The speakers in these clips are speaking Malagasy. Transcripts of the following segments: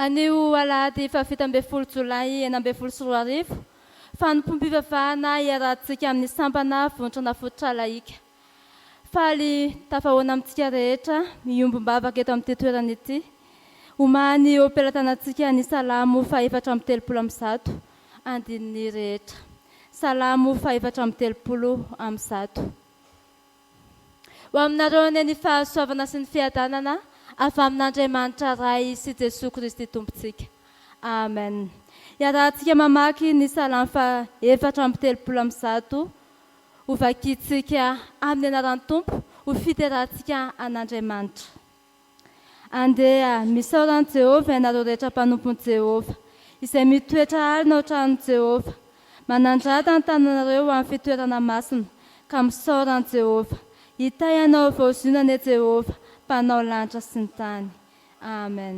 Anio alahady fafita amby folo jolay enina amby folo sy roa arivo fanompoam-pivavahana iarahantsika amin'ny sampana vontrana fototra laika. Faly tafahoana amintsika rehetra miombom-bavaka eto amin'ity toerana ity. Omany eo am-pelatanantsika ny salamo fa 430 andininy rehetra. Salamo fa 430 Ho aminareo ny fahasoavana sy ny fiadanana avy amin'Andriamanitra ray sy Jesosy Kristy Tompontsika. Amen. Iarahantsika mamaky ny salamo fa 430 ho vakiantsika amin'ny anaran'ny Tompo ho fiterahantsika an'Andriamanitra. Andeha misaoran'i Jehovah ianareo rehetra mpanompon'i Jehovah izay mitoetra alina ao tranon'i Jehovah. Manandrata ny tananareo amin'ny fitoerana masina ka misaoran'i Jehovah. Hita ianao vaozonana e Jehovah, mpanao lanitra sy ny tany. Amen.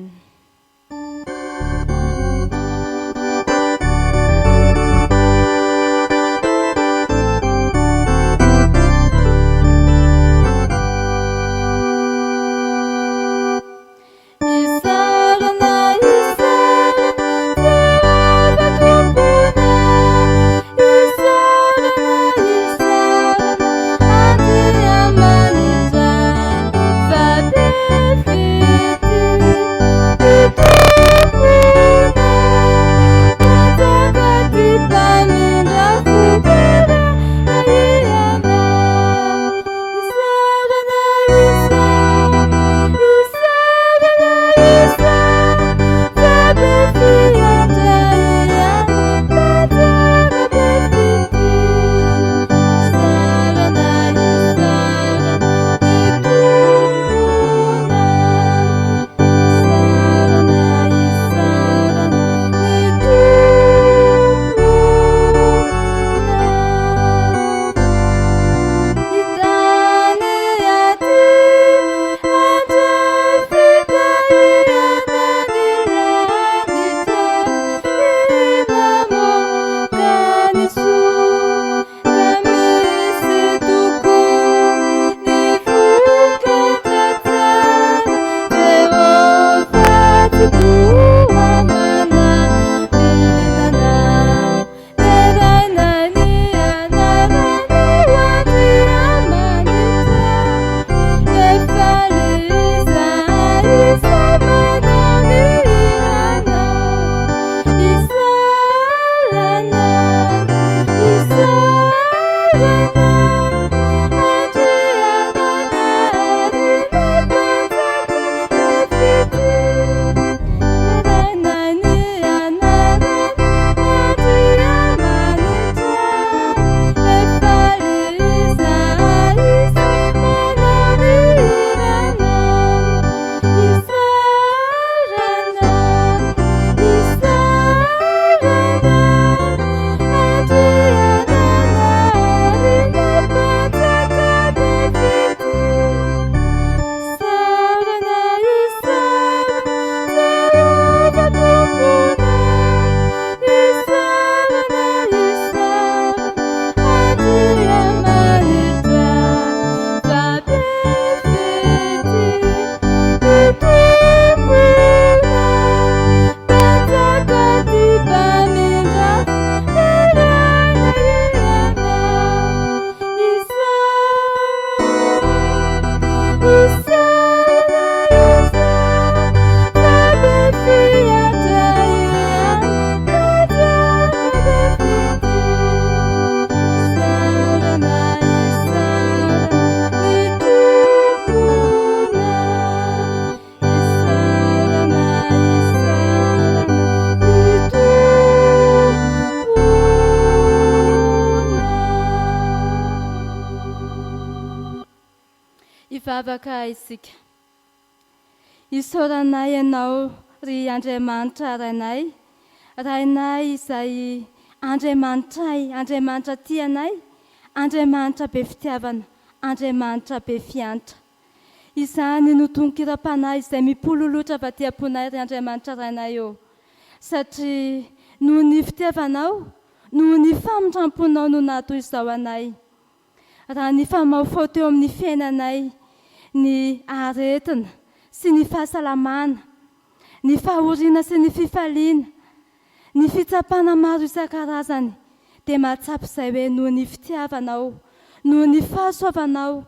Ivavaka isika. Isaoranay ianao ry Andriamanitra rainay, rainay izay Andriamanitray, Andriamanitra tianay, Andriamanitra be fitiavana, Andriamanitra be fiantra. Izany no tonkiram-panahy izay mipololotra vatiam-ponay ry Andriamanitra rainay eo. Satria noho ny fitiavanao, noho ny famindramponao no natoy izao anay. Raha ny famafao teo amin'ny fiainanay, ny aretina sy ny fahasalamana, ny fahoriana sy ny fifaliana, ny fitsapana maro isan-karazany dia mahatsapy izay hoe noho ny fitiavanao, noho ny fahasoavanao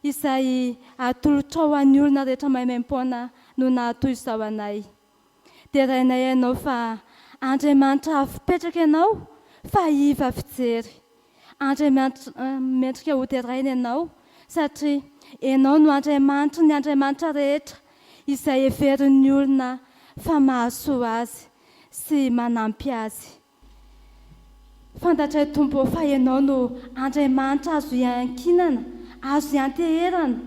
izay atolotrao an'ny olona rehetra maimaimpona no nahatoy izao anay. Dia rainay ianao fa Andriamanitra fipetraka ianao fa iva fijery. Andriamanitra mendrika ho teraina ianao satria ianao no Andriamanitra ny Andriamanitra rehetra izay heverin'ny olona fa mahasoa azy sy manampy azy. Fantatray Tompo fa ianao no Andriamanitra azo iankinana, azo ianteherana,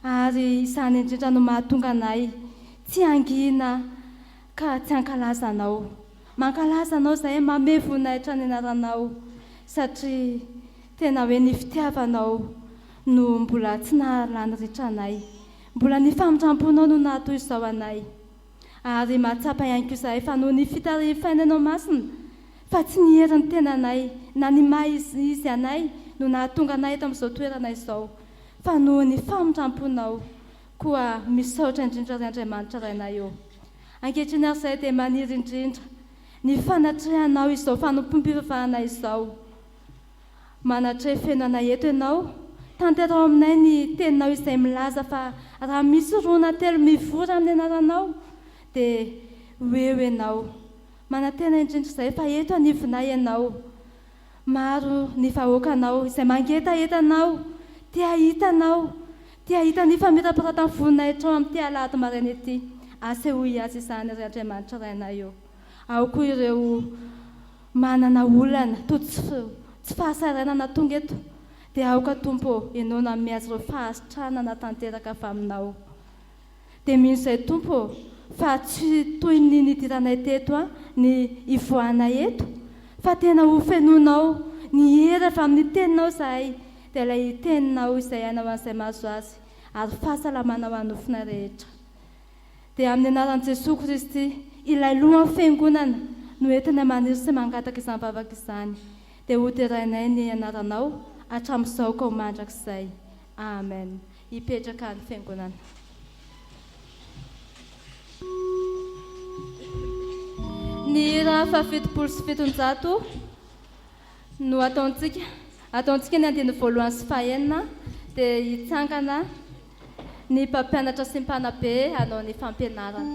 ary izany indrindra no mahatonga anay tsy angina ka tsy ankalaza anao. Mankalaza anao izay mame voninahitra ny anaranao satria tena hoe ny fitiavanao no mbola tsy nahalany ritra anay. Mbola ny famindramponao no nahatoy izao anay. Ary mahatsapa ihany koa izay fa noho ny fitarifainanao masina fa tsy ny herin'ny tenanay na ny maha izy anay no nahatonga anay eto amin'izao toerana izao, fa noho ny famindramponao koa misaotra indrindra ry Andriamanitra rainay eo. Ankehitriny ary izay dia maniry indrindra ny fanatrehanao izao fanompom-pivavahana izao. Manatre feno anay eto ianao, tanterao aminay ny teninao izay milaza fa raha misy rona telo mivora amin'ny anaranao dia hoeo ianao. Manantena indrindra izay fa eto anivonay ianao. Maro ny vahoakanao izay mangetahetanao, tia hita ny famirapiratany voninahitra ao amin'ny tia alahady maraina ety. Asehoy azy izany ry Andriamanitra rainay eo. Ao koa ireo manana olana toa tsy fahasaranana tonga eto dia aoka Tompo ianao nanome azy ireo fahasitranana tanteraka fa aminao. Dia mino izay Tompo fa tsy toy ny nidiranay teto ny ivoanay eto, fa tena ho fenonao ny hery avy amin'ny teninao izahay, dia ilay teninao izay hainao an'izay mahazo azy ary fahasalamana ho anofina rehetra. Dia amin'ny anaran'i Jesosy Kristy ilay lohan'ny fiangonana no entina maniry sy mangataka izany vavaka izany. Dia ho terainay ny anaranao hatramin'izao ka ho mandrakizay. Amen. Hipetraka ny fiangonana. Ny hira fafitopolo sy fitonjato no ataontsika ny andiny voalohany sy fahaenina dia hitsangana ny mpampianatra sy mpanabe hanao ny fampianarana.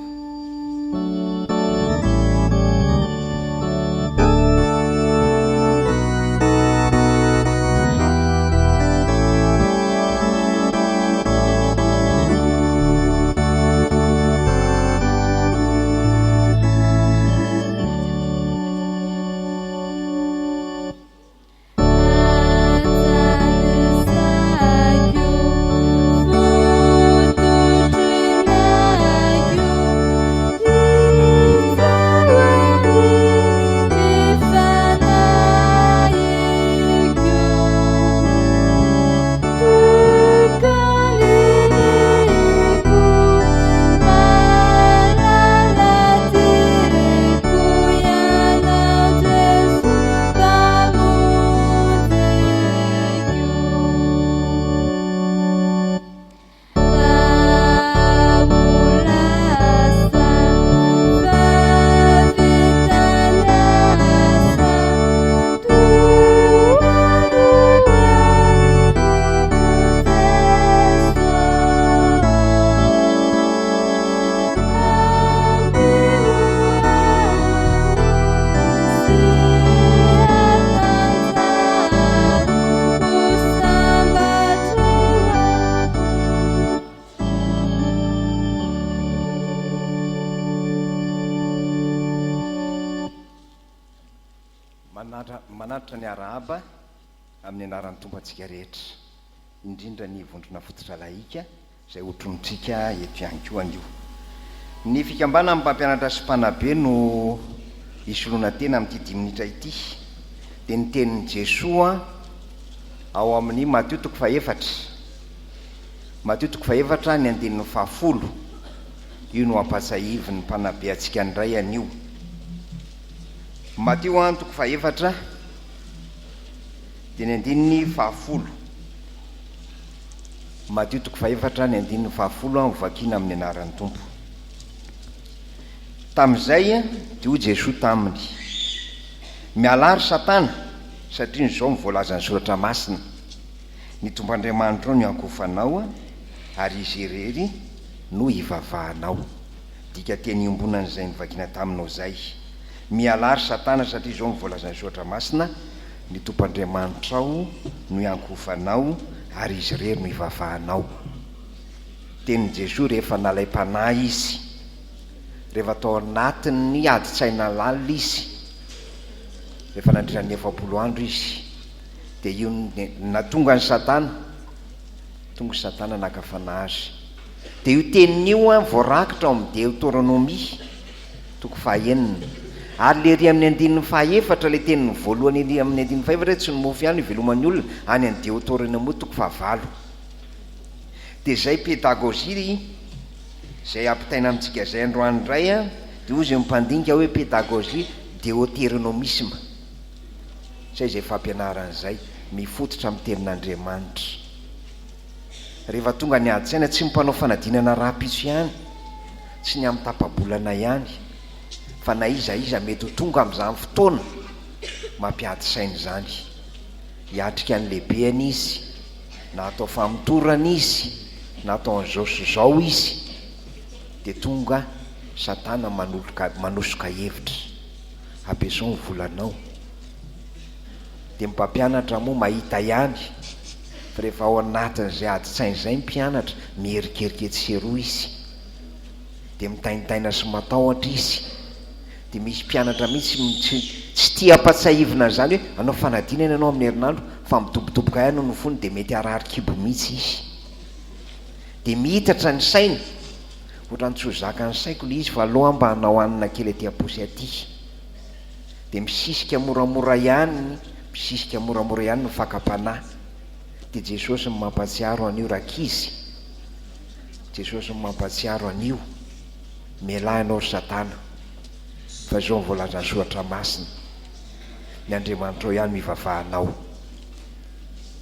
Manatitra ny arahaba amin'ny anaran'ny Tompo antsika rehetra, indrindra ny vondrona fototra laika izay hotronotsika eto ihany koa anio. Ny fikambana amin'ny mpampianatra sy mpanabe no isoloana tena amin'ity 10 minitra ity dia ny tenin'i Jesosy ao amin'ny Mateo 4 ny andininy 10 io no ampasahivy ny mpanabe antsika ndray anio. Mateo 4 dia ny andininy 10. Mateo 4 ny andininy 10 ho vakiana amin'ny anaran'ny Tompo. tamin'izay de ho Jesoa taminy mialary satana satria nyzao mivoalaza ny soratra masina ny tombandriamanitra ao no ankofanao ary izy irery no ivavahanao dika teny iombonan'izay nyvakina taminao zay mialary satana satria zao mivoalaza ny soratra masina ny tompandriamanitra ao no iankofanao ary izy irery no ivavahanao tenin'i Jesoa rehefa nalay-panahy izy rehefa tao anatin'ny adi-tsaina lalina izy rehefa nandritra ny 40 andro izy de io natonga ny satana tonga satana nakafana azy de io tenin'io voarakitra ao amin'ny Deutéronomie toko fahaenina ary le ry amin'ny andininy fahaefatra le teniny voalohany ry amin'ny andininy fahaefatra tsy nomofy ihany ivelomany olona any amin'ny Deutéronomie toko fahavalo de zay pédagogie zay ampitaina amintsika zay androany indray de io zay mimpandinika hoe pédagogie deutéronomisme zay fampianaran'izay mifototra amin'ny tenin'Andriamanitra rehefa tonga ny adi-tsaina tsy mimpanao fanadinana raha-pitso ihany tsy ny amin'ny tapa-bolana ihany fa na iza mety ho tonga amin'izany fotoana mampiadi-saina zany hiatrika ny lehibeany izy na atao famotorana izy na atao an'izao sy zao izy de tonga satana manosoka hevitra ampiasao ny volanao de mpampianatra moa mahita ihany fa rehefa ao anatin'izay adi-tsaina zay mpianatra mierikerika etseroa izy de mitaintaina sy matahotra izy de misy mpianatra mihitsy tsy tia ampatsahivina zany hoe anao fanadinana ianao amin'ny herinandro fa mitobotoboka ihany no fony de mety arary-kibo mihitsy izy de mihitatra ny saina ohatrany tsy ho zaka ny saiko le izy fa aloha mba hanao anina kely aty aposy aty de misisika moramora ihany ny fakapanahy de Jesosy ny mampatsiaro an'io rakizy Jesosy ny mampatsiaro an'io mialahy anao ry satana fa zao mivoalaza ny soratra masina ny Andriamanitra ao ihany mivavahanao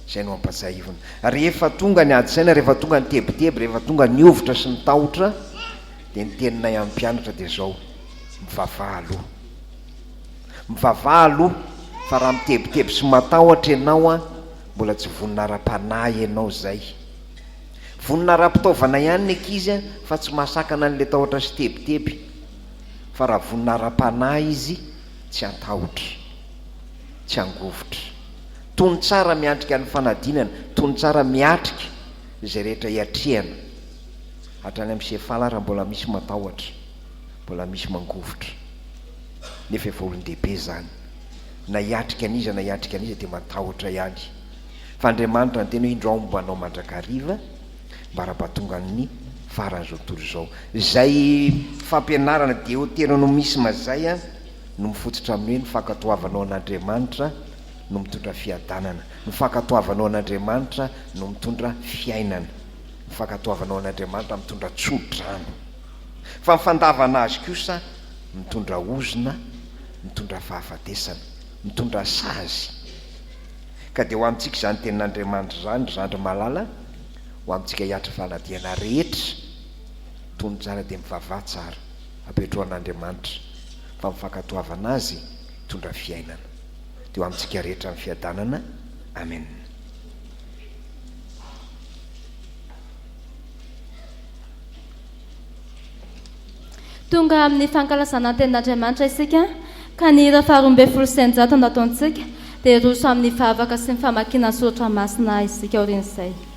zay no mampatsahivina rehefa tonga ny adi-tsaina rehefa tonga ny tebiteby rehefa tonga ny ovitra sy ny tahotra de ny teninay amin'ny mpianatra de zao mivavaha aloha fa raha mitebiteby sy matahotra ianao mbola tsy voninara-panahy ianao zay voninara-pitaovana ihany ny ankizy fa tsy mahasakana n'le tahotra sy tebiteby fa raha voninara-panahy izy tsy atahotra tsy angovotra tony tsara miatrika ny fanadinana tony tsara miatrika zay rehetra hiatrihana hatrany amin'ny sefala raha mbola misy matahotra mbola misy mangovotra nefa efa olon-dehibe zany na hiatrika an'iza de matahotra ihany fa Andriamanitra ny tena hoe indro aomba anao mandrakariva mba raha-pahatonga ny faran'izao tontolo zao zay fampianarana deutéronomisme zay no mifototra amin'ny hoe ny fankatoavanao an'Andriamanitra no mitondra fiadanana ny fankatoavanao an'Andriamanitra no mitondra fiainana ny fankatoavanao an'Andriamanitra mitondra tsodrano fa mifandavana azy kosa mitondra ozona mitondra fahafatesana mitondra sazy ka de ho amintsika zany tenin'Andriamanitra zany zandry malala ho amintsika hiatra fanadiana rehetra tony tsara de mivavaha tsara apetrao an'Andriamanitra fa mifankatoavana azy mitondra fiainana de ho amintsika rehetra amin'ny fiadanana amen. Tonga amin'ny fankalazana ny tenin'Andriamanitra isika ka ny hira faharoa-ambin'ny folo sy eninjato no ataontsika de roso amin'ny vavaka sy ny famakiana ny soratra masina isika aorian'izay. Yeah.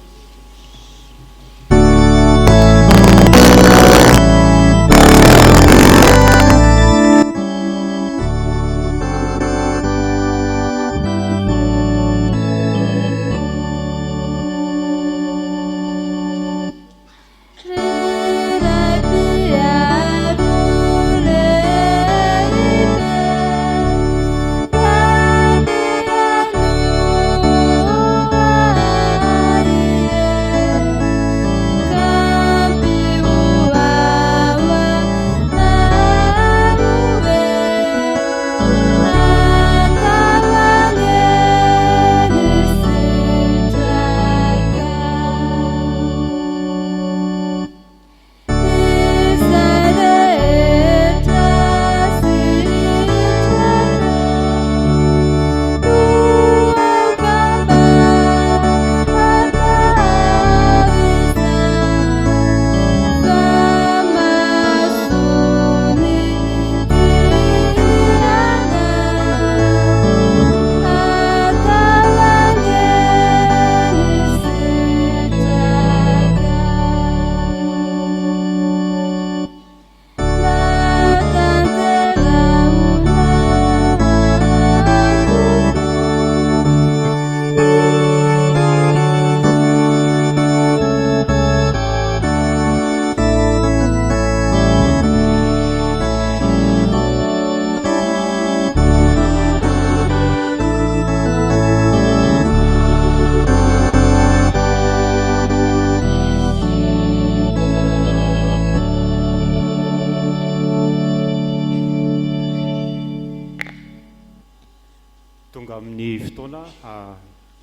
tonga amin'ny fotoana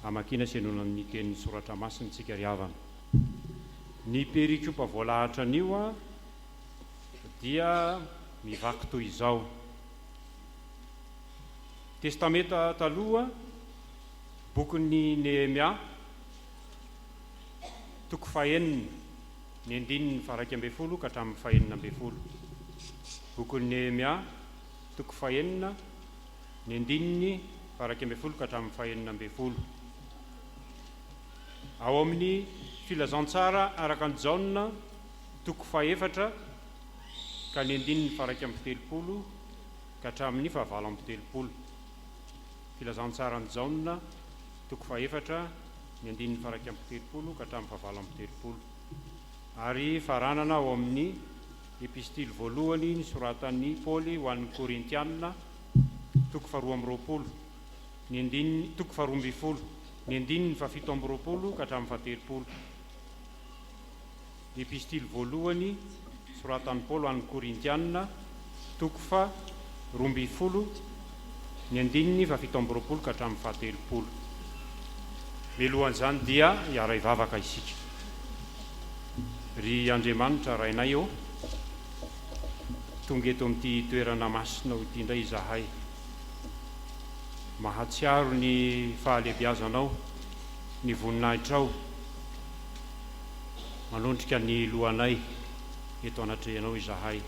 hamakina sy hainoana ny teny soratra masiny tsika ry havana. Ny perikopa voalahatra anio a dia mivaky toy izao: testameta taloha, bokin'ny Nehemia, toko fahenina, ny andininy faraika ambin'ny folo ka hatramin'ny fahenina ambin'ny folo. Bokin'ny Nehemia, toko fahenina, ny andininy faraika ambin'ny folo ka hatramin'ny fahenina ambin'ny folo. Ao amin'ny filazantsara araka ny Jaona, toko faefatra ka ny andininy faraika amby telopolo ka hatramin'ny fahavalo amby telopolo. Filazantsara ny Jaona, toko faefatra, ny andininy faraika amby telopolo ka hatramin'ny fahavalo amby telopolo. Ary faranana ao amin'ny epistily voalohany nisoratan'ny Paoly ho an'ny Korintianina, toko faharoa amby roapolo, ny andininy toko faharoa amby folo, ny andininy fahafito amby roapolo ka hatramin'ny fahatelopolo. Epistily voalohany soratan'ny Paoly ho an'ny Korintianina, toko faharoa amby folo, ny andininy fahafito amby roapolo ka hatramin'ny fahatelopolo. Mialohan'izany dia hiara hivavaka isika. Ry Andriamanitra rainay eo, tonga eto amin'ity toerana masina ity indray izahay. Mahatsiaro ny fahalebiazanao, ny voninahitrao, manondrika ny lohanay eto anatrehanao izahay.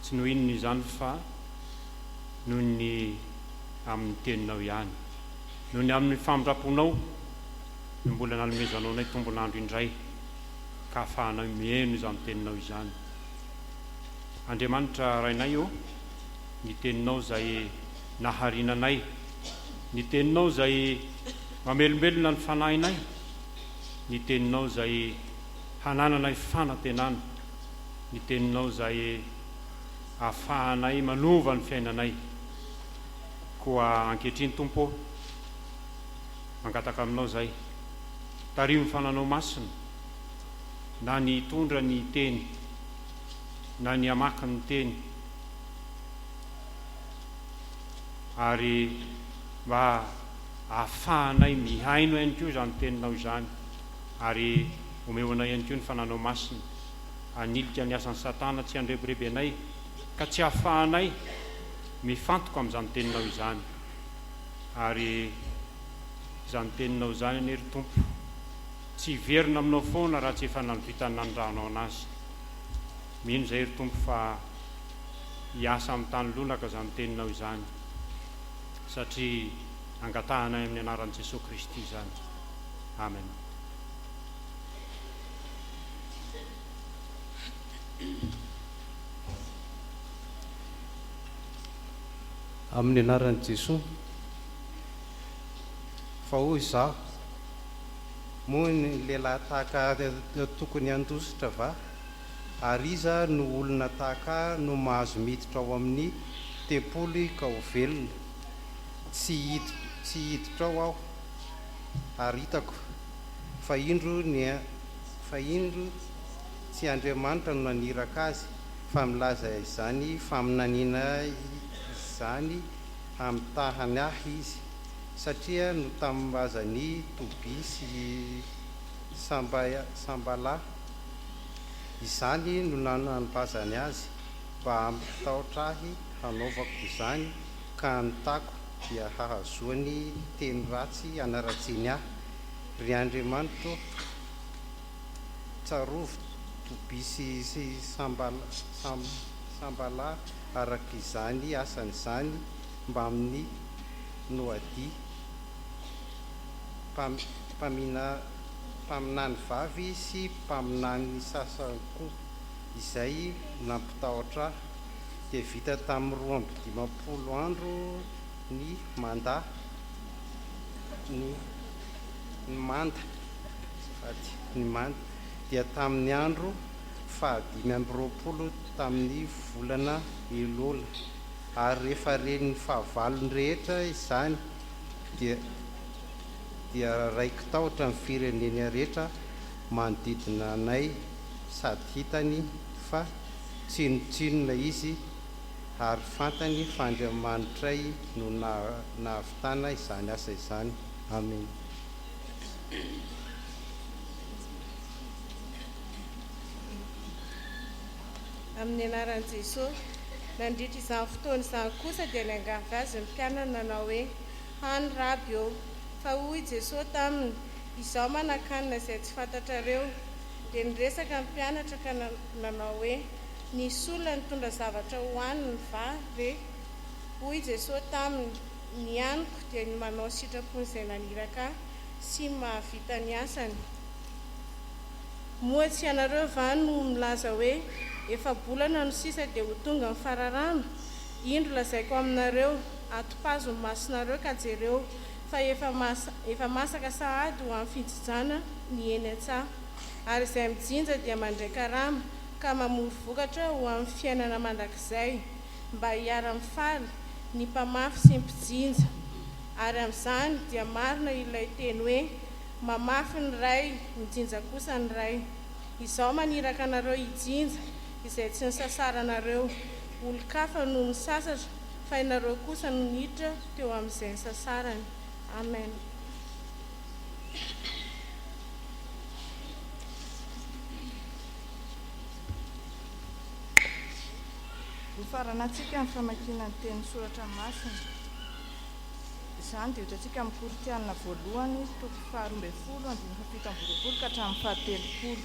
Tsy no inona izany fa noho ny amin'ny teninao ihany, noho ny amin'ny famindraponao no mbola nanomezanao nay tombonandro indray ka ahafahanao mihaino izany teninao izany. Andriamanitra rainay eo, ny teninao izay naharinanay, ny teninao izay mamelombelona ny fanahinay, ny teninao izay hanananay fanantenana, ny teninao izay ahafahanay manova ny fiainanay. Koa ankehitriny Tompo, mangataka aminao izay, tario ny fananao masina, na ny tondra ny teny, na ny amaky ny teny, ary mba ahafahanay mihaino ihany koa izany teninao izany, ary omeonay ihany koa ny fananao masina, hanilika ny asan'ny Satana tsy handreboreby anay ka tsy ahafahanay mifantoka amin'izany teninao izany. Ary izany teninao izany anie ry Tompo, tsy hiverina aminao foana raha tsy efa nahavita nandrahanao anazy. Mino izay ry Tompo fa hiasa amin'ny tany lonaka izany teninao izany, satria angatahanay amin'ny anaran'i Jesosy Kristy izany. Amen. Amin'ny anaran'i Jesosy, fa hoy izaho, moa ny lehilahy tahaka tokony handositra va? Ary iza no olona tahaka no mahazo miditra ao amin'ny tempoly ka ho velona. Tsy hiditra ao aho, ary hitako fa indro tsy Andriamanitra no naniraka azy, fa milaza izany faminaniana izany amin'ny tahany ahy izy, satria no tamazany Tobi sy Sambala izany no nanambazany azy mba hampitahotra ahy hanaovako izany, ka nitako dia hahazoany teny ratsy hanaratsiany ahy. Ry Andriamanitra, tsarovo Tobi sy Sambala araka izany asany izany mba amin'ny Noadi, mpaminany vavy sy mpaminany sasany koa, izay nampitahotra dia vita tamin'ny 20 andro ny manda dia tamin'ny andro 520 tamin'ny volana Elola. Ary rehefa reny fahavalony rehetra izany dia raiki tahotra ny firenena rehetra manodidina anay, sady hitany fa tsinotsinona izy ary fantany fa Andriamanitray no nahavitana izany asa izany. Amen. Amin'ny anaran'i Jesosy, nandritra izany fotoana izany kosa dia niangavy azy ny mpianana nanao hoe: hany raby eo. Fa hoy Jesosy taminy: izaho manan-kanina izay tsy fantatrareo. Dia niresaka ny mpianatra ka nanao hoe: nisy olona nitondra zavatra hohaniny va ve? Hoy Jesosy taminy: ny aniko dia ny manao sitrapony izay naniraka sy mahavita ny asany. Moa tsy ianareo va no milaza hoe efa bolana no sisa dia ho tonga ny fararano? Indro lazaiko aminareo, atopazo ny masonareo ka jereo, fa efa masaka sahady ho amin'ny fijijana ny eny an-tsaha. Ary izay mijinja dia mandray karama ka mamory vokatra ho amin'ny fiainana mandrakizay, mba hiara-mifaly ny mpamafy sy ny mpijinja. Ary amin'izany dia marina ilay teny hoe: mamafy ny ray, mijinja kosa ny ray. Izaho maniraka anareo hijinja, izay tsy nisasaranareo. Olo-kafa no misasatra, fa ianareo kosa no niditra teo amin'izay nisasarany. Amen. Faranantsika ny famakiana ny teny soratra masina. Izany dia ohatratsika amin'ny Koritianina voalohany, toko 12, andininy 17 ka hatramin'ny 17.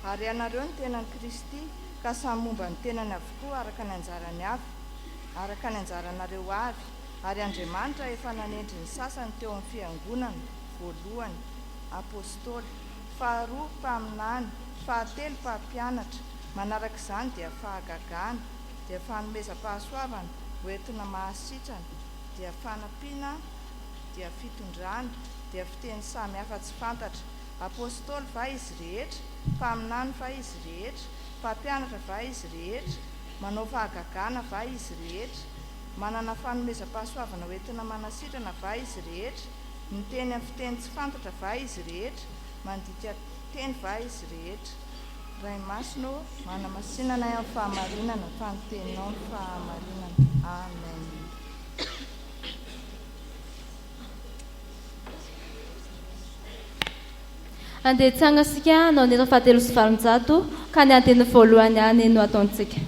Ary ianareo ny tenan'i Kristy, ka samy momba ny tenany avokoa araka ny anjarany avy, araka ny anjaranareo avy. Ary Andriamanitra efa nanendry ny sasany teo amin'ny fiangonana: voalohany apôstôly, faharoa mpaminany, fahatelo mpampianatra, manaraka izany dia fahagagana, dia fanomezam-pahasoavana, hoentina mahasitrana, dia fanampiana, dia fitondrana, dia fiteny samy hafa tsy fantatra. Apôstôly va izy rehetra, mpaminany va izy rehetra, mpampianatra va izy rehetra, manao fahagagana va izy rehetra, manana fanomezam-pahasoavana hoentina manasitrana va izy rehetra, miteny amin'ny fiteny tsy fantatra va izy rehetra, mandika teny va izy rehetra. Ray masino, manamasinana amin'ny fahamarinana, fanoteninao ny fahamarinana. Amen. Andeha hitsanga sika hanao ny 7:7 ka ny andiny voalohany any no ataontsika.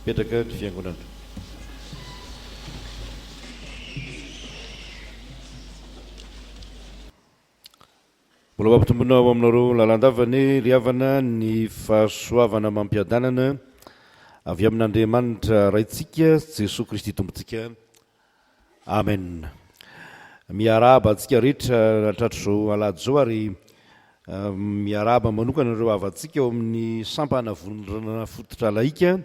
Petraka ny fiangonana. Mbola mampitombona ao aminareo lalandavany ry havana ny fahasoavana mampiadanana avy amin'Andriamanitra raitsika Jesosy Kristy tompontsika. Amen. Miarahaba antsika rehetra hatratr'izao alahady zao, ary miarahaba manokana ireo havantsika eo amin'ny sampana vonona fototra laika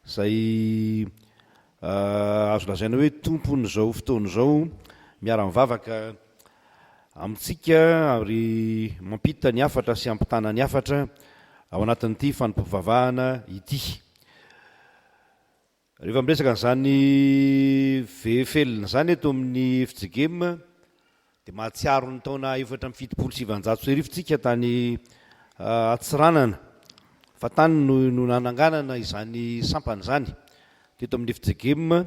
izay azo lazaina hoe tompony izao fotoana izao miara-mivavaka amintsika ary mampita ny afatra sy ampitana ny afatra ao anatin'ity fanompovavahana ity. Rehefa miresaka n'izany vefelina izany eto amin'ny fijigema dia mahatsiaro ny taona 1797 tany Atsiranana, fa tany no nananganana izany sampana izany teto amin'ny fijigema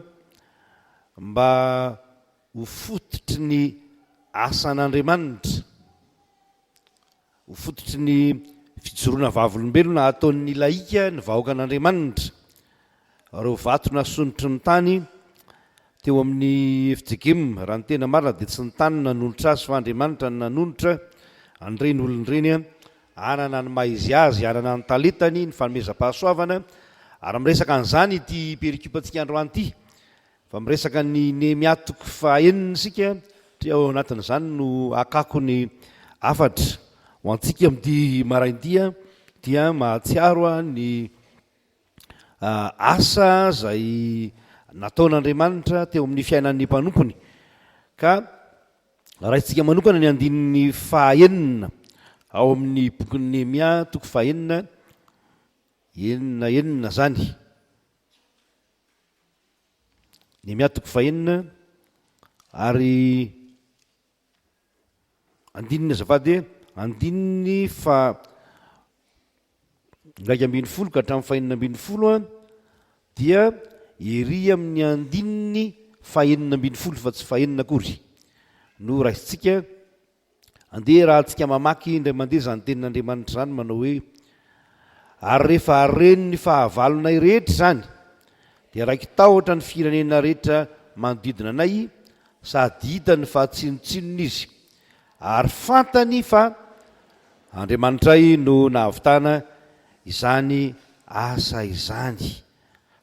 mba ho fototry ny asan'Andriamanitra, ho fototry ny fijoroana vavolombelona ataon'ny laika ny vahoaka an'Andriamanitra. Reo vato nasonotry ny tany teo amin'ny fijigema, raha ny tena marina dia tsy ny tany nanolotra azy fa Andriamanitra ny nanolotra an'ireny olon'ireny, anana ny maizy azy, anana ny talentany, ny fanomezam-pahasoavana. Ary miresaka an'izany ity perikupantsika androany ity, fa miresaka ny Nehemia toko 9 sika, ao anatin'izany no akako ny afatra ho antsika amin'ity maraindia dia mahatsiaro ny asa zay nataon'Andriamanitra teo amin'ny fiainan'ny mpanompony ka raha itsika manokana ny andininy fahaenina ao amin'ny bokin'ny Nehemia toko fahaenina enina zany Nehemia toko fahaenina ary andininy azafady andininy fa 1:20 ka hatramin'ny fahaenina 20 dia ery amin'ny andininy fahaenina 20 fa tsy fahaenina akory no raisitsika andeha raha tsika mamaky indray mandeha zany tenin'Andriamanitra zany manao hoe ary rehefa areny ny fahavalonay rehetra zany dia raiky tahotra ny firenena rehetra manodidina anay sady hita ny fahatsinotsinony izy ary fantany fa Andriamanitray no nahavitana izany asa izany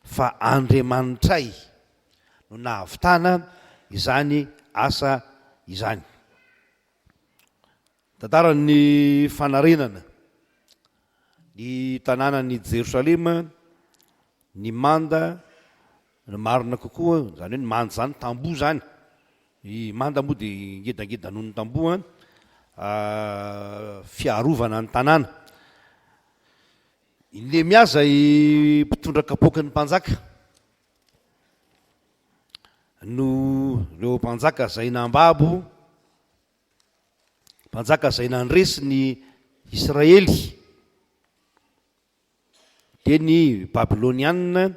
fa Andriamanitray no nahavitana izany asa izany. Tantaran'ny fanarenana ny tanànan'ny Jerosalema ny manda ny marina kokoa zany hoe ny manda zany tamboho zany ny manda moa dia ngedangeda noho ny tamboho fiarovana ny tanàna. I Nehemia zay mpitondra kapoaka ny mpanjaka no reo mpanjaka zay nambabo mpanjaka zay nandresy ny Israely dia ny Babilonianina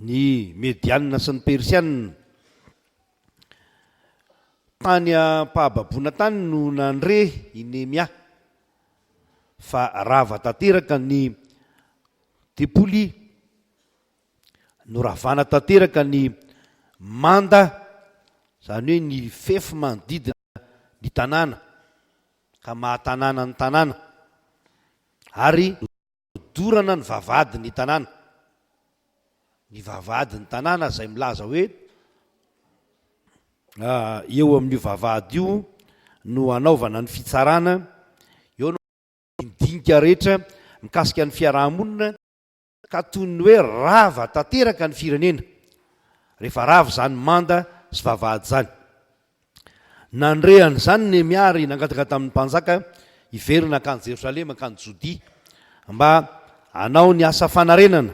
ny Medianina sy ny Persianina tany ampahababoana tany no nandre i Nehemia fa rava tanteraka ny depoly no ravana tanteraka ny manda zany hoe ny fefy manodidina ny tanàna ka mahatanàna ny tanàna ary dorana ny vavady ny tanàna ny vavady ny tanàna zay milaza hoe eo amin'io vavady io no anaovana ny fitsarana eo no indinika rehetra mikasika ny fiarahamonina ka toy ny hoe rava tanteraka ny firenena rehefa rava zany manda sy vavady zany nandrehany zany Nehemia ary nangataka tamin'ny mpanjaka iverina akany Jerosalema akany Jodia mba anao ny asa fanarenana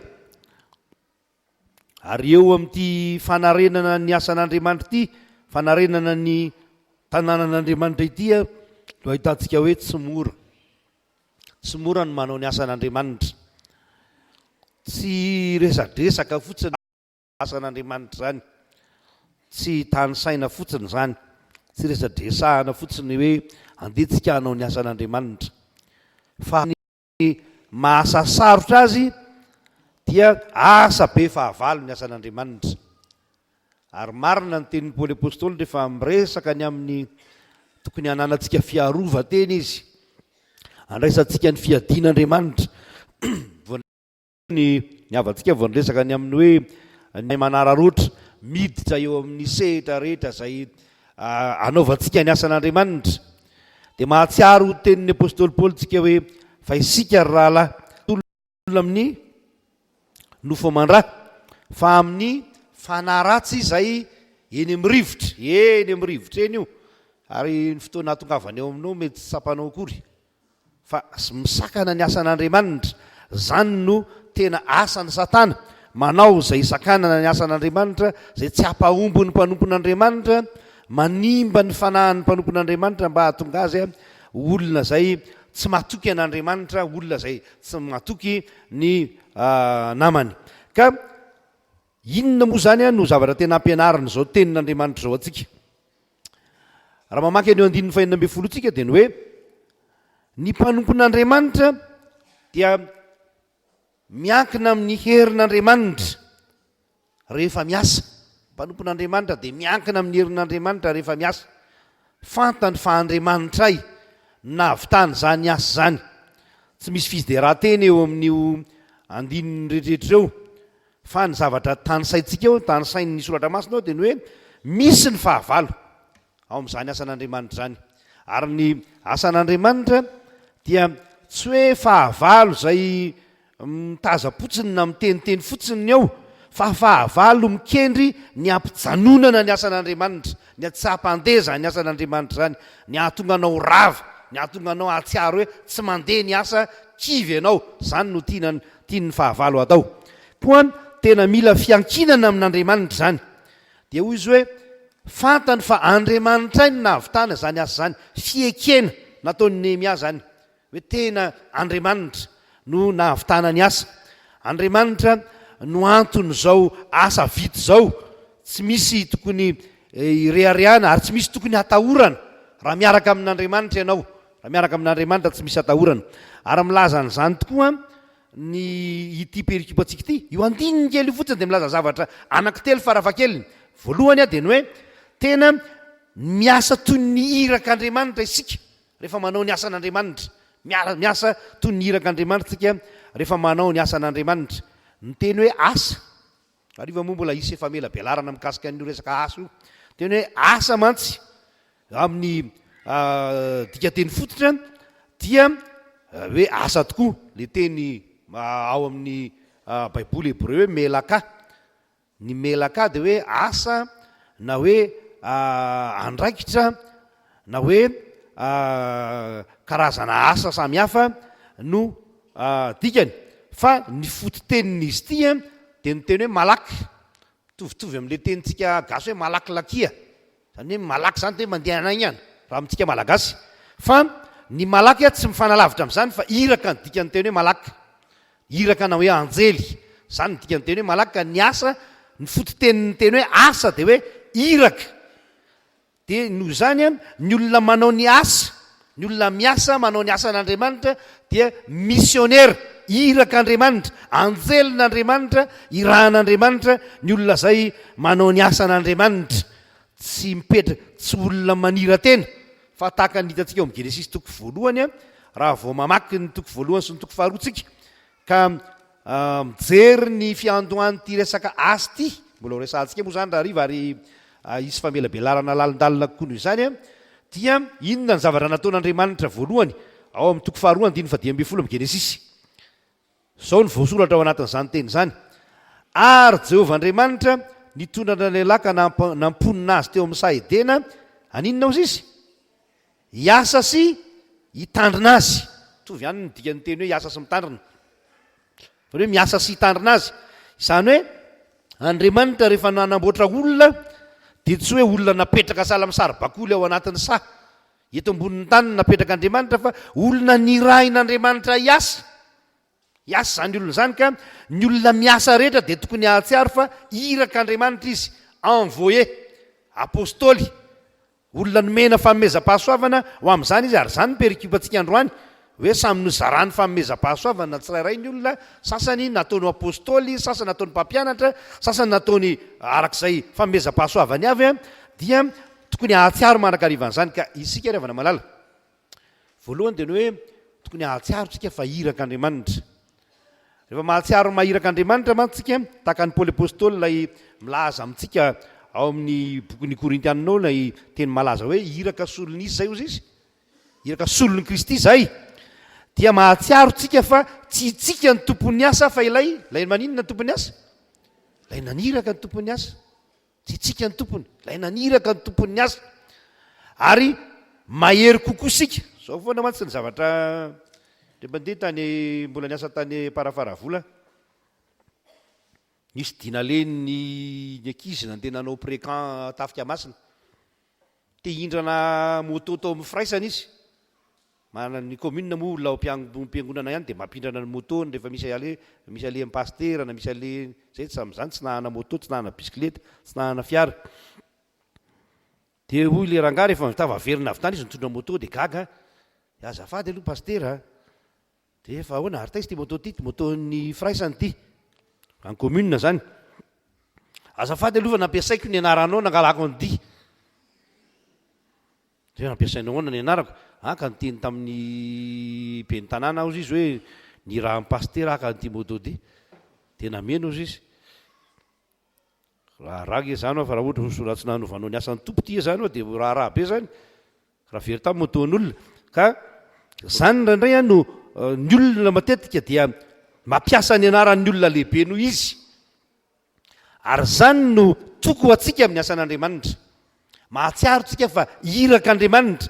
ary eo amin'ity fanarenana ny asan'Andriamanitra ity fanarenana ny tanànan'Andriamanitra ity no ahitantsika hoe tsy mora no manao ny asan'Andriamanitra tsy resadresaka fotsiny asan'Andriamanitra zany tsy tany saina fotsiny zany tsy resadresahana fotsiny hoe andetsika hanao ny asan'Andriamanitra fa ny mahasasarotra azy dia asa be fahavalo ny asan'Andriamanitra ary marina ny tenin'ny Paoly apôstôly rehefa miresaka ny amin'ny tokony hananantsika fiarova teny izy andraisantsika ny fiadin'Andriamanitra ny havantsika vao niresaka ny amin'ny hoe ny manararoatra miditra eo amin'ny sehitra rehetra zay anaovantsika ny asan'Andriamanitra dia mahatsiaro tenin'ny apôstôly Paoly tsika hoe fa isika rahalahy olona amin'ny nofo aman-drà fa amin'ny fanaratsy zay eny amin'ny rivotra eny io ary ny fotoana hatongavany eo aminao mety tsy sapanao akory fa misakana ny asan'Andriamanitra zany no tena asany Satana manao zay sakanana ny asan'Andriamanitra zay tsy hampahombo ny mpanompon'Andriamanitra manimba ny fanahin'ny mpanompon'Andriamanitra mba hahatonga azy olona zay tsy matoky an'Andriamanitra olona zay tsy matoky ny namany ka inona moa zany no zavatra tena ampianarina zao tenin'Andriamanitra zao atsika raha mamaky an'eo andininy fahenina amby folo tsika dia ny hoe ny mpanompon'Andriamanitra dia miankina amin'ny herin'Andriamanitra rehefa miasa mpanompon'Andriamanitra dia miankina amin'ny herin'Andriamanitra rehefa miasa fantany fa Andriamanitray nahavitany zany asa zany tsy misy fisideran-teny eo amin'io andininy rehetrarehetra eo fa ny zavatra tany saintsika eo tany sain'ny soratra masina ao dia ny hoe misy ny fahavalo ao amin'izany asan'Andriamanitra zany ary ny asan'andriamanitra dia tsy hoe fahavalo zay mitazapotsiny na miteniteny fotsiny ao fa fahavalo mikendry ny ampijanonana ny asan'andriamanitra, ny atsampadeza ny asan'andriamanitra zany, ny ahatonga anao rava, ny ahatonga anao atsiaro hoe tsy mandeha ny asa kivy ianao. Zany no tiany fahavalo atao. Koa tena mila fiankinana amin'andriamanitra zany. Dia hoy izy hoe fantany fa Andriamanitra ny nahavitana zany asa zany, fiekena nataony Nehemia zany, hoe tena Andriamanitra no nahavitana ny asa. Andriamanitra no antony zao asa vita zao, tsy misy tokony irehareana ary tsy misy tokony hatahorana raha miaraka amin'Andriamanitra ianao. Raha miaraka amin'Andriamanitra tsy misy hatahorana. Ary milaza an'izany tokoa ny ity perikipantsika ity, io andininy kely fotsiny dia milaza zavatra anankitelo farafakeliny. Voalohany dia ny hoe tena miasa toy ny irak'Andriamanitra isika rehefa manao ny asan'Andriamanitra. Miasa toy ny irak'Andriamanitra tsika rehefa manao ny asan'Andriamanitra. Ny teny hoe asa, ariva moa mbola isy efa mela belarana mikasika an'io resaka asa io. Teny hoe asa mantsy amin'ny dikateny fototra dia hoe asa tokoa. Le teny ao amin'ny baiboly hébreu hoe melaka. Ny melaka dia hoe asa na hoe andraikitra na hoe karazana asa samihafa no dikany. Fa ny fototenin'izy ity dia ny teny hoe malaky, mitovitovy amin'le tenintsika gasy hoe malakilakia, zany hoe malaky zany dia mandeha anay ihany raha amintsika malagasy. Fa ny malaky tsy mifanalavitra amin'izany fa iraka ny dikany teny hoe malaky, iraka na hoe anjely, zany ny dikany teny hoe malaky. Ka ny asa, ny fototenin'ny teny hoe asa dia hoe iraka. Dia noho izany ny olona manao ny asa, ny olona miasa manao ny asan'Andriamanitra dia missionnaire, irak'Andriamanitra, anjelin'Andriamanitra, irahan'Andriamanitra ny olona zay manao ny asan'Andriamanitra. Tsy mipetraka, tsy olona manira-tena fa tahaka ny hitantsika eo amin'ny Genesis toko voalohany, raha vao mamaky ny toko voalohany sy ny toko faharoatsika ka mijery ny fiandohan'ity resaka asa ity, mbola ho resantsika moa zany raha hariva ary isy famelabelarana lalindalina kokoa noho izany, dia inona ny zavatra nataon'Andriamanitra voalohany ao amin'ny toko faharoa 1:10 amin'ny Genesis. Zao ny voasoratra ao anatin'izany teny zany: ary Jehovah Andriamanitra nitondrana lehilahy ka namponina azy teo amin'ny Saedena, aninona ozy izy? Hiasa sy hitandrina azy. Tovy ihany ny dikany teny hoe hiasa sy mitandrina, fa hoe miasa sy hitandrina azy. Izany hoe Andriamanitra rehefa nanamboatra olona dia tsy hoe olona napetraka sahala amin'ny saribakoly ao anatin'ny sa eto ambonin'ny tany napetraka Andriamanitra, fa olona nirahin'Andriamanitra hiasa. Hiasa zany olona zany, ka ny olona miasa rehetra dia tokony ahatsiaro fa irak'Andriamanitra izy, envoyé, apôstôly, olona nomena fanomezam-pahasoavana ho amin'izany izy. Ary zany perikipantsika androany hoe samy nozarany fanomezam-pahasoavana tsirairay ny olona. Sasany nataony apôstôly, sasany nataony mpampianatra, sasany nataony arak'izay fanomezam-pahasoavany avy, dia tokony ahatsiaro manakarivan'izany. Ka isika rehefa malala, voalohany dia ny hoe tokony ahatsiaro tsika fa irak'Andriamanitra. Rehefa mahatsiaro mahirak'Andriamanitra mantsika, tahaka ny Paoly apôstôly lay milaza amintsika ao amin'ny bokin'ny Korintianina lay teny malaza hoe iraka solon'isy zay ozy izy, iraka solon'ny Kristy zay, dia mahatsiaro tsika fa tsy tsika ny tompon'ny asa fa ilay maninona ny tompon'ny asa? Ilay naniraka ny tompon'ny asa. Tsy tsika ny tompony, ilay naniraka ny tompon'ny asa. Ary mahery kokoa sika. Zao foana mantsy ny zavatra mandeha tany mbola niasa tany Parafaravola, nisy dinaleny ny ankizy nandeha nanao précan Tafika Masina, te hindrana moto tao amin'ny firaisana izy. Ny commune moa olona mpiangonana ihany dia mampindrana ny moto rehefa misy ale amin'ny pasteur na misy ale zay sam'izany tsy nahana moto, tsy nahana bisikileta, tsy nahana fiara. Dia hoy le rangahy rehefa tavaverina avy tany izy mitondra moto dia gaga, azafady aloha pasteur, dia efa ahoana ary taizy ty moto ty, moton'ny firaisany ty, any commune zany. Azafady aloha fa nampiasaiko ny anaranao nangalako an'ity. Dia nampiasainao ahoana ny anarako? Ka niteny tamin'ny ben'ny tanàna ozy izy hoe ny raha amin'ny pasteur ka nyty moto ty, dia nameno ozy izy. Raha ge zany fa raha ohatra soratsina hanovanao ny asan'ny tompo ty zany dia raharaha be zany. raha very tamotoan'olona ka zany raindray no ny olona matetika dia mampiasa ny anaran'ny olona lehibe noho izy ary zany no toko atsika amin'ny asan'andriamanitra mahatsiaro tsika fa iraka andriamanitra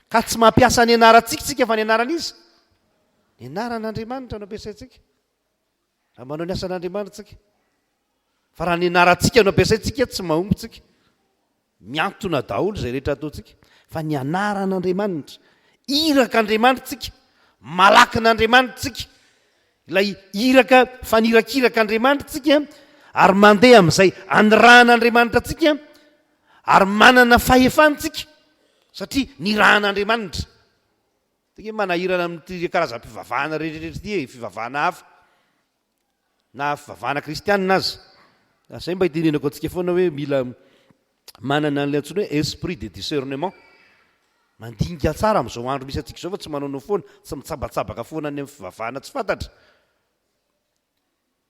ka tsy mampiasa ny anarantsika tsika fa ny anaran'izy ny anaran'andriamanitra no ampiasaitsika raha manao ny asan'andriamanitra tsika fa raha ny anarantsika no ampiasaitsika tsy mahombotsika miantona daholo zay rehetra ataotsika fa ny anaran'andriamanitra iraka andriamanitra tsika malaky n'andriamanitra tsika ilay iraka fanirakiraka andriamanitra tsika ary mandeha amin'izay anirahan'andriamanitra tsika ary manana fahefantsika satria ny rahan'andriamanitra tika manahirana amin'ny karazam-pivavahana rehetrarehetra ty fivavahana hafa na fivavahana kristianina azy zay mba hitenenako antsika foana hoe mila manana an'ilay antsony hoe esprit de discernement mandinika tsara amin'izao andro misy atsika zao fa tsy manaonao foana tsy mitsabatsabaka foana any amin'ny fivavahana tsy fantatra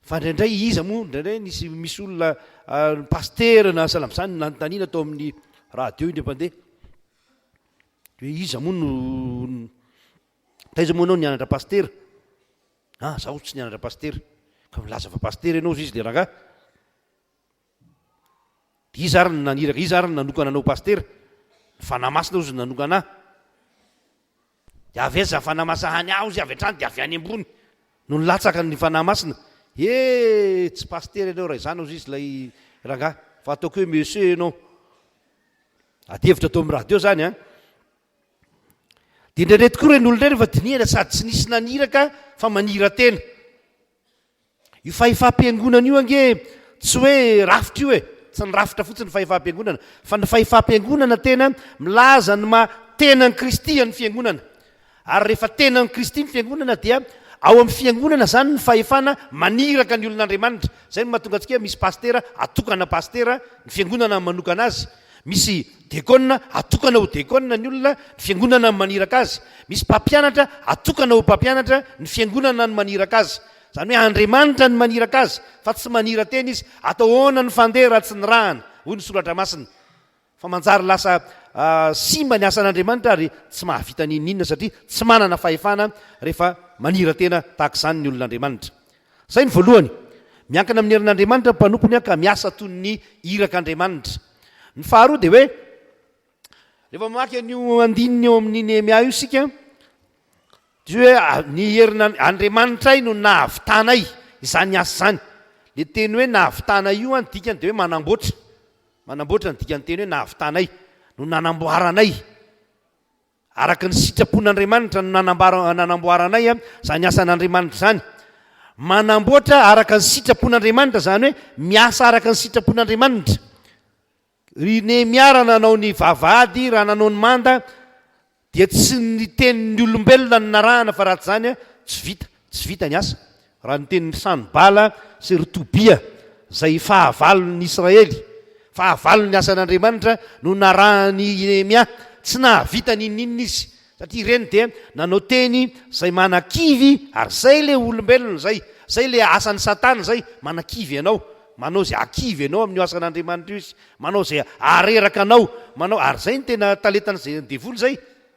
fa ndraindray iza moa ndraindray misy olona paster na salam'izany nanontaniana atao amin'ny radio indray mpandeha hoe iza moa no taiza moa anao nianatra paster zaho tsy nianatra paster ka milaza fa paster ianao izy le raha iza ary naniraka iza ary nanokana anao paster fanamasina ozy nanokana de avy aiza fanamasahany aho zy avy atrany de avy any ambony no nilatsaka ny fanamasina tsy paster ianao raha izany ozy izy lay raha fa ataoko hoe monsieur ianao adevitra atao amin'ny radio zany de ndraindray tokoa reny olondray rehefa dinihana sady tsy nisy naniraka fa manira tena io fahefam-piangonana io ange tsy hoe rafitra io tsy ny rafitra fotsiny fahefam-piangonana fa ny fahefam-piangonana tena milaza ny tenany kristy ny fiangonana ary rehefa tenany kristy ny fiangonana dia ao amin'ny fiangonana zany ny fahefana maniraka ny olon'andriamanitra zay no mahatonga antsika misy pastera atokana pastera ny fiangonana manokana azy misy dekona atokana ho dekona ny olona ny fiangonana ny maniraka azy misy mpampianatra atokana ho mpampianatra ny fiangonana ny maniraka azy zany hoe andriamanitra ny maniraka azy fa tsy manira tena izy atao hoana ny fandeha raha tsy ny rahana hoy ny soratra masina fa manjary lasa simba ny asan'andriamanitra ary tsy mahavita ninninona satria tsy manana fahefana rehefa manira tena tahaka izany ny olon'andriamanitra zay ny voalohany miankana amin'ny herin'andriamanitra mpanompony ka miasa toy ny irak'andriamanitra ny faharoa de hoe rehefa mamaky an'io andininy eo amin'ny Nehemia io sika dia hoe ny herin'andriamanitray no nahavitanay izany asa zany le teny hoe nahavitanay io dikany de hoe manamboatra ny dikany teny hoe nahavitanay no nanamboaranay araka ny sitrapon'andriamanitra no nanamboaranay zany asan'andriamanitra zany manamboatra araka ny sitrapon'andriamanitra zany hoe miasa araka ny sitrapon'andriamanitra ry Nehemia raha nanao ny vavahady raha nanao ny manda dia tsy ny tenin'ny olombelona ny narahana fa raha tsy zany tsy vita ny asa raha ny tenin'ny Sanibala sy ry Tobia zay fahavalon'ny Israely fahavalon'ny asan'andriamanitra no narahany Nehemia tsy nahavita ninninona izy satria ireny dia nanao teny zay manakivy ary zay le olombelona zay le asan'ny satana zay manakivy ianao manao zay akivy ianao amin'ny asan'andriamanitra io izy manao zay areraka anao manao ary zay ny tena talentan'izay devoly zay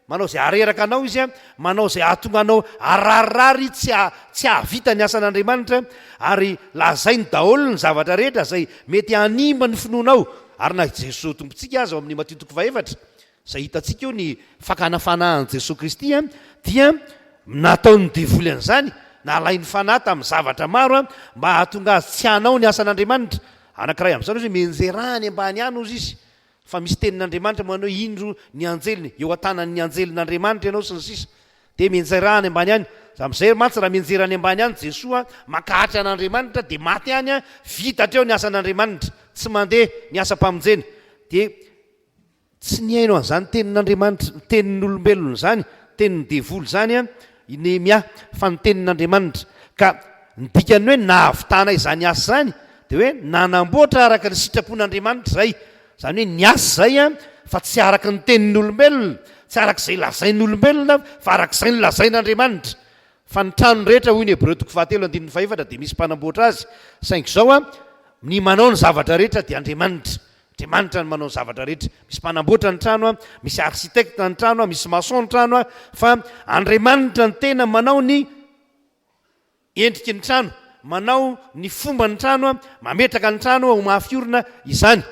manao zay areraka anao izy manao zay atonga anao ararirary tsy ahavita ny asan'andriamanitra ary lazay ny daholo ny zavatra rehetra zay mety animba ny finoanao ary na Jesosy tompontsika azy ao amin'ny Matteo 4 zay hitantsika io ny fakanafanahan' Jesosy Kristy dia nataony devoly an'izany nalainy fanahy tamin'ny zavatra maro mba hahatonga azy tsy hanao ny asan'andriamanitra anankiray amin'izany ozy menjerahany ambany any ozy izy fa misy tenin'andriamanitra manao indro ny anjeliny eo an-tanan'ny anjelin'andriamanitra ianao sy ny sisa de menjerahany ambany any amin'izay mantsy raha menjerany ambany any Jesosy makahatra an'andriamanitra de maty any vitatra eo ny asan'andriamanitra tsy mandeha ny asa-pamonjena de tsy ny hainao an'izany tenin'andriamanitra tenin'olombelona zany tenin'ny devoly zany Nehemia fa ny tenin'andriamanitra ka ny dikany hoe nahavitana izany asa zany de hoe nanamboatra araka ny sitrapon'andriamanitra zay zany hoe ny asa zay fa tsy araka ny tenin'olombelona tsy arak'izay lazain'olombelona fa arak'izay ny lazain'andriamanitra fa ny trano rehetra hoy ny Hebreo 7:1 de misy mpanamboatra azy saingy zao ny manao ny zavatra rehetra de andriamanitra Andriamanitra ny manao zavatra rehetra. Misy mpanamboatra ny trano a, misy architecte ny trano a, misy maçon ny trano a, fa Andriamanitra ny tena manao ny endriky ny trano, manao ny fomba ny trano a, mametraka ny trano a ho mahafiorina izany.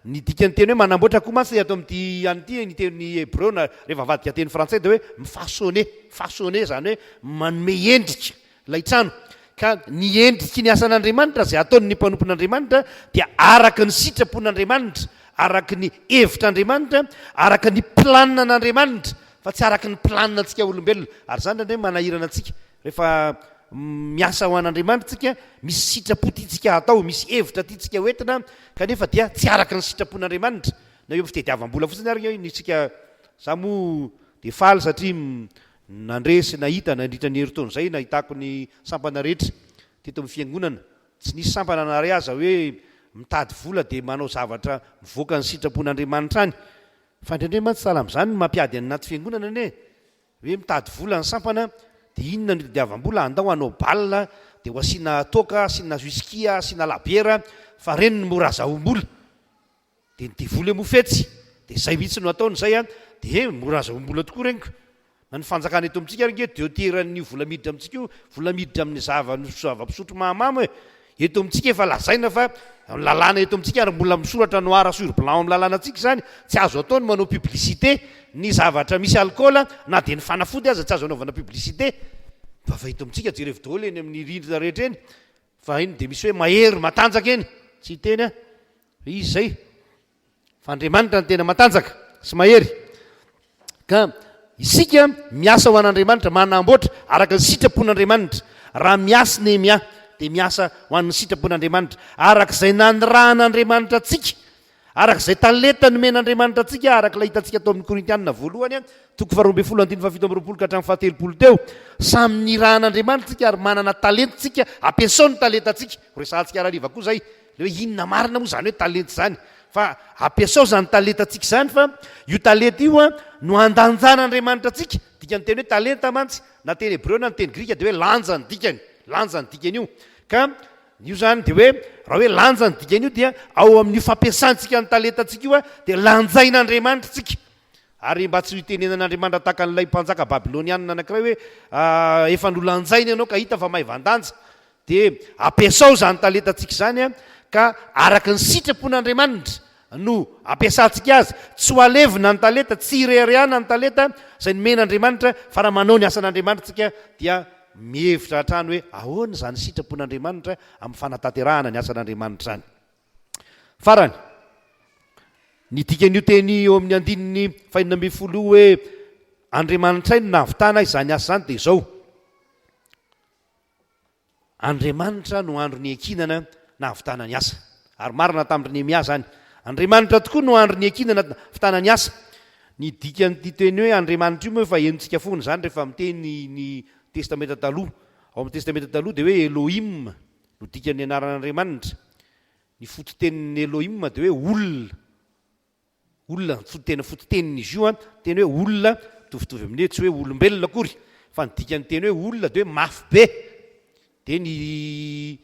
Ny dikany teny hoe manamboatra koa mantsy ato amin'ity anyty ny teny hébreu na rehefa vadika teny frantsay dia hoe façonner zany hoe manome endrika ilay trano. Ka ny endriky ny asan'Andriamanitra zay ataony ny mpanompon'Andriamanitra dia araka ny sitrapon'Andriamanitra, araka ny hevitr'Andriamanitra, araka ny planina an'Andriamanitra, fa tsy araka ny planina antsika olombelona. Ary zany zany hoe manahirana antsika rehefa miasa ho an'Andriamanitra tsika, misy sitrapo tiatsika atao, misy hevitra tiatsika hoentina, kanefa dia tsy araka ny sitrapon'Andriamanitra. Na eo fitediavam-bola fotsiny ary nitsika za moa dia faly satria nandresy nahita nandritra ny heritaona izay nahitako ny sampana rehetra teto amin'ny fiangonana. Tsy nisy sampana nary aza hoe mitady vola dia manao zavatra mivoaka ny sitrapon'Andriamanitra any. Fa indraindray mantsy sahala amin'izany mampiady anaty fiangonana ane hoe mitady vola ny sampana dia inona ny tadiavam-bola andao hanao balina dia ho asiana toka, asiana whisky, asiana labiera, fa reny ny mora azahoam-bola dia ny vola mo fetsy dia izay mihitsy no ataony izay a dia mora azahoam-bola tokoa reniko. Na ny fanjakana eto amintsika ary nge deoteran'ny vola miditra amintsika io, vola miditra amin'ny zava-pisotro mahamamy eto amintsika efa lazaina fa lalàna eto amintsika ary mbola misoratra noir sur blanc amin'ny lalàna antsika zany, tsy azo ataony manao publicité ny zavatra misy alcool na dia ny fanafody aza tsy azo anaovana publicité. Fa eto amintsika jerevy daholo eny amin'ny rindrina rehetra eny, fa iny dia misy hoe mahery matanjaka eny, tsy teny a izy zay fa Andriamanitra ny tena matanjaka sy mahery. Ka isika miasa ho an'Andriamanitra, manamboatra araka ny sitrapon'Andriamanitra. Raha miasa Nehemia dia miasa ho an'ny sitrapon'Andriamanitra arak'izay nandrahan'Andriamanitra atsika, arak'izay talenta nomen'Andriamanitra atsika, arak'ilay hitantsika atao amin'ny Korintianina voalohany a 2:27 ka hatramin'ny 7 teo. Samy nirahan'Andriamanitra tsika ary manana talenta tsika, ampiasao ny talenta tsika. Resantsika arariva koa zay le hoe inona marina moa zany hoe talenta zany, fa ampiasao zany talenta tsika zany, fa io talenta io a no andanjan'Andriamanitra atsika. Dikany teny hoe talenta mantsy na teny hébreu na ny teny grika dia hoe lanja ny dikany, lanja ny dikany io. Ka io zany dia hoe raha hoe lanja ny dikany io dia ao amin'ny fampiasantsika ny talenta tsika io a dia lanjain'Andriamanitra tsika. Ary mba tsy hitenenan'Andriamanitra tahaka n'ilay mpanjaka babilonianina anankiray hoe efa nolanjaina ianao ka hita fa mahay vandanja, dia ampiasao zany talenta tsika zany a ka araka ny sitrapon'Andriamanitra no ampiasantsika azy, tsy ho alevina ny talenta, tsy hireharehana ny talenta izay nomen'Andriamanitra, fa raha manao ny asan'Andriamanitra tsika dia mihevitra hatrany hoe ahoana zany sitrapon'Andriamanitra amin'ny fanatanterahana ny asan'Andriamanitra zany. Farany ny dikan'io teny eo amin'ny andininy 5:10 hoe Andriamanitra iny navitana izany asa zany dia izao: Andriamanitra no andro ny ankinana navitana ny asa. Ary marina tamin'ny Nehemia zany, Andriamanitra tokoa no andro ny ankinana navitana ny asa. Ny dikan'ity teny hoe Andriamanitra io moa efa henontsika foana zany rehefa miteny ny testamenta taloha. Ao amin'ny testamenta taloha dia hoe Elohim no dikan'ny anaran'Andriamanitra. Ny fototenin'ny Elohim dia hoe olona, tena fototenin'izy io a teny hoe olona, mitovitovy amin'ny tsy hoe olombelona akory, fa ny dikan'ny teny hoe olona dia hoe mafy be. Dia ny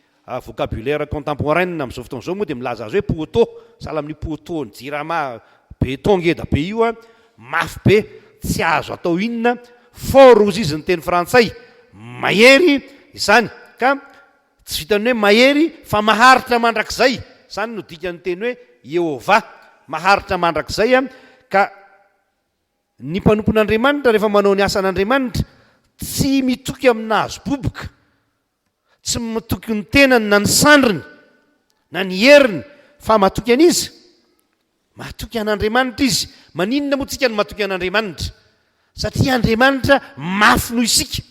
vocabulaire contemporaine amin'izao fotoana izao moa dia milaza azy hoe poteau, sahala amin'ny poteau ny jirama béton ngeda be io a, mafy be, tsy azo atao inona, fort ozy izy ny teny frantsay, mahery izany. Ka tsy vitany hoe mahery fa maharitra mandrakizay, izany no dikan'ny teny hoe Jehova, maharitra mandrakizay a. Ka ny mpanompon'Andriamanitra rehefa manao ny asan'Andriamanitra tsy mitoky aminazy boboka, tsy matoky ny tenany na ny sandriny na ny heriny, fa matoky an'izy, matoky an'Andriamanitra izy. Maninona moa tsika no matoky an'Andriamanitra? Satria Andriamanitra mafy noho isika,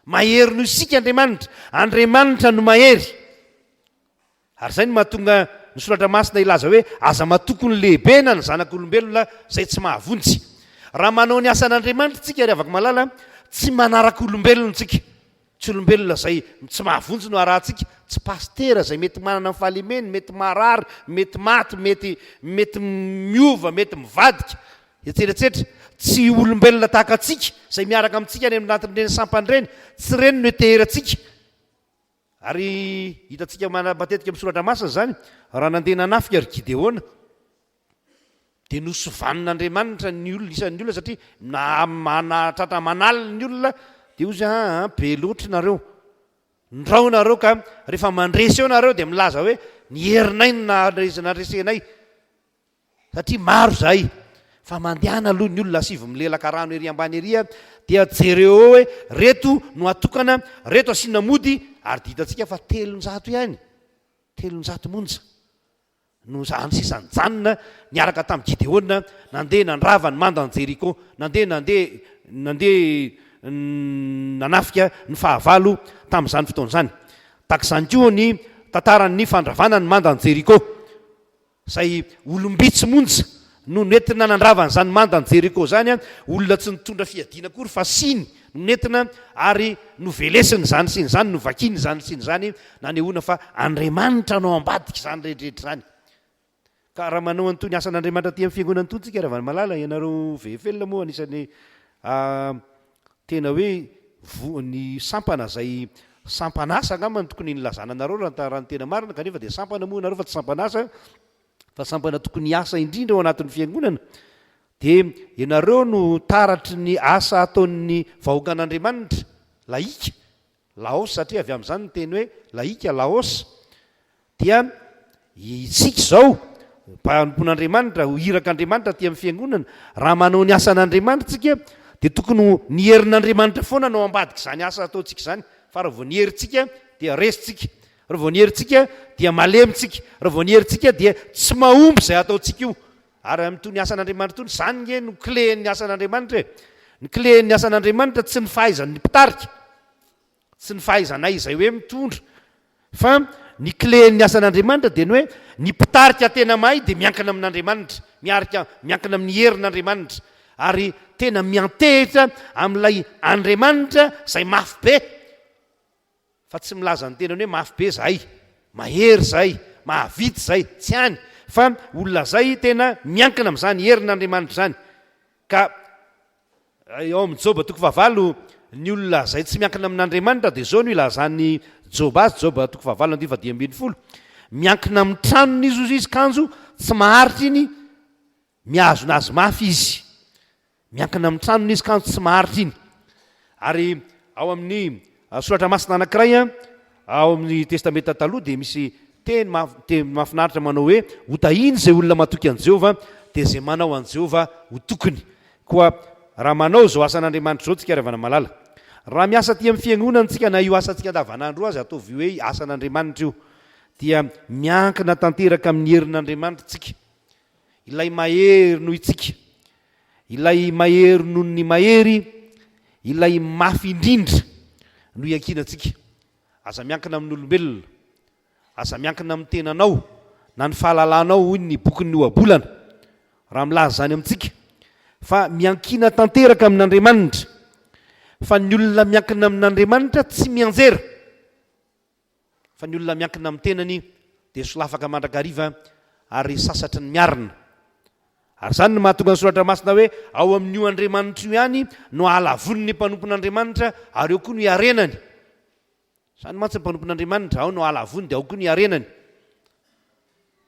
mahery noho isika Andriamanitra, Andriamanitra no mahery. Ary izay no mahatonga ny soratra masina ilaza hoe aza matoky ny lehibe na ny zanak'olombelona izay tsy mahavonjy. Raha manao ny asan'Andriamanitra tsika ary afaka malala, tsy manaraka olombelona tsika, tsy olombelona izay tsy mahavonjy no arahantsika, tsy pastera izay mety manana fahalemeny, mety marary, mety maty, mety miova, mety mivadika, etsetraetsetra. Tsy olombelona tahaka atsika izay miaraka amintsika any amin'anatin'ireny sampany ireny, tsy reny no eteherantsika. Ary hitantsika matetika amin'ny soratra masina zany, raha nandeha nanafika ry Gideona, dia nosovanin'Andriamanitra ny olona isan'ny olona satria tratra manalina ny olona dia ozy be loatra nareo ndrao nareo ka rehefa mandresy eo nareo dia milaza hoe ny herinay nadresenay satria maro zahay fa mandehana aloha ny olona sivy milelaka rano ery ambany ery dia jereo eo hoe reto no atokana reto asiana mody ary ditantsika fa 300 ihany 300 monja no zany sisany janona niaraka tamin'ny Gideona nandeha nandrava ny mandany Jeriko nandeha nanafika ny fahavalo tamin'izany fotoana izany takizany koa ny tantaran'ny fandravana ny mandany Jeriko izay olombitsy monja no nentina nandrava n'izany mandany Jeriko zany olona tsy nitondra fiadiana kory fa siny no nentina ary no velesiny zany sy ny zany no vakiny zany sy ny zany nanehoana fa Andriamanitra no ambadika izany rehetrarehetra zany. Ka raha manao an'itony asan'Andriamanitra ty amin'ny fiangonana itony tsika raha malala ianareo vehivelona moa anisan'ny tena hoe ny sampana zay sampanasa angamba ny tokony nilazana anareo raha ny tena marina kanefa dia sampana moa nareo fa tsy sampanasa fa sampana tokony asa indrindra ao anatin'ny fiangonana dia ianareo no taratry ny asa ataon'ny vahoakan'Andriamanitra laika laos satria avy amin'izany ny teny hoe laika laos dia isika zao mpanompon'Andriamanitra ho irak'Andriamanitra ty amin'ny fiangonana raha manao ny asan'Andriamanitra tsika dia tokony ny herin'Andriamanitra foana no ambadika izany asa ataontsika izany fa raha vao ny herintsika dia resitsika raha vao ny herintsika dia malemitsika raha vao ny herintsika dia tsy mahomby izay ataontsika io ary amin'itony asan'Andriamanitra itony izany nge no clén'ny asan'Andriamanitra ny clén'ny asan'Andriamanitra tsy ny fahaizany mpitarika tsy ny fahaizanay izay hoe mitondra fa ny clén'ny asan'Andriamanitra dia ny hoe ny mpitarika tena mahay dia miankina amin'Andriamanitra miankina amin'ny herin'Andriamanitra ary tena miantehitra amin'ilay Andriamanitra izay mafy be fa tsy milaza ny tenany hoe mafy be zahay mahery zahay mahavita zahay tsy hany fa olona zay tena miankina amin'izany herin'Andriamanitra zany ka eo amin'ny Joba 9 ny olona zay tsy miankina amin'Andriamanitra dia zao no ilazany Joba azy Joba 9:10 miankina amin'ny tranony izy kanjo tsy maharitra iny miazonazy mafy izy miankina amin'ny tranony izy kanjo tsy maharitra iny ary ao amin'ny soratra masina anankiray ao amin'ny testamenta taloha dia misy teny mahafinaritra manao hoe hotahiny izay olona matoky an'i Jehovah dia izay manao an'i Jehovah ho tokony koa raha manao zao asan'Andriamanitra zao tsika ravana malala raha miasa ty amin'ny fiangonana tsika na io asantsika andavanandro azy ataovy hoe asan'Andriamanitra io dia miankina tanteraka amin'ny herin'Andriamanitra tsika ilay mahery noho itsika ilay mahery noho ny mahery ilay mafy indrindra no iankinantsika aza miankina amin'ny olombelona aza miankina amin'ny tenanao na ny fahalalanao hoy ny bokin'ny oabolana raha milaza zany amintsika fa miankina tanteraka amin'Andriamanitra fa ny olona miankina amin'Andriamanitra tsy mianjera fa ny olona miankina amin'ny tenany dia solafaka mandrakariva ary sasatra ny miarina ary zany no mahatonga ny soratra masina hoe ao amin'io Andriamanitra io ihany no alavony ny mpanompon'Andriamanitra ary eo koa no iarenany zany mantsy ny mpanompon'Andriamanitra ao no alavony dia ao koa no iarenany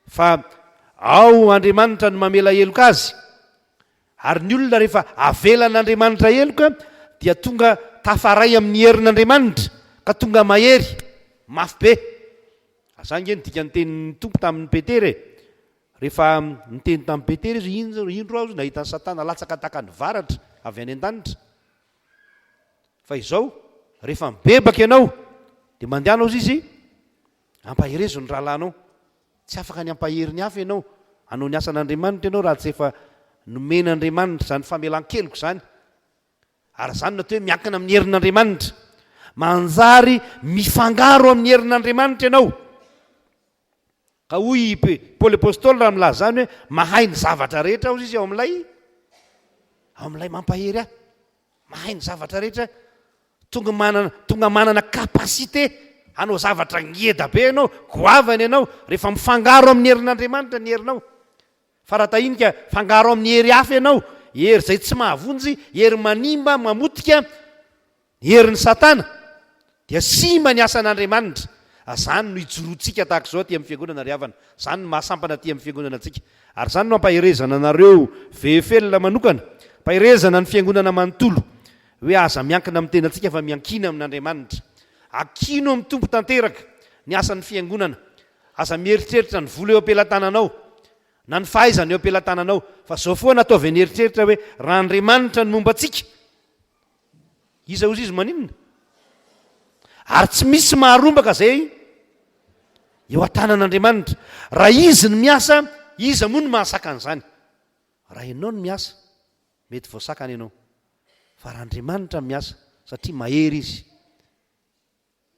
fa ao Andriamanitra no mamela heloka azy ary ny olona rehefa avelan'Andriamanitra heloka dia tonga tafaray amin'ny herin'Andriamanitra ka tonga mahery mafy be azany nge nidika ny tenin'ny tompo tamin'ny Petera rehefa niteny tamin'ny Petera izy indro azo nahita ny Satana latsaka taka ny varatra avy any an-danitra fa izao rehefa mibebaka ianao dia mandehanao izy ampaherezo ny rahalanao tsy afaka ny ampahery ny hafa ianao hanao ny asan'Andriamanitra ianao raha tsy efa nomen'Andriamanitra zany famelan-keloko zany ary zany natao hoe miankina amin'ny herin'Andriamanitra manjary mifangaro amin'ny herin'Andriamanitra ianao ka hoy Paoly apôstôly raha milaza zany hoe mahay ny zavatra rehetra ao izy ao amin'ilay mampahery ahy mahay ny zavatra rehetra tonga manana kapasité hanao zavatra ngeda be ianao goavany ianao rehefa mifangaro amin'ny herin'Andriamanitra ny herinao fa raha tahinika fangaro amin'ny hery hafa ianao hery zay tsy mahavonjy hery manimba mamotika herin'ny Satana dia simba ny asan'Andriamanitra zany no ijoroantsika tahaka zao aty amin'ny fiangonana ry havana, zany no mahasampana aty amin'ny fiangonana antsika, ary zany no ampahirezana anareo vehifelona manokana, mpahirezana ny fiangonana manontolo hoe aza miankina amin'ny tenantsika fa miankina amin'Andriamanitra, akino amin'ny tompo tanteraka ny asan'ny fiangonana, aza mieritreritra ny vola eo ampelantananao na ny fahaizana eo ampelantananao, fa zao foana ataovy ny eritreritra hoe raha Andriamanitra ny momba antsika, iza ozy izy maninona, ary tsy misy maharombaka zay eo an-tanan'Andriamanitra. Raha izy ny miasa, iza moa no mahasaka an'izany. Raha ianao no miasa, mety voasakana ianao, fa raha Andriamanitra ny miasa, satria mahery izy,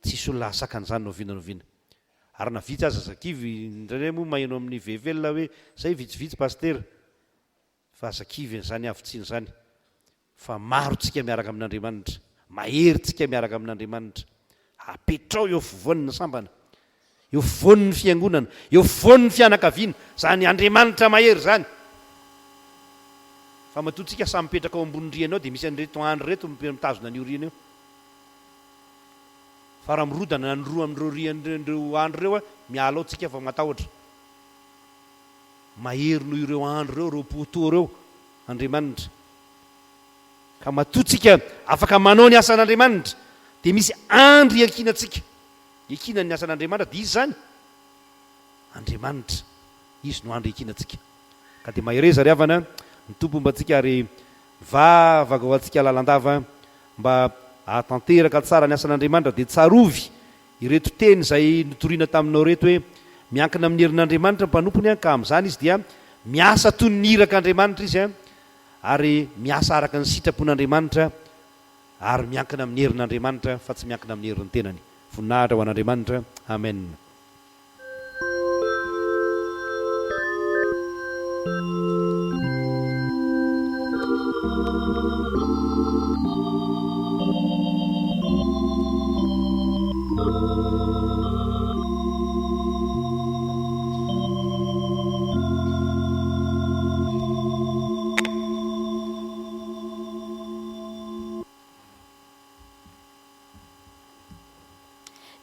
tsisy olona ahasaka an'izany noviana. Ary na vitsy aza zakivy indray moa maheno amin'ny vehivelona hoe zay vitsivitsy pastera, fa zakivy zany avitsiny zany, fa maro tsika miaraka amin'Andriamanitra, mahery tsika miaraka amin'Andriamanitra, apetrao eo fovoan'ny sambana, eo fovoan'ny fiangonana, eo fovoan'ny fianakaviana, zany Andriamanitra mahery zany. Fa matotsika samy mipetraka ao ambony riana ao dia misy an'ireto andro reto mitazona an'io riana eo, fa raha mirodana ny roa amin'ireo rian'ireo andro ireo miala ao tsika fa matahotra, mahery noho ireo andro ireo, reo poto ireo Andriamanitra, ka matotsika afaka manao ny asan'Andriamanitra, dia misy andro iankinantsika, iankinany ny asan'Andriamanitra, dia izy zany Andriamanitra, izy no andro iankinantsika. Ka dia mahereza ry havana ny tompo mba antsika, ary vavaga ho antsika lalandava mba ahatanteraka tsara ny asan'Andriamanitra, dia tsarovy ireto teny izay notoriana taminao reto hoe miankina amin'ny herin'Andriamanitra mpanompony, ka amin'izany izy dia miasa toy ny iraka Andriamanitra izy, ary miasa araka ny sitrapon'Andriamanitra, ary miankina amin'ny herin'Andriamanitra fa tsy miankina amin'ny herin'ny tenany. Voninahitra ho an'Andriamanitra. Amen.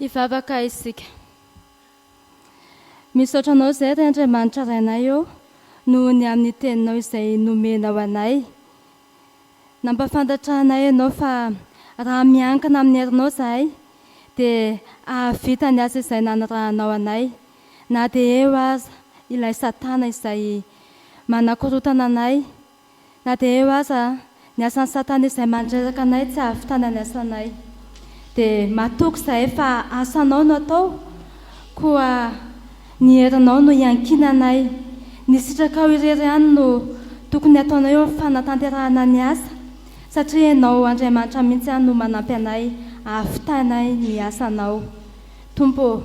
Ivavaka isika. Misaotra anao izay ry Andriamanitra rainay eo noho ny amin'ny teninao izay nomenao anay. Nampafantatra anay ianao fa raha miankina amin'ny herinao izahay dia ahavita ny asa izay nanarahanao anay. Na dia eo aza ilay Satana izay manakorotana anay, na dia eo aza ny asan'ny Satana izay mandreraka anay tsy ahavitana ny asanay. Dia matoky izay fa asanao no atao, koa ny herinao no iankinanay, ny sitraka ao irery ihany no tokony ataonao eo fanatanterahana ny asa, satria ianao Andriamanitra mihitsy ihany no manampy anay ahavitanay ny asanao. Tompo,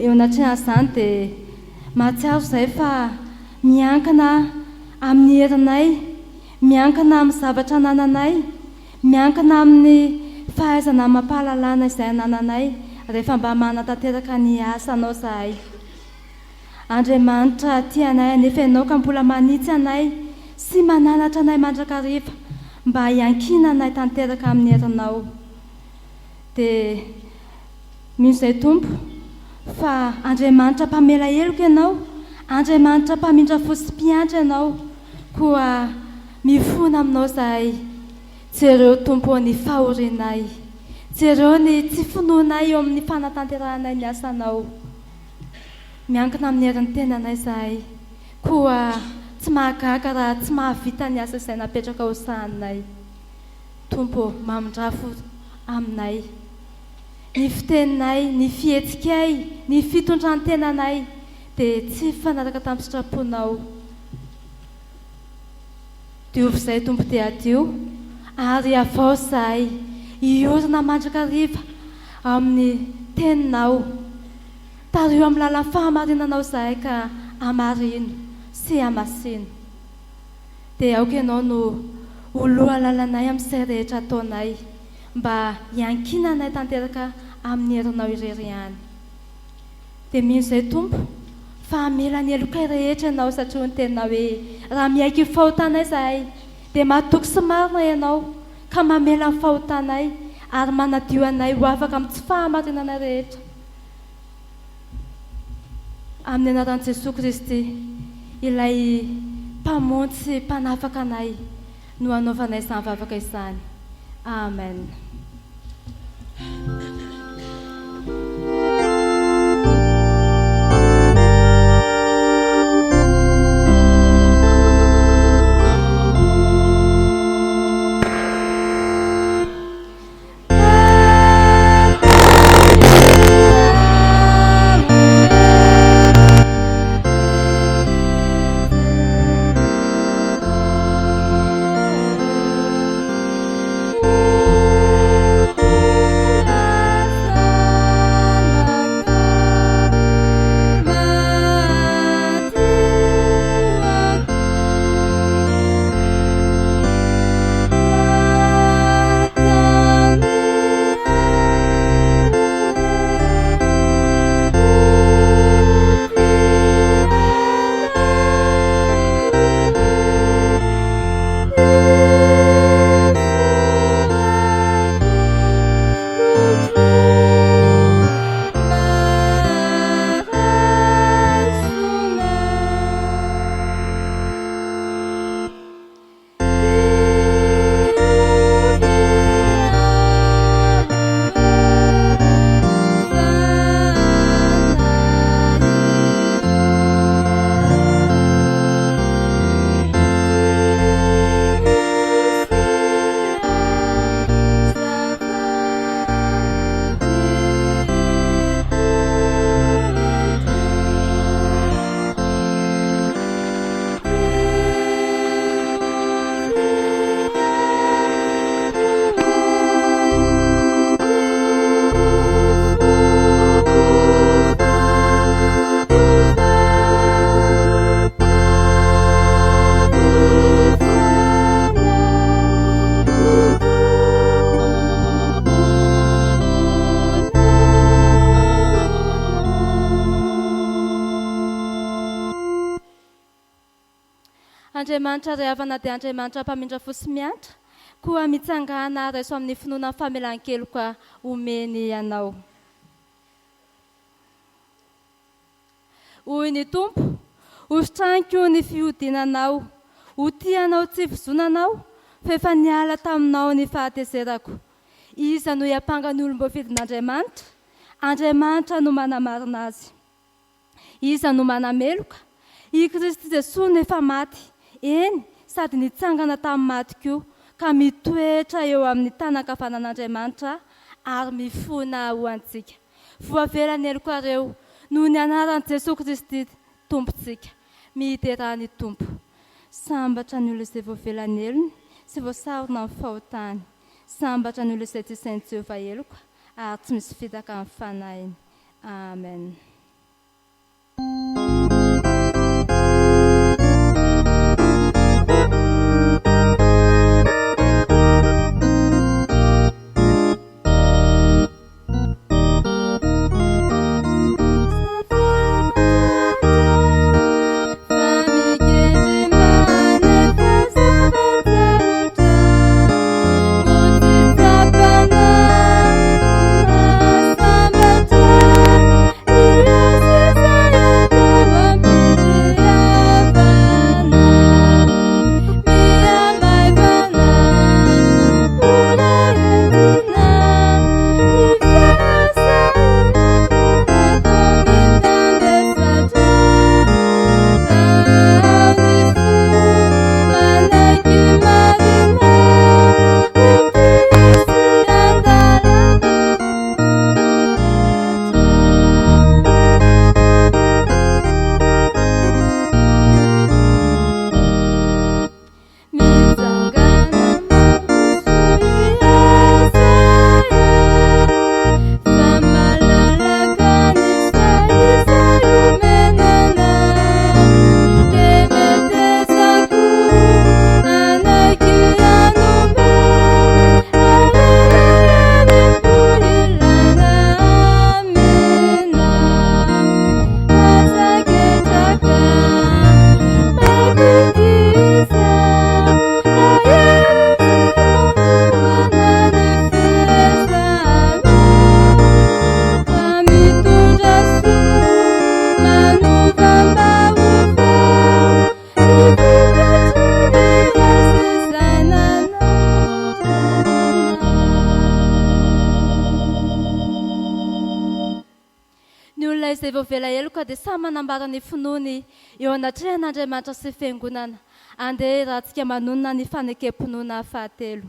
eo anatrehan'izany dia mahatsiaro izay fa miankina amin'ny herinay, miankina amin'ny zavatra anananay, miankina amin'ny fahaizana mampahalalana izay anananay rehefa mba manatanteraka ny asanao izahay. Andriamanitra tianay anefa ianao ka mbola manitsy anay sy mananatra anay mandrakariva mba iankinanay tanteraka amin'ny herinao. Dia misy izay Tompo fa Andriamanitra mpamela heloka ianao, Andriamanitra mpamindra fo sy mpiantra ianao, koa mifona aminao izahay. Jereo Tompo ny fahorinay, jereo ny tsy finoanay eo amin'ny fanatanteranay ny asanao. Miankina amin'ny herin'ny tenanay izahay, koa tsy mahagaga raha tsy mahavita ny asa izay napetraka ho sahanay. Tompo, mamindrafo aminay, ny fiteninay, ny fihetsikay, ny fitondran'ny tenanay dia tsy fanaraka tamin'ny sitraponao. Diovy izay Tompo dia adio, ary avao izahay iorina mandrakariva amin'ny teninao, tario amin'ny lalan'ny fahamarinanao izahay ka hamarino sy hamasino. Dia aoka ianao no oloha lalanay amin'izay rehetra ataonay mba iankinanay tanteraka amin'ny herinao irery ihany. Dia mino izay Tompo fa mila ny helokay rehetra ianao, satria ny tenina hoe raha miaiky ny fahotanay izahay dia matoky sy marina ianao ka mamela ny fahotanay ary manadio anay ho afaka amin'ny tsy fahamarinanay rehetra. amin'ny anaran'i Jesosy Kristy ilay mpamontsy mpanafaka anay no anaovanay izany vavaka izany. Amen. Andriamanitra ray havana dia Andriamanitra mpamindra fo sy miantra, koa mitsangana raiso amin'ny finoana famelan-kelo ka omeny ianao. Hoy ny Tompo, hositraniko ny fihodinanao, ho tianao tsy fizonanao, fa efa niala taminao ny fahatezerako. Iza no hiampanga ny olom-boafidin'Andriamanitra? Andriamanitra no manamarina azy. Iza no manameloka? I Kristy Jesosy no efa maty. Eny, sady nitsangana tamin'ny maty koa, ka mitoetra eo amin'ny tanankavanan'Andriamanitra ary mifona ho antsika. Voavelany elokareo noho ny anaran'i Jesosy Kristy Tompontsika. Mihiderany Tompo. Sambatra ny olona izay voavelany elony sy voasarona amin'ny fahotany. Sambatra ny olona izay tsy sain'i Jehovah eloka ary tsy misy fitaka amin'ny fanahiny. Amen. Sambatra olona izay vao vela eloka dia samy manambara ny finoany eo anatrehan'Andriamanitra sy fiangonana andeha rahantsika manonona ny fanekem-pinoana fahatelo.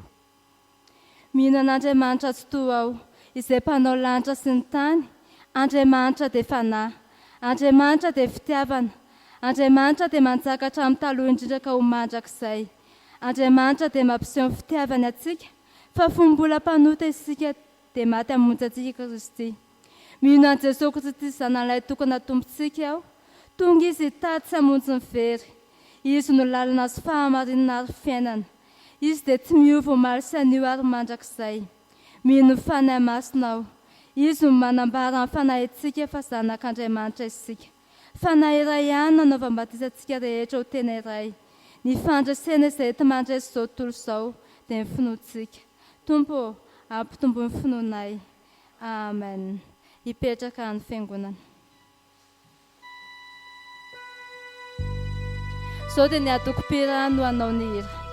Mino an'Andriamanitra tsy toa aho izay mpanao lanitra sy ny tany. Andriamanitra dia fanahy, Andriamanitra dia fitiavana, Andriamanitra dia manjakatra amin'ny taloha indrindra ka ho mandrakizay. Andriamanitra dia mampiseho ny fitiavany atsika, fa fombola mpanota isika dia maty hamonjy antsika Kristy. Mino an' Jesosy Kristy zanan'ilay tokana tompontsika aho, tonga izy tady sy hamonjy ny very. Izy no lalana sy fahamarinana ary fiainana. Izy dia tsy miova omaly sy anio ary mandrakizay. Mino fanahy masina aho. Izy no manambara ny fanahintsika fa zanak'Andriamanitra isika. Fanahy iray ihany nanaovam-batisantsika rehetra ho tena iray. Ny fandraisana izay ety mandresy izao tontolo izao dia ny finoantsika. Tompo, ampitombo ny finoanay. Amen. Hipetraka ny fiangonana. Izao dia ny adoko-pira no hanao ny hira.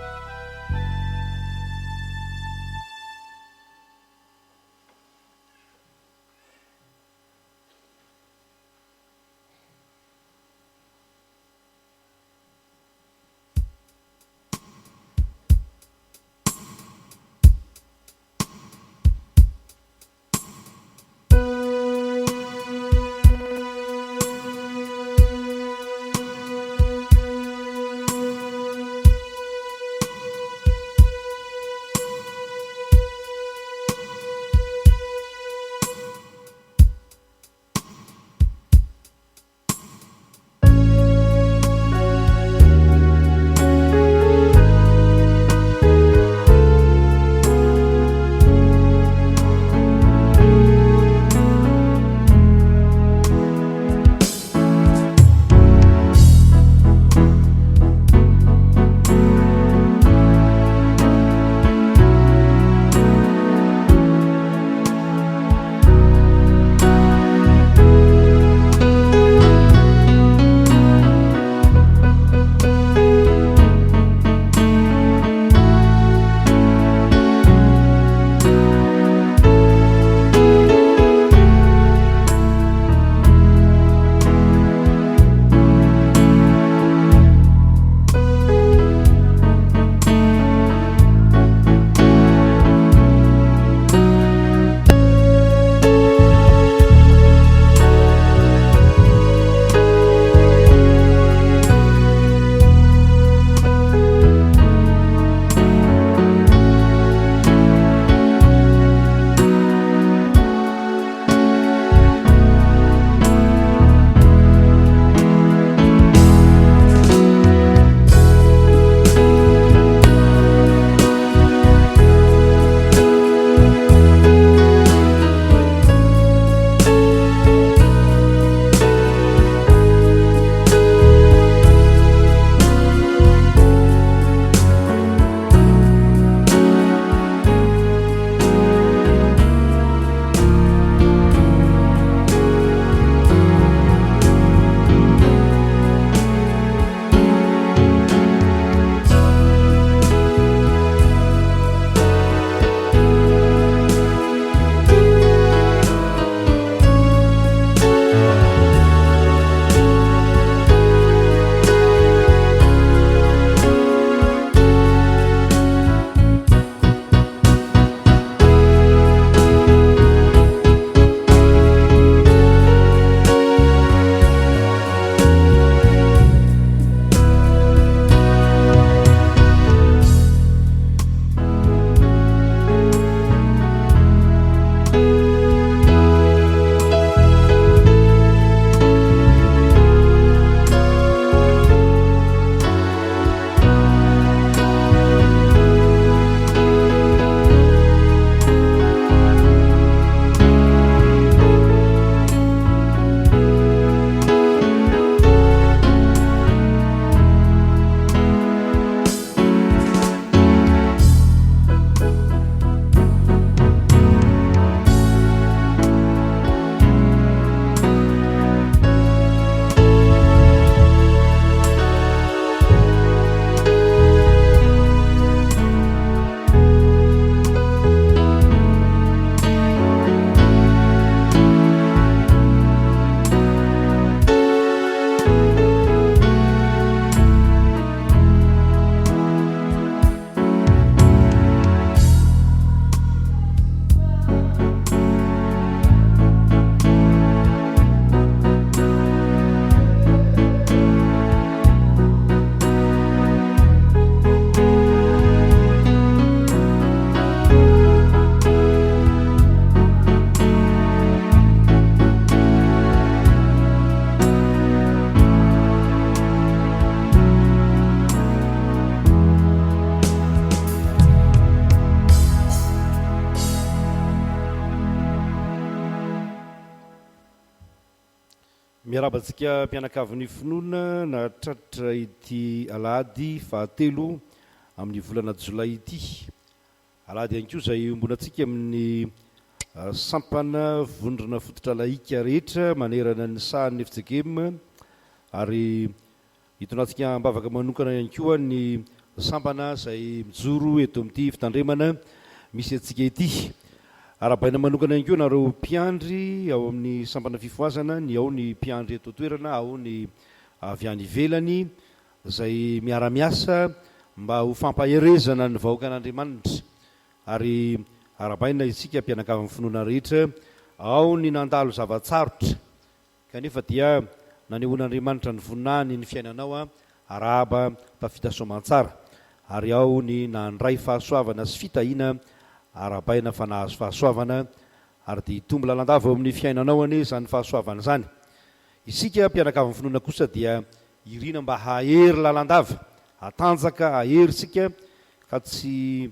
miarabantsika mpianakavin'ny finoana na tratra ity alady fahatelo amin'ny volana jolay ity. Alady ihany koa izay ombonantsika amin'ny sampana vondrona fototra laika rehetra manerana ny sahan'ny fitsegem, ary hitonantsika mbavaka manokana ihany koa ny sampana izay mijoro eto amin'ity fitandremana misy atsika ity. Arabaina manokana ihany koa nareo mpiandry ao amin'ny sampana fifoazana, ny ao ny mpiandry eto toerana, ao ny avy any ivelany izay miara-miasa mba ho fampaherezana ny vahoaka an'Andriamanitra. Ary arabaina isika mpianakavin'ny finoana rehetra, ao ny nandalo zavatsarotra kanefa dia nanehoan'Andriamanitra ny voninahiny ny fiainanao arahaba tafita soamantsara, ary ao ny nandray fahasoavana sy fitahiana arabaina fa nahazo fahasoavana, ary dia hitombo lalandava ao amin'ny fiainanao ane izany fahasoavana izany. Isika mpianakavin'ny finoana kosa dia irina mba hahery lalandava, hatanjaka hahery sika ka tsy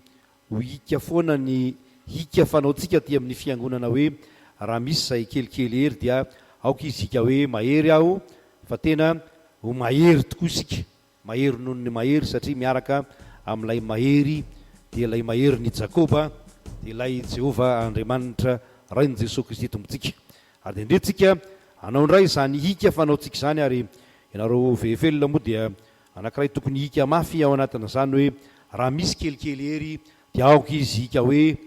ho hika foana ny hika fanaontsika ty amin'ny fiangonana hoe raha misy izay kelikely hery dia aoka izy hika hoe mahery aho, fa tena ho mahery tokoa isika, mahery noho ny mahery satria miaraka amin'ilay mahery dia ilay mahery ny Jakoba dia ilay Jehova Andriamanitra rainy Jesosy Kristy tompontsika. Ary dia ndretsika hanao indray izany hika fanaontsika izany, ary ianareo vehivelona moa dia anankiray tokony hika mafy ao anatin'izany hoe raha misy kelikely hery dia aoka izy hika hoe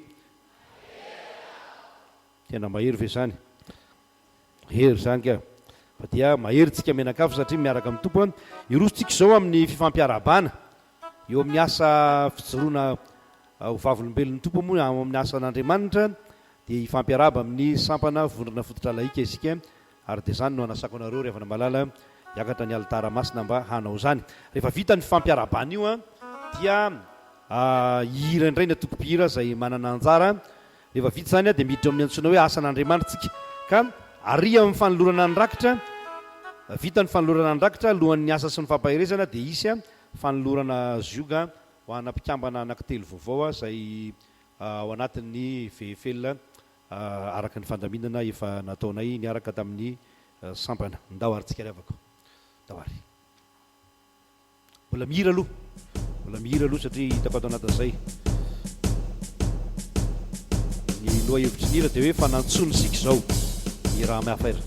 tena mahery ve izany, hery izany ka, fa dia maherytsika menakafo satria miaraka amin'ny tompo. Irosotsika izao amin'ny fifampiarabana eo amin'ny asa fijoroana ho vavolombelon'ny tompo moa amin'ny asan'Andriamanitra, dia hifampiaraba amin'ny sampana vondrona fototra laika isika. Ary dia izany no anasako anareo rehefa malala hiakatra ny alitara masina mba hanao izany. Rehefa vita ny fifampiarabana io dia hira indray ny atoko-pihira izay manana anjara. Rehefa vita izany dia miditra amin'ny antsoina hoe asan'Andriamanitra tsika, ka ary amin'ny fanolorana ny rakitra. Vita ny fanolorana ny rakitra alohan'ny asa sy ny fampaherezana dia isy fanolorana zioga ho ana mpikambana anankitelo vaovao izay ao anatin'ny vehivelona araka ny fandaminana efa nataonay niaraka tamin'ny sampana. Ndao ary tsika ravako ndao ary mbola mihira aloha satria hitako ato anatin'izay ny loha hevitry ny hira dia hoe fanantsony sika izao ny raha mahafaira.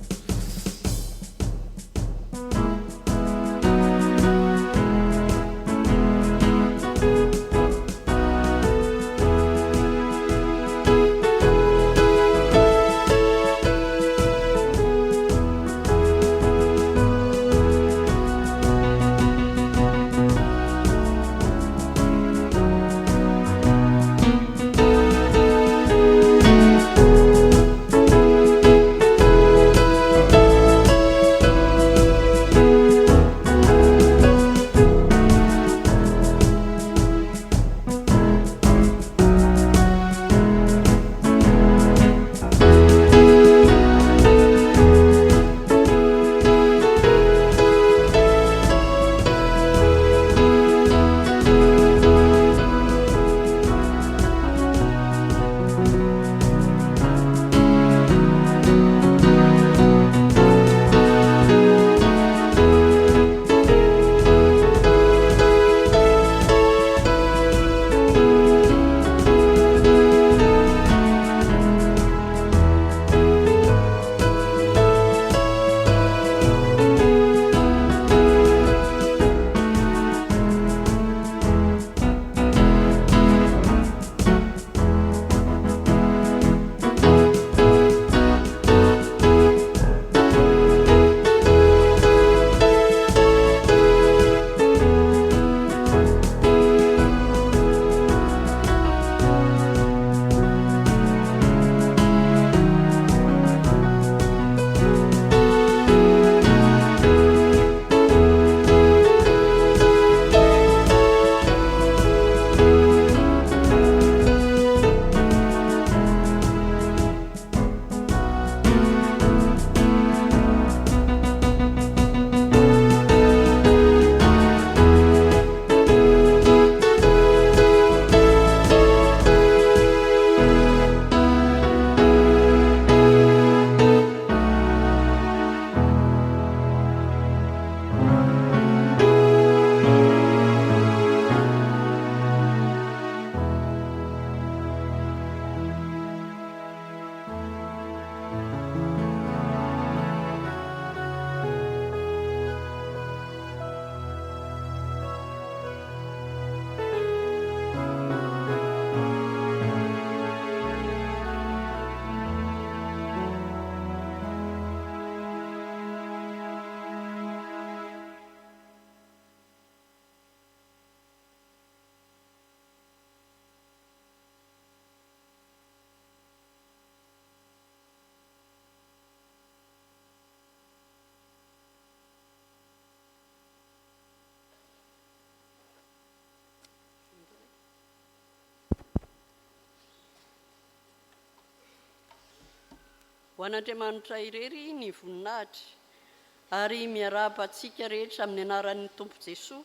ho an'andriamanitra irery ny voninahitra ary miarabantsika rehetra amin'ny anaran'ny tompo Jesoa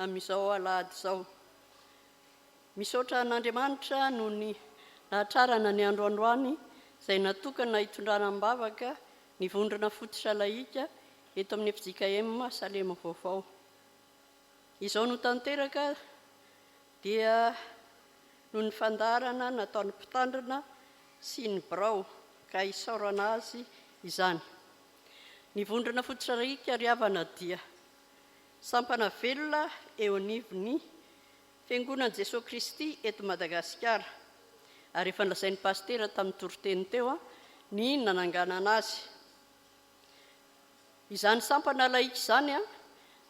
amin'izao alahady izao. Misaotra an'andriamanitra noho ny nahatrarana ny andro androany izay natokana hitondrana mbavaka ny vondrona fototra laika eto amin'ny FJKM Salema vaovao. Izao no tanteraka dia noho ny fandarana nataon'ny mpitandrina sy ny birao ka isaorana azy izany. Ny vondrona fototra laika riavana dia sampana velona eo anivon'ny Fiangonan'i Jesosy Kristy eto Madagasikara ary efa nolazain'ny pastera tamin'ny toroteny teo ny nananganana azy. Izany sampana laika izany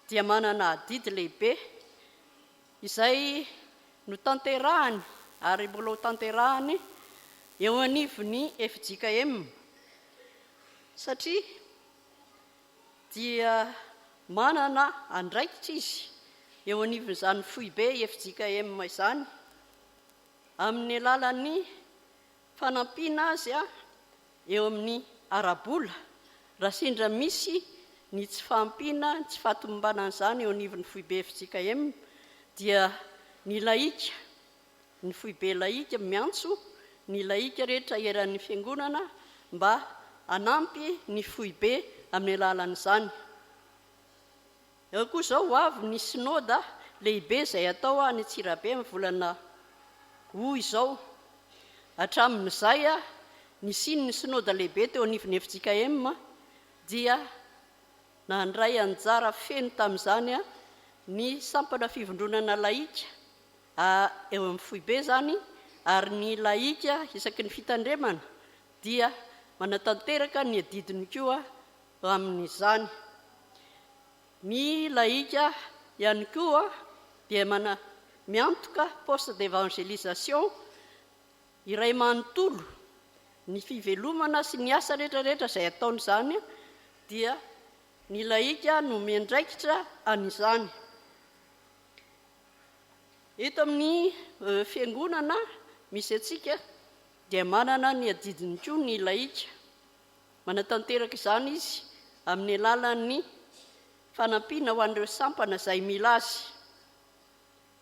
dia manana adidy lehibe izay no tanterahany ary mbola ho tanterahany eo anivon'ny FJKM satria dia manana andraikitra izy eo anivon'izany foibe FJKM izany amin'ny alalan'ny fanampiana azy eo amin'ny arabola raha sindra misy ny tsy fahampiana tsy fahatombanan'izany eo anivon'ny foibe FJKM dia ny laika ny foibe laika miantso ny laika rehetra eran'ny fiangonana mba anampy ny foibe amin'ny alalan'izany. Eo koa izao avy ny synôda lehibe izay atao any Antsirabe amin'ny volana hoy izao. Hatramin'izay nisiny ny synôda lehibe teo anivon'ny FJKM dia nandray anjara feno tamin'izany ny sampana fivondronana laika eo amin'ny foibe zany ary ny laika isaky ny fitandremana dia manatanteraka ny adidiny koa amin'izany. Ny laika ihany koa dia miantoka poste d'évangélisation iray manontolo ny fivelomana sy ny asa rehetrarehetra izay ataon'izany dia ny laika no miandraikitra an'izany. Eto amin'ny fiangonana misy atsika dia manana ny adidiny koa ny laika. Manatanteraka izany izy amin'ny alalan'ny fanampiana ho an'ireo sampana izay mila azy.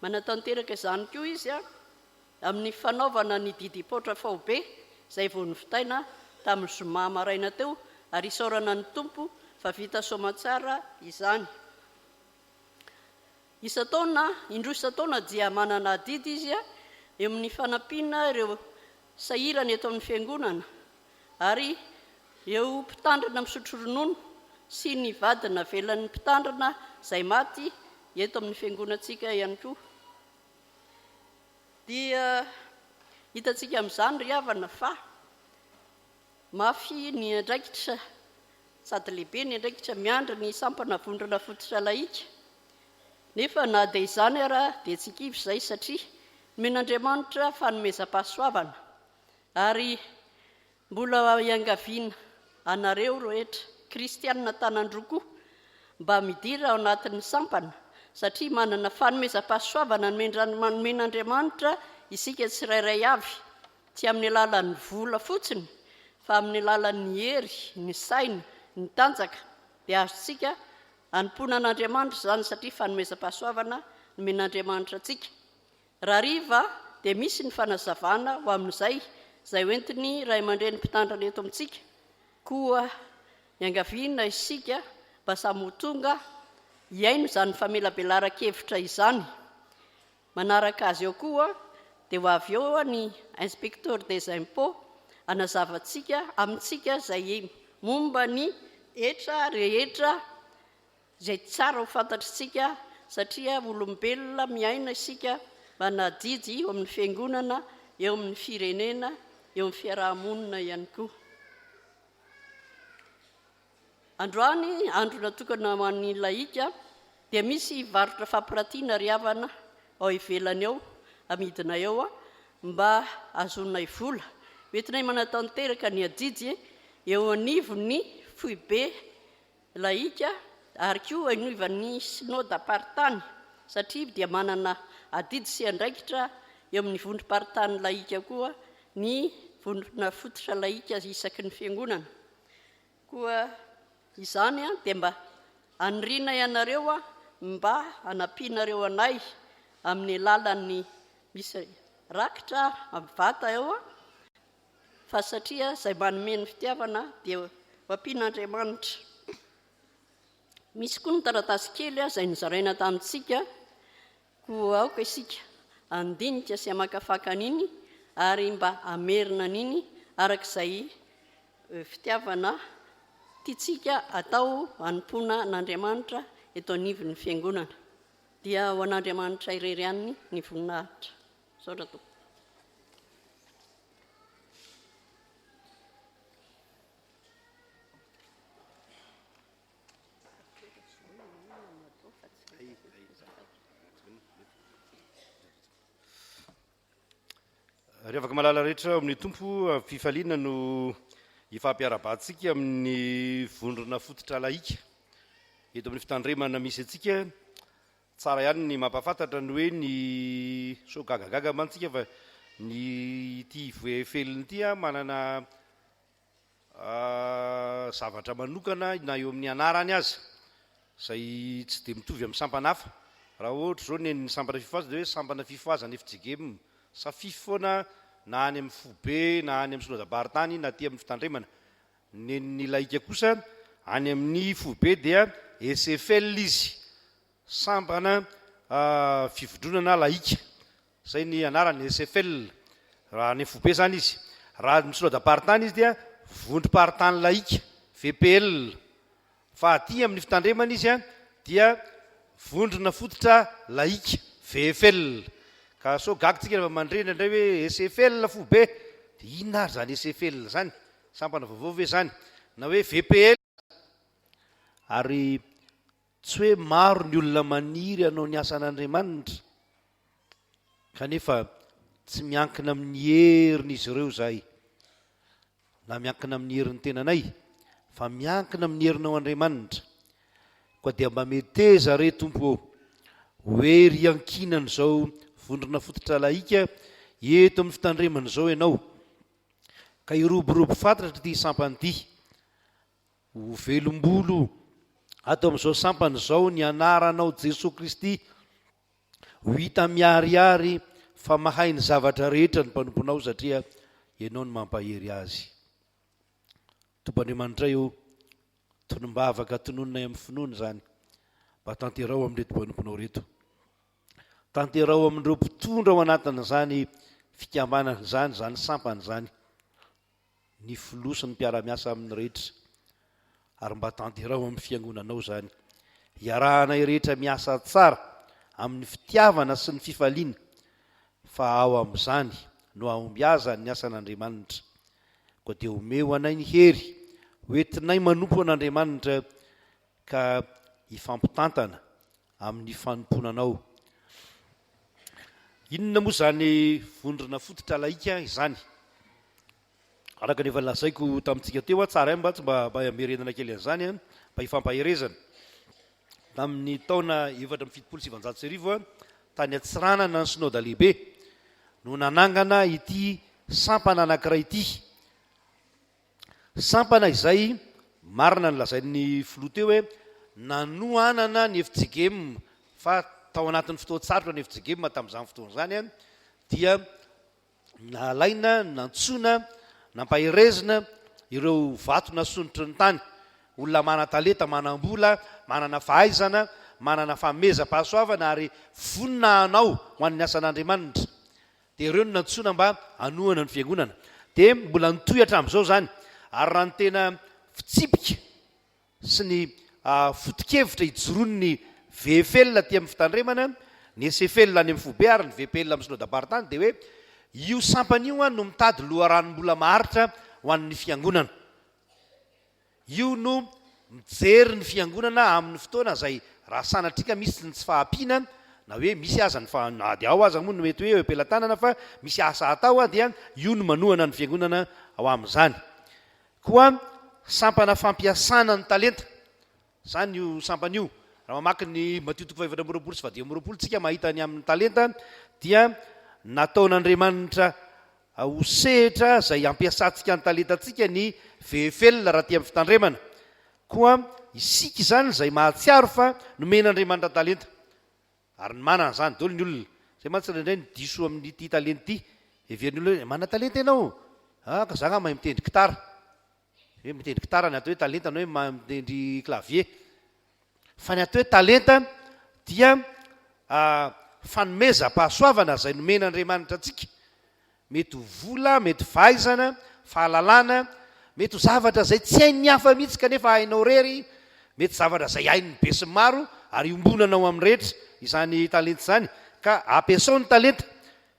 Manatanteraka izany koa izy amin'ny fanaovana ny didy potra faobe izay vao novitaina tamin'ny zoma maraina teo ary isaorana ny tompo fa vita soamantsara izany. Isan-taona, indroa isan-taona dia manana adidy izy eo amin'ny fanampiana ireo sahirana eto amin'ny fiangonana ary eo mpitandrina misotro ronono sy ny vadina velan'ny mpitandrina izay maty eto amin'ny fiangonantsika ihany koa. Dia hitantsika amin'izany ry havana fa mafy ny andraikitra sady lehibe ny andraikitra miandry ny sampana vondrona fototra laika. Nefa na dia izany ara dia tsy kivy izay satria men'Andriamanitra fanomezam-pahasoavana ary mbola iangaviana anareo rehetra kristianina tanandroa koa mba midira ao anatin'ny sampana satria manana fanomezam-pahasoavana men'Andriamanitra isika tsirairay avy tsy amin'ny alalan'ny vola fotsiny fa amin'ny alalan'ny hery, ny saina, ny tanjaka dia azontsika anompoana an'Andriamanitra izany satria fanomezam-pahasoavana no men'Andriamanitra antsika. Raha riva dia misy ny fanazavana ho amin'izay izay hoentiny ray aman-dreny mpitandrina eto amintsika koa iangaviana isika mba samy ho tonga hiaino izany famelabelaran-kevitra izany. Manaraka azy eo koa dia ho avy eo ny inspecteur des impôts anazavantsika amintsika izay momba ny etra rehetra izay tsara ho fantatritsika satria olombelona miaina isika manadidy eo amin'ny fiangonana, eo amin'ny firenena, eo amin'ny fiarahamonina ihany koa. Androany andro natokana ho an'ny laika dia misy varotra fampiratiana ry havana ao ivelany eo amidina eo mba azonay vola metinay manatanteraka ny adidy eo anivon'ny foibe laika ary koa anivon'ny synôda partany satria dia manana adidy sy andraikitra eo amin'ny vondrom-paritany laika koa ny vondrona fototra laika isaky ny fiangonana koa izany a dia mba aniriana ianareo a mba anapianareo anay amin'ny alalan'ny misy rakitra vata eo a fa satria izay manome ny fitiavana dia ampian'Andriamanitra. Misy koa ny taratasy kely a izay nizaraina tamintsika koa aoka isika andinika sy amakafaka an'iny ary mba amerina an'iny arak'izay fitiavana tiatsika atao hanompoana n'Andriamanitra eto anivon'ny fiangonana dia ho an'Andriamanitra irery ihany ny voninahitra. Saotra to. Revaka malala rehetra amin'ny tompo fifaliana no ifampiarabantsika amin'ny vondrona fototra laika eto amin'ny fitandremana misy atsika tsara ihany ny mampafantatra ny hoe ny so gagagaga mantsika fa ny ty voefeliny ty a manana zavatra manokana na eo amin'ny anarany azy zay tsy de mitovy amin'ny sampana hafa raha ohatra zao ny sampana fifoaza de hoe sampana fifoazana efijegem sa fifoana na any amin'ny fobe na any amin'ny synodam-paharitany na ty amin'ny fitandremana ny laika kosa any amin'ny fobe dia SFL izy sampana fivodronana laika zay ny anarany SFL raha ny fobe zany izy raha ny synodam-paharitany izy dia vondrom-paharitany laika VPL fa aty amin'ny fitandremana izy a dia vondrona fototra laika VFL ka so gagitsika rehefa mandrena indray hoe SFL fobe dia inona ary zany SFL zany sampana vaovao ve zany na hoe VPL ary tsy hoe maro ny olona maniry hanao ny asan'Andriamanitra kanefa tsy miankina amin'ny heriny izy ireo zahay na miankina amin'ny herin'ny tenanay fa miankina amin'ny herinao Andriamanitra koa dia mba meteza re tompo hoe riankinana zao vondrona fototra laika eto amin'ny fitandremana zao ianao ka iroborobo fantatra ty sampany ty ho velombolo ato amin'izao sampany zao ny anaranao Jesosy Kristy ho hita miariary fa mahay ny zavatra rehetra ny mpanomponao satria ianao ny mampahery azy. Tompoandriamanitra io tonombavaka tonononay amin'ny finoana zany mba tanterao amin'ire tomponomponao reto tanterao amin'ireo mpitondra ao anatin'izany fikambanana zany sampany zany ny filosy ny mpiara-miasa amin'ny rehetra ary mba tanterao amin'ny fiangonanao zany iarahanay rehetra miasa tsara amin'ny fitiavana sy ny fifaliana fa ao amin'izany no ahombiaza ny asan'Andriamanitra koa dia omeo anay ny hery hoentinay manompo an'Andriamanitra ka ifampitantana amin'ny fanomponanao. Inona moa zany vondrona fototra laika izany araka nefa lazaiko tamintsika teo a tsara mba tsy mba amerenana kely an'izany mba hifampaherezana tamin'ny taona 1779 tany Atsiranana ny synode lehibe no nanangana ity sampana anankiray ity sampana izay marina ny lazain'ny filoha teo hoe nanoanana ny FJGM fa tao anatin'ny fotoan-tsarotra ny FJGM tamin'izany fotoana zany a dia nalaina nantsona nampaherezina ireo vato nasonotry ny tany olona mana-talenta manam-bola manana fahaizana manana fameza-pahasoavana ary vonina anao ho an'ny asan'Andriamanitra dia ireo no nantsona mba hanohana ny fiangonana dia mbola nitohy hatramin'izao zany ary raha ny tena fitsipika sy ny foto-kevitra hijoroany ny VFL aty amin'ny fitandremana ny SFL any amin'ny fobe ary ny VPL amin'ny synodam-paharitany dia hoe io sampany io a no mitady loharanom-bola maharitra ho an'ny fiangonana io no mijery ny fiangonana amin'ny fotoana zay raha sanatrika misy ny tsy fahampiana na hoe misy aza ny fanady ao aza moa no mety hoe ampelantanana fa misy asa atao a dia io no manohana ny fiangonana ao amin'izany koa sampana fampiasana ny talenta zany io sampany io raha mamaky ny Matthieu 5:20 sy 20 tsika mahita ny amin'ny talenta dia nataon'Andriamanitra osehitra zay ampiasantsika ny talentantsika ny vehivelona raha ty amin'ny fitandremana koa isika zany zay mahatsiaro fa nomen'Andriamanitra talenta ary ny manana zany dolo ny olona zay mantsy ny diso amin'ny ty talenta ty everin'ny olona mana talenta ianao ka zagna mahay mitendry gitara hoe mitendry gitara ny atao hoe talenta na hoe mitendry clavier fa ny atao hoe talenta dia fanomezam-pahasoavana zay nomen'Andriamanitra atsika mety ho vola mety vaizana fahalalana mety ho zavatra zay tsy hain'ny hafa mihitsy kanefa hainao rery mety zavatra zay hain'ny be sy maro ary ombonanao amin'ny rehetra izany talenta zany ka ampiasao ny talenta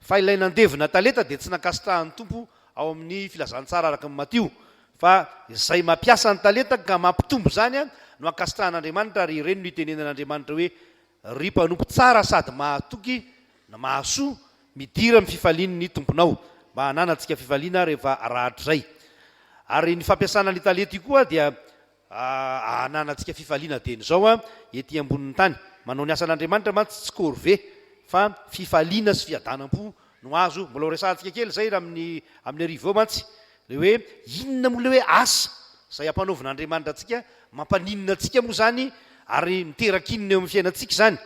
fa ilay nandevina talenta dia tsy nakasitrahan'ny tompo ao amin'ny filazantsara araka ny Matio fa izay mampiasa ny talenta ka mampitombo zany no akasitrahan'Andriamanitra ary ireny no itenenan'Andriamanitra hoe ry mpanompo tsara sady mahatoky na mahasoa midira amin'ny fifalian'ny tomponao mba hananantsika fifaliana rehefa rahatr' zay ary ny fampiasana ny talenta koa dia hananantsika fifaliana deny zao ety ambonin'ny tany manao ny asan'Andriamanitra mantsy tsy corvée fa fifaliana sy fiadanam-po no azo mbola resantsika kely zay amin'ny arivo mantsy le hoe inona moa le hoe asa zay ampanaovin'Andriamanitra atsika mampaninina atsika moa zany ary miterakinina eo amin'ny fiainantsika zany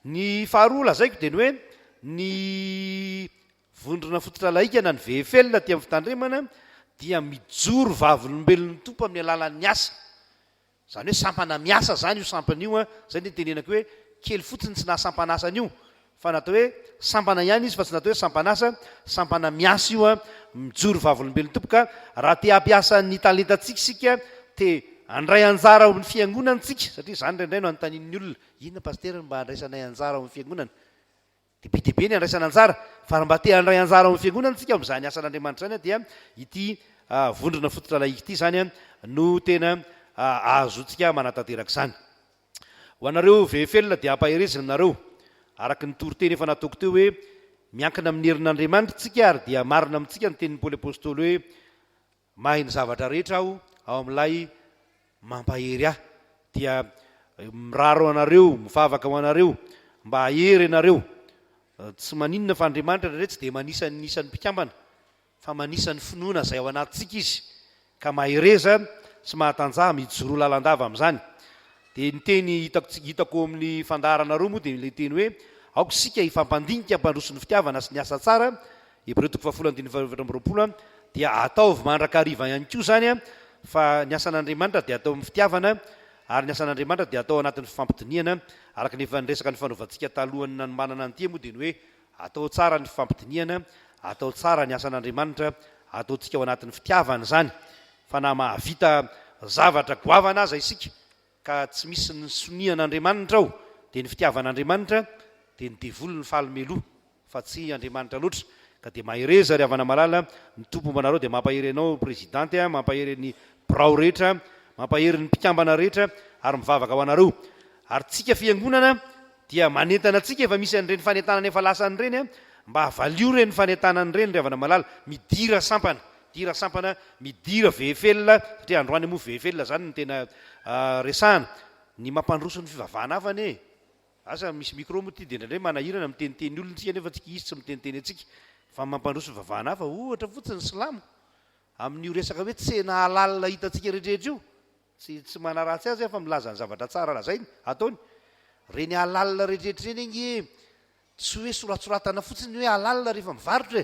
ny faharoa lazaiko dia ny hoe ny vondrona fototra laika na ny vehifelona ty amin'ny fitandremana dia mijoro vavolombelon'ny tompo amin'ny alalan'ny asa zany hoe sampana miasa zany io sampana io zay ny tenenako hoe kely fotsiny tsy nahasampanasany io fa natao hoe sampana ihany izy fa tsy natao hoe sampanasa sampana miasa io mijoro vavolombelon'ny tompo ka raha te hampiasa ny talentantsika sika te andray anjara ao amin'ny fiangonantsika satria zany ndraindray no anontanian'ny olona inona paster mba andraisanay anjara ao amin'ny fiangonana dehibe ny andraisana anjara fa raha mba te handray anjara ao amin'ny fiangonantsika amin'izany asan'Andriamanitra zany dia ity vondrona fototra laika ity zany no tena azotsika manatanteraka zany ho anareo vehifelona dia ampaherezina aminareo araky ny toriteny efa nataoko teo hoe miankina amin'ny herin'Andriamanitra tsika ary dia marina amintsika ny tenin'ny Paoly apôstôly hoe mahay ny zavatra rehetra aho ao amin'ilay mampahery ahy dia miraro anareo mivavaka ho anareo mba ahery ianareo tsy maninona fa Andriamanitra re tsy dia manisan'ny mpikambana fa manisan'ny finoana zay ao anatsika izy ka mahereza sy mahatanjaha mijoro lalandava amin'izany dia ny teny hitako amin'ny fandaharanareo moa dia le teny hoe aoko sika ifampandinika mpandroso ny fitiavana sy ny asa tsara Hébreux 10:22 dia ataovy mandrakariva ihany koa zany fa ny asan'Andriamanitra dia atao amin'ny fitiavana ary ny asan'Andriamanitra dia atao anatin'ny fifampitiniana araka nefa nyresaka ny fanaovantsika talohany nanomanana an'ity moa dia ny hoe atao tsara ny fifampitiniana atao tsara ny asan'Andriamanitra ataontsika ao anatin'ny fitiavana zany fa na mahavita zavatra goavana aza isika ka tsy misy ny sonian'Andriamanitra ao dia ny fitiavan'Andriamanitra dia ny devoly ny falimeloha fa tsy Andriamanitra loatra ka dia mahereza ry havana malala ny tompo manareo dia mampahery anao prezidanty mampahery ny birao rehetra mampahery ny mpikambana rehetra ary mivavaka ho anareo ary tsika fiangonana dia manentana atsika efa misy an'ireny fanentanana efa lasany reny mba havalio reny fanentanany reny ry havana malala midira sampana midira vehifelona satria androany moa vehifelona zany ny tena resahana ny mampandroso ny fivavahana hafany asa misy micro moa ty dia indraindray manahirana miteniteny olontsika nefa tsika izy tsy miteniteny atsika fa mampandroso ny fivavahana hafa ohatra fotsiny silamo amin'io resaka hoe tsena alalina hitatsika rehetrarehetra io tsy manaratsy azy fa milaza ny zavatra tsara lazainy ataony reny alalina rehetrarehetra reny nge tsy hoe soratsoratana fotsiny hoe alalina rehefa mivarotra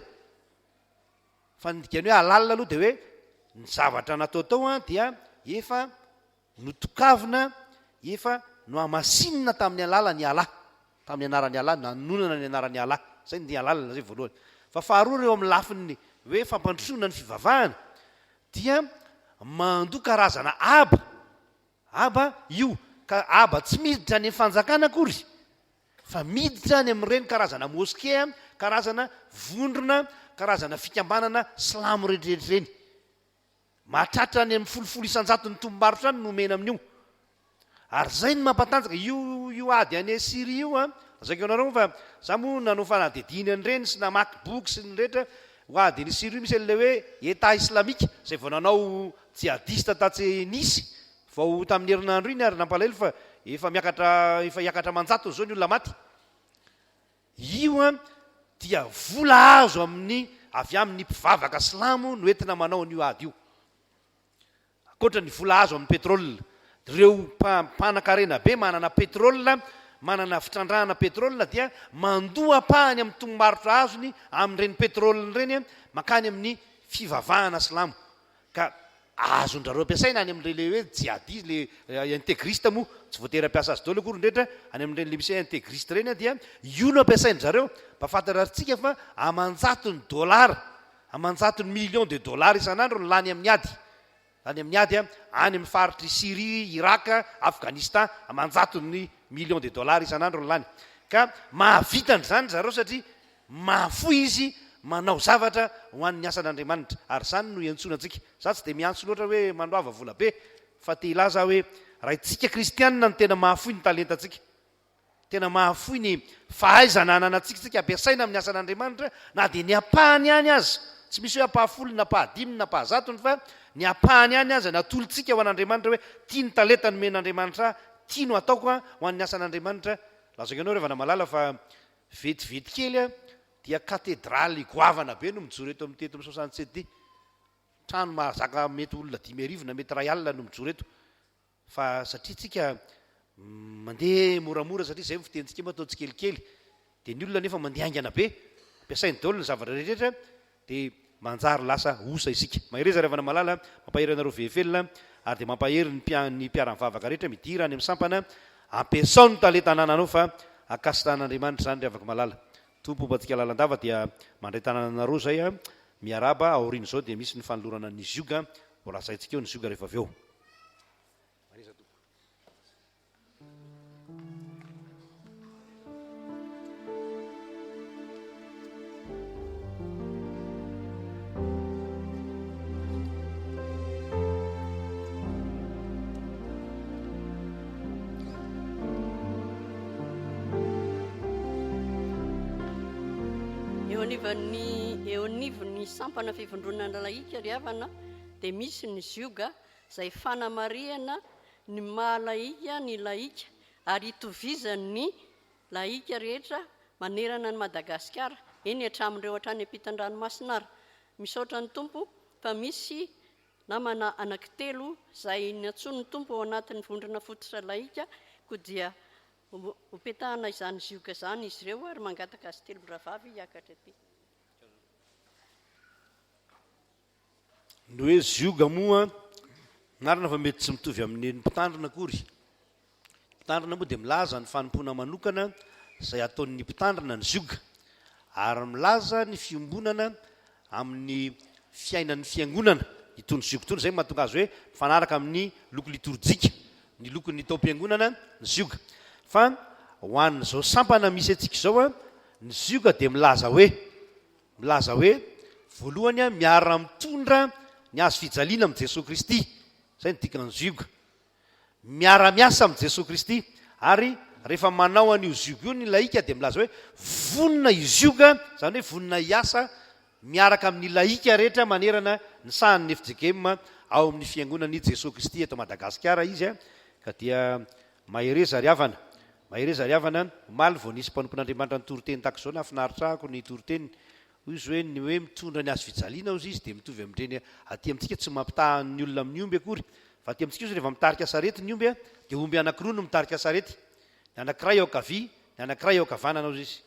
fa nydikany hoe alalina aloha dia hoe ny zavatra natao tao dia efa notokavina efa no amasinina tamin'ny alalany ala tamin'ny anarany ala nanonana ny anarany ala zay ny alalina zay voalohany fa faharoa reo amin'ny lafiny hoe fampandrosoana ny fivavahana dia mando karazana aba io ka aba tsy miditra any amin'ny fanjakana akory fa miditra any amin'ireny karazana moské karazana vondrona karazana fikambanana silamo rehetrarehetra reny mahatratra any amin'ny folofolo isanjaton'ny tombobarotra any nomena amin'io ary zay ny mampatanjaka io ady any Siria io zaiko anareo fa za moa nanao fanadidiny an'ireny sy namaky boky sy ny rehetra ho ady ny Siria misy an'ilay hoe état islamika zay vao nanao jihadiste tatsy Nice vao tamin'ny herinandro iny ary nampalahelo fa efa hiakatra manjato zao ny olona maty io dia vola azo amin'ny avy amin'ny mpivavaka silamo no entina manao an'io ady io akoatra ny vola azo amin'ny petrôla reo mpanan-karena be manana petrôla manana fitrandrahana petrôla dia mandoa pahany amin'ny tongombarotra azony amin'ireny petrôla reny makany amin'ny fivavahana silamo ka azondrareo ampiasaina any amin'irele hoe jiady le intégriste moa tsy voatery ampiasa azy dolo akory ndrehetra any amin'ireny le misy intégriste reny dia io no ampiasain'zareo mba fantatratsika fa amanjatony dolara amanjatony million de dollars isan'andro no lany amin'ny ady any any amin'ny faritry Syrie, Irak, Afghanistan amanjatony million de dollars isan'andro no lany ka mahavitany zany zareo satria mahafoy izy manao zavatra ho an'ny asan'Andriamanitra ary zany no iantsonantsika za tsy de miantso loatra hoe mandoava vola be fa te ilaza hoe raha itsika kristianina no tena mahafoy ny talentatsika tena mahafoy ny fahaizana ananatsika tsika ampiasaina amin'ny asan'Andriamanitra na de ny apahany any azy tsy misy hoe apahafolo na pahadimy na pahazatony fa ny apahany any azy natolotsika ho an'Andriamanitra hoe tia ny talenta no men'Andriamanitra tia no ataoko ho an'ny asan'Andriamanitra lazako ianao revana malala fa vetivety kely dia katedraly goavana be no mijoro eto amin'ny teto 67 trano mahazaka mety olona 5,000 na mety 1 alina no mijoro eto fa satria tsika mandeha moramora satria zay fitentsika atao tsikelikely de ny olona nefa mandeha aingana be ampiasainy daholo ny zavatra rehetra de manjary lasa osa isika mahireza revana malala mampahery anareo vehivelona ary de mampahery ny mpiara-mivavaka rehetra midira any amin'ny sampana ampiasao ny talenta anananao fa akasitan'Andriamanitra zany ravaka malala tompo mbatsika lalandava dia mandray tanananareo zay miaraba aoriany zao dia misy ny fanolorana ny zioga mbola saitsika eo ny zioga rehefa avy eo eo anivony sampana fivondronana laika ry havana dia misy ny zioga izay fanamariana ny mahalaika ny laika ary itovizany laika rehetra manerana ny Madagasikara eny hatramin'ireo hatrany ampitan-dranomasina ary misaotra ny tompo fa misy namana anankitelo izay natsoa ny tompo ao anatin'ny vondrona fototra laika ko dia hopetahana izany zioga zany izy ireo ary mangataka azy telo ravavy hiakatra aty ny hoe zioga moa narina fa mety tsy mitovy amin'ny mpitandrina akory mpitandrina moa dia milaza ny fanompona manokana izay ataon'ny mpitandrina ny zioga ary milaza ny fiombonana amin'ny fiainan'ny fiangonana itony zioga itony zay mahatonga azy hoe mifanaraka amin'ny loko liturjika ny lokony tao-piangonana ny zioga fa ho an'izao sampana misy atsika izao ny zioga dia milaza hoe voalohany miara-mitondra ny azo fijaliana amin'i Jesosy Kristy zay ny dikany zioga miara-miasa amin'i Jesosy Kristy ary rehefa manao an'io zioga io ny laika dia milaza hoe vonona izioga zany hoe vonona hiasa miaraka amin'ny laika rehetra manerana ny sahan'ny FJKM ao amin'ny fiangonan'i Jesosy Kristy eto Madagasikara izy ka dia mahereza ry havana omaly vao nisy mpanompon'Andriamanitra ny toroteny tahaka izao nafinaritra ako ny toroteny izy hoe ny hoe mitondra ny azo fijaliana ozy izy dia mitovy amin'ireny aty amintsika tsy mampitaha ny olona amin'ny omby akory fa aty amintsika izy rehefa mitarika sarety ny omby dia omby anankiroa no mitarika sarety ny anankiray eo ankavia ny anankiray eo ankavanana ozy izy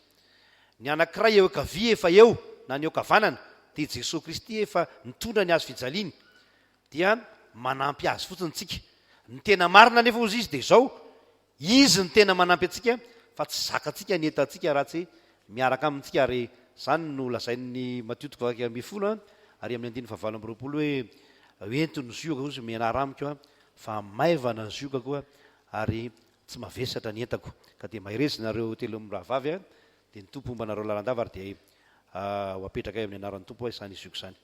ny anankiray eo ankavia efa eo na ny eo ankavanana dia Jesosy Kristy efa mitondra ny azo fijaliana dia manampy azy fotsiny tsika ny tena marina nefa ozy izy dia izao izy ny tena manampy atsika fa tsy zakatsika ny entatsika raha tsy miaraka amintsika ary zany no lazain'ny Matio 20 ary amin'ny 9:20 hoe entony zioga ozy mianara amiko fa maivana ny zioga koa ary tsy mavesatra ny entako ka dia mahirezinareo telo mirahavavy dia ny tompo ombanareo lalandava ary dia ho apetraka amin'ny anaran'ny tompo izany zioga izany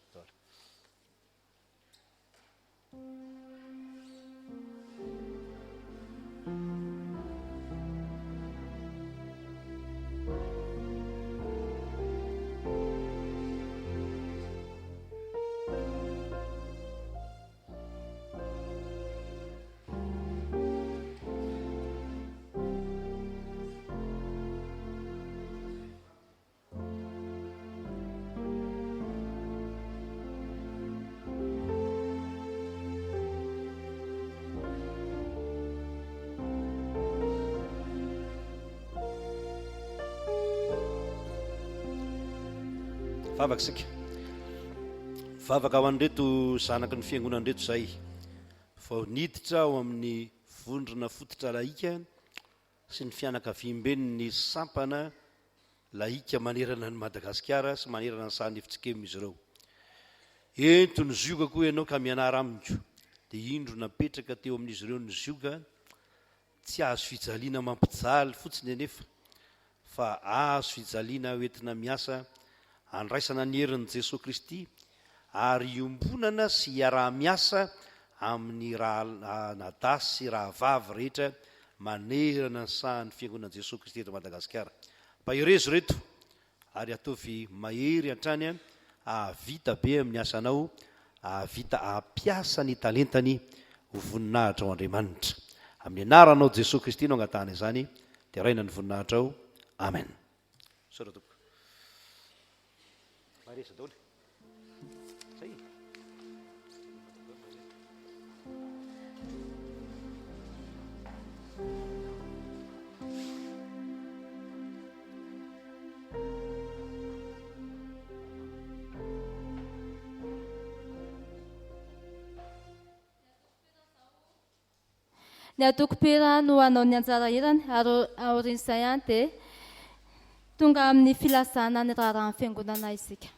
Vavaka sika vavaka ao andreto zanaka ny fiangonandreto zay fa niditra ao amin'ny vondrona fototra laika sy ny fianakavimbeny ny sampana laika manerana ny Madagasikara sy manerana ny sahany efitsikemy izy ireo. Ento ny zioka koa ianao ka mianara amiko dia indro napetraka teo amin'izy ireo ny zioka tsy azo fijaliana mampijaly fotsiny anefa fa azo fijaliana hoentina miasa andraisana ny herin'i Jesosy Kristy ary iombonana sy iaraha-miasa amin'ny raha nadasy sy raha vavy rehetra manerana ny sahan'ny fiangonan'i Jesosy Kristy eto Madagasikara. Pahirezo reto ary ataovy mahery hatrany ahavita be amin'ny asanao, ahavita ampiasa ny talentany ho voninahitra ao Andriamanitra. Amin'ny anaranao Jesosy Kristy no angatahana izany dia raina ny voninahitra ao. Amen. Soratoko. Maresa daholo. Zay. Ny atoko-pera no hanao ny anjara irany ary aorin'izay dia tonga amin'ny filazana ny raharahany fiangonana isika.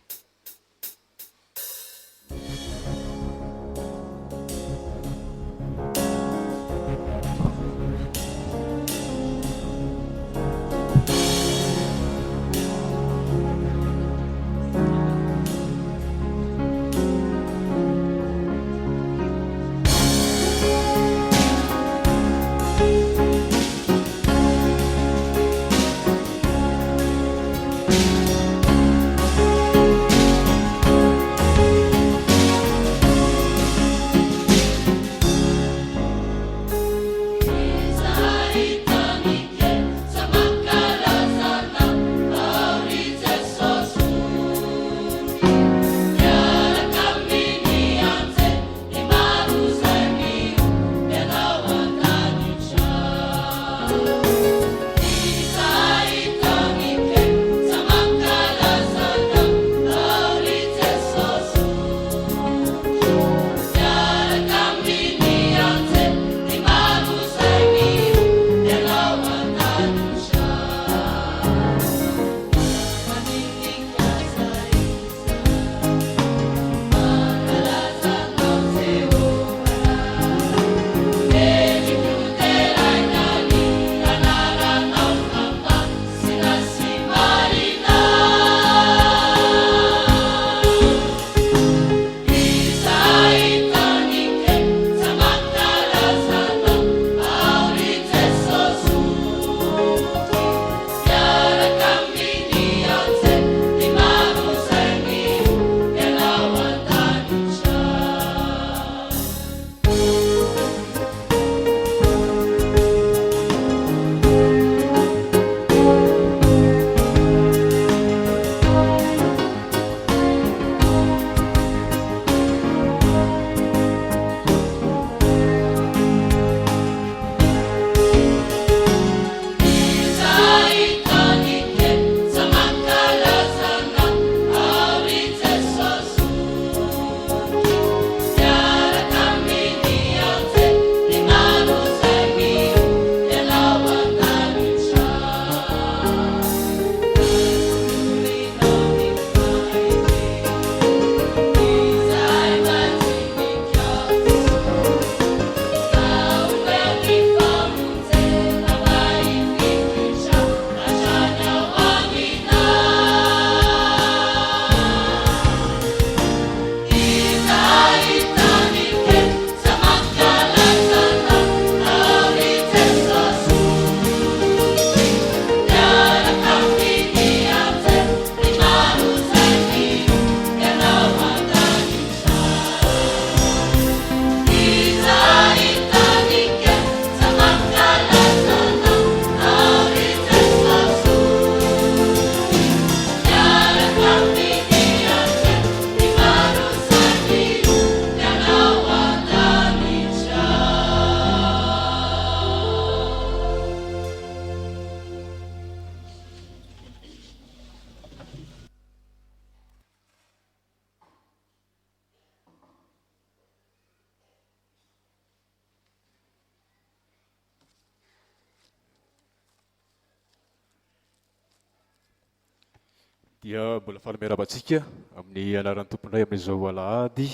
dia mbola falomerabantsika amin'ny anaran'ny tompondray amin'izao alahady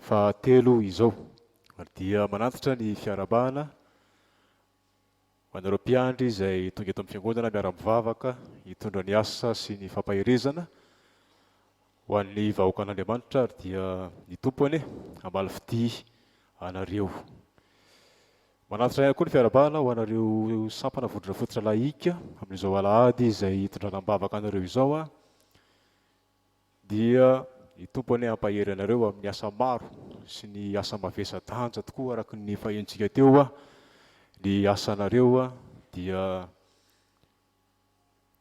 fahatelo izao ary dia manantitra ny fiarabana ho anareo mpiandry izay tonga eto amin'ny fiangonana miara-mivavaka hitondra ny asa sy ny fampaherezana ho an'ny vahoaka an'Andriamanitra ary dia ny tompony hamaly fity anareo. Manantitra ihany koa ny fiarabana ho anareo sampana vondrona fototra laika amin'izao alahady izay hitondranam-bavaka anareo izao dia ny tompony hampahery anareo amin'ny asa maro sy ny asa mavesa-danja tokoa araka ny fahentsika teo ny asanareo dia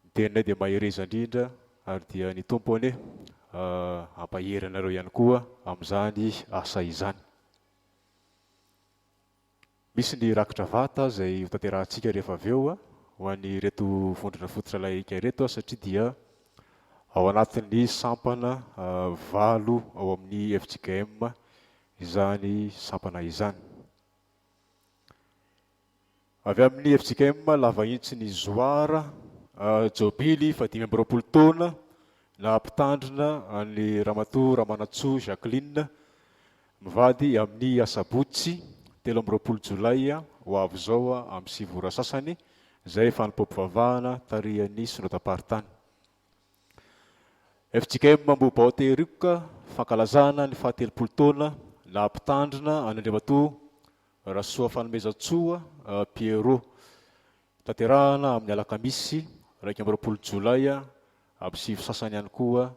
ny teninay dia mahereza indrindra ary dia ny tompony hampahery anareo ihany koa amin'izany asa izany. Misy ny rakitra vata izay hotanterahantsika rehefa avy eo ho an'ny reto vondrona fototra laika reto satria dia ao anatin'ny sampana valo ao amin'ny FJKM izany sampana izany. Avy amin'ny FJKM lavahitsy ny zoara jobily fa 520 taona na mpitandrina any Ramatoa Ramanatsoa Jacqueline mivady amin'ny asabotsy 13 Jolay ho avy zao amin'ny 7 ora sasany izay fanompoam-pivavahana tarihan'ny Synodamparitany. FJKM Mambobaoterivoka fankalazana ny 70 taona na mpitandrina any Andriamatoa Rasoa Fanomezantsoa Pierrot tanterahana amin'ny alakamisy 20 Jolay amin'ny 7 sasany ihany koa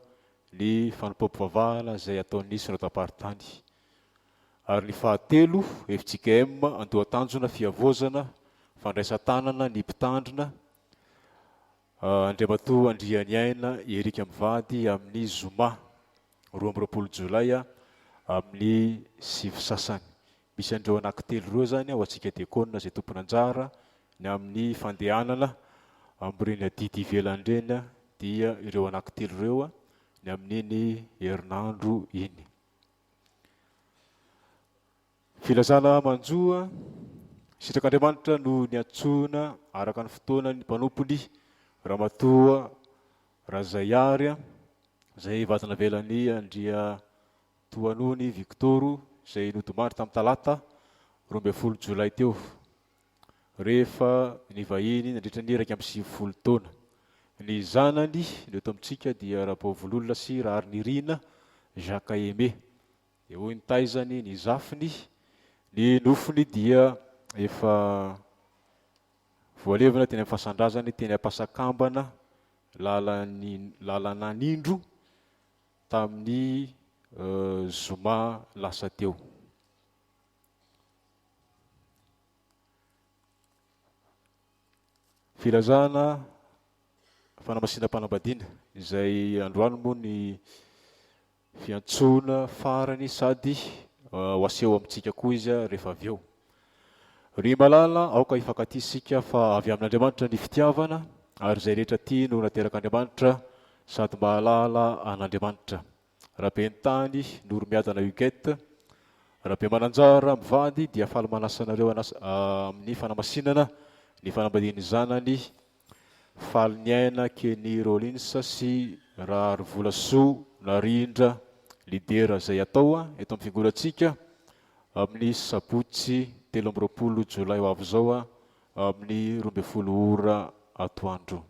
ny fanompoam-pivavahana izay ataon'ny Synodamparitany. Ary ny fahatelo FJKM Andohatanjona Fiavozana fandraisan-tanana ny mpitandrina Andriamatoa Andrianiaina Erika mivady amin'ny zoma 12 Jolay amin'ny 7 sasany. Misy andreo anankitelo ireo zany ho antsika diakona izay tompony anjara ny amin'ny fandehanana amin'ireny didy ivelan'ireny dia ireo anankitelo ireo ny amin'iny herinandro iny. Filazana manjoa sitrak'Andriamanitra no niantsona araka ny fotoana ny mpanompony Ramatoa Razaiary izay vadina velan'ny Andria Toanony Victoro izay nodomary tamin'ny talata 12 Jolay teo rehefa ny vahiny nandritra ny 170 taona. Ny zanany ny eto amintsika dia Rabovololona sy Raharinirina Jacques Aimé. Eo ny taizany ny zafiny. Ny nofony dia efa voalevina teny amin'ny fasandrazany teny Ampasakambana lalan'Anindro tamin'ny zoma lasa teo. Filazana fanamasinam-panambadiana izay androany moa ny fiantsona farany sady ho aseho amintsika koa izy rehefa avy eo. Ry malala aoka hifankatisika fa avy amin'Andriamanitra ny fitiavana ary izay rehetra tia no naterak'Andriamanitra sady mahalala an'Andriamanitra. Rahaben'tany Noromiadana Huguette, Rahabe Mananjara mivady dia faly manasanareo amin'ny fanamasinana ny fanambadiany zanany faly ny aina Kenny Rollins sy Raharivolasoa Narindra lidera izay atao eto amin'ny fiangonantsika amin'ny sabotsy 13 Jolay ho avy zao amin'ny 12 ora atoandro.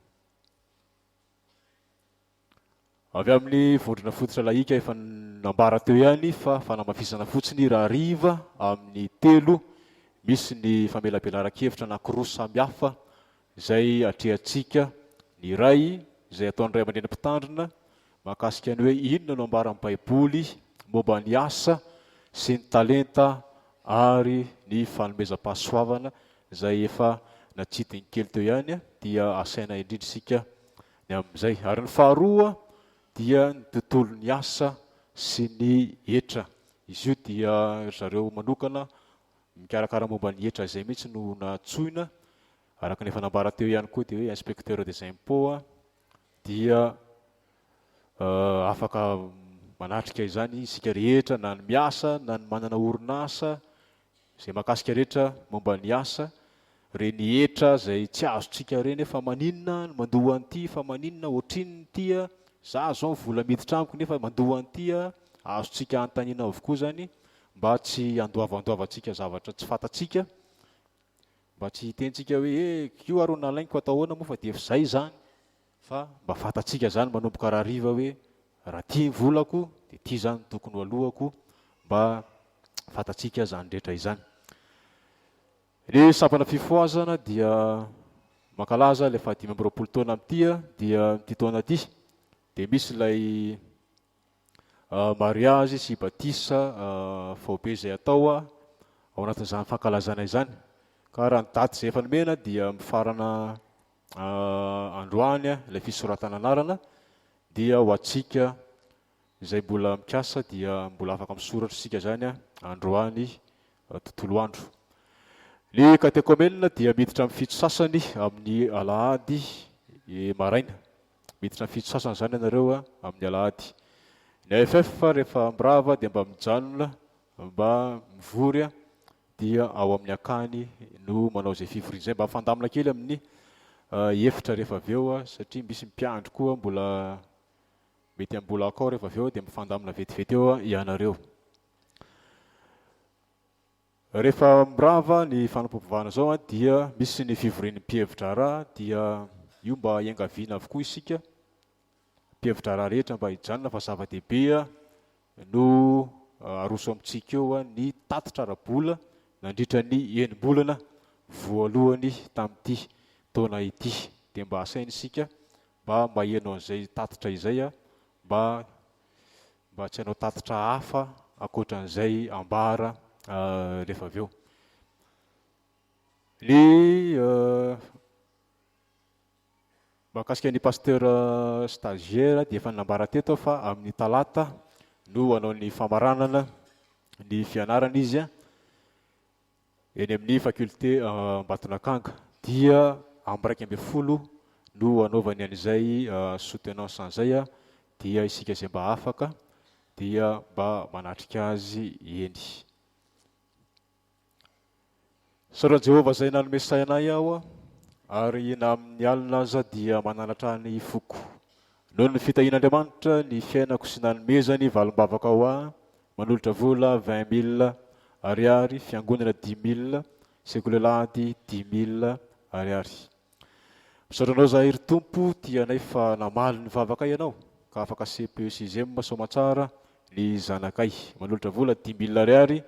Avy amin'ny vondrona fototra laika efa nambara teo ihany fa fanamafisana fotsiny raha riva amin'ny 3 misy ny famelabelaran-kevitra anankiroa samihafa izay atrehantsika. Ny iray izay ataon'ny ray aman-dreny mpitandrina mahakasika ny hoe inona no ambara amin'ny Baiboly momba ny asa sy ny talenta ary ny fanomezam-pahasoavana izay efa natsidiny kely teo ihany dia asaina indrindra isika ny amin'izay. Ary ny faharoa dia ny tontolo ny asa sy ny hetra. Izy io dia zareo manokana mikarakara momba ny hetra izay mihitsy no natsoina araka ny efa nambara teo ihany koa dia hoe inspecteur des impôts dia afaka manatrika izany isika rehetra na ny miasa na ny manana orinasa izay mahakasika rehetra momba ny asa reny etra zay tsy azotsika reny fa maninona mandoha an'ity fa maninona ohatriny tia za zao vola miditra amiko nefa mandoha an'ity azotsika antanina avokoa zany mba tsy andoavandoavantsika zavatra tsy fatatsika mba tsy hitentsika hoe io aro nalainiko atao hoana moa fa dia zay zany fa mba fatatsika zany manomboka raha riva hoe raha tia volako dia tia zany tokony alohako mba fatatsika zany rehetra izany. Ny sampana fifoazana dia makalaza le 5 taona am'ty dia ty taona ty dia misy ilay mariage sy batisa faobe zay atao ao anatin'izany fankalazana izany ka raha ny daty zay efa nomena dia mifarana androany ilay fisoratana anarana dia ho antsika izay mbola mikasa dia mbola afaka misoratra sika zany androany tontolo andro. Ny katekomenina dia miditra amin'ny fito sasany amin'ny alahady maraina, miditra amin'ny fito sasany zany ianareo amin'ny alahady. Ny AFF rehefa mirava dia mba mijanona mba mivory dia ao amin'ny akany no manao zay fivoriana zay mba mifandamina kely amin'ny efitra rehefa avy eo satria misy mpiandro koa mbola mety ambola akao rehefa avy eo dia mifandamina vetivety eo ianareo. Rehefa mirava ny fanampom-pivavahana zao dia misy ny fivorian'ny mpievitra raha dia io mba iangaviana avokoa isika mpievitra raha rehetra mba hijanona fa zava-dehibe no aroso amintsika eo ny tatitra ara-bola nandritra ny enim-bolana voalohany tamin'ity taona ity dia mba asaina isika mba maheno an'izay tatitra izay mba tsy hanao tatitra hafa ankoatran'izay ambara rehefa avy eo. Ny mahakasika ny pasteur stagiaire dia efa nambara teto fa amin'ny talata no hanao ny famaranana ny fianarana izy eny amin'ny faculté Ambatonakanga dia amin'ny 1:00 no hanaovany an'izay soutenance an'izay dia isika izay mba afaka dia mba manatrika azy eny. Saoran'i Jehovah zay nanome sainay aho ary na amin'ny alina aza dia mananatra ny foko. Noho ny fitahian'Andriamanitra ny fiainako sy nanomezany valim-bavaka ao manolotra vola 20,000 ariary, fiangonana 10,000, sekolelady 10,000 ariary. Misaotra anao zahay ry tompo tianay fa namaly ny vavaka ianao ka afaka CPE6e somatsara ny zanakay manolotra vola 10,000 ariary,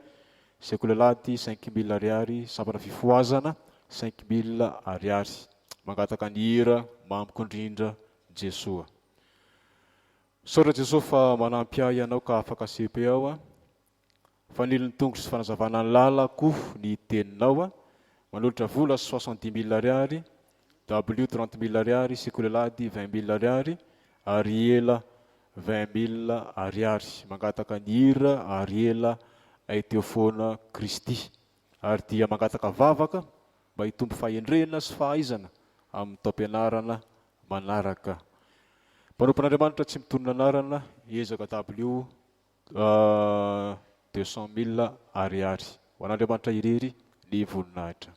sekolelady 5,000 ariary, sampana fifoazana 5,000 ariary. Mangataka ny hira mamikondrindra Jesoa. Misaotra Jesosy fa manampy ahy ianao ka afaka CPE ao faniliny tongotra sy fanazavana ny lalako ny teninao manolotra vola 70,000 ariary, W 30,000 ariary, sekolelady 20,000 ariary, Ariela 20,000 ariary. Mangataka ny hira Ariela ay teo foana Kristy ary dia mangataka vavaka mba hitombo fahendrena sy fahaizana amin'ny taom-pianarana manaraka. Mpanompon'Andriamanitra tsy mitonona anarana ezaka W 200,000 ariary. Ho an'Andriamanitra irery ny voninahitra.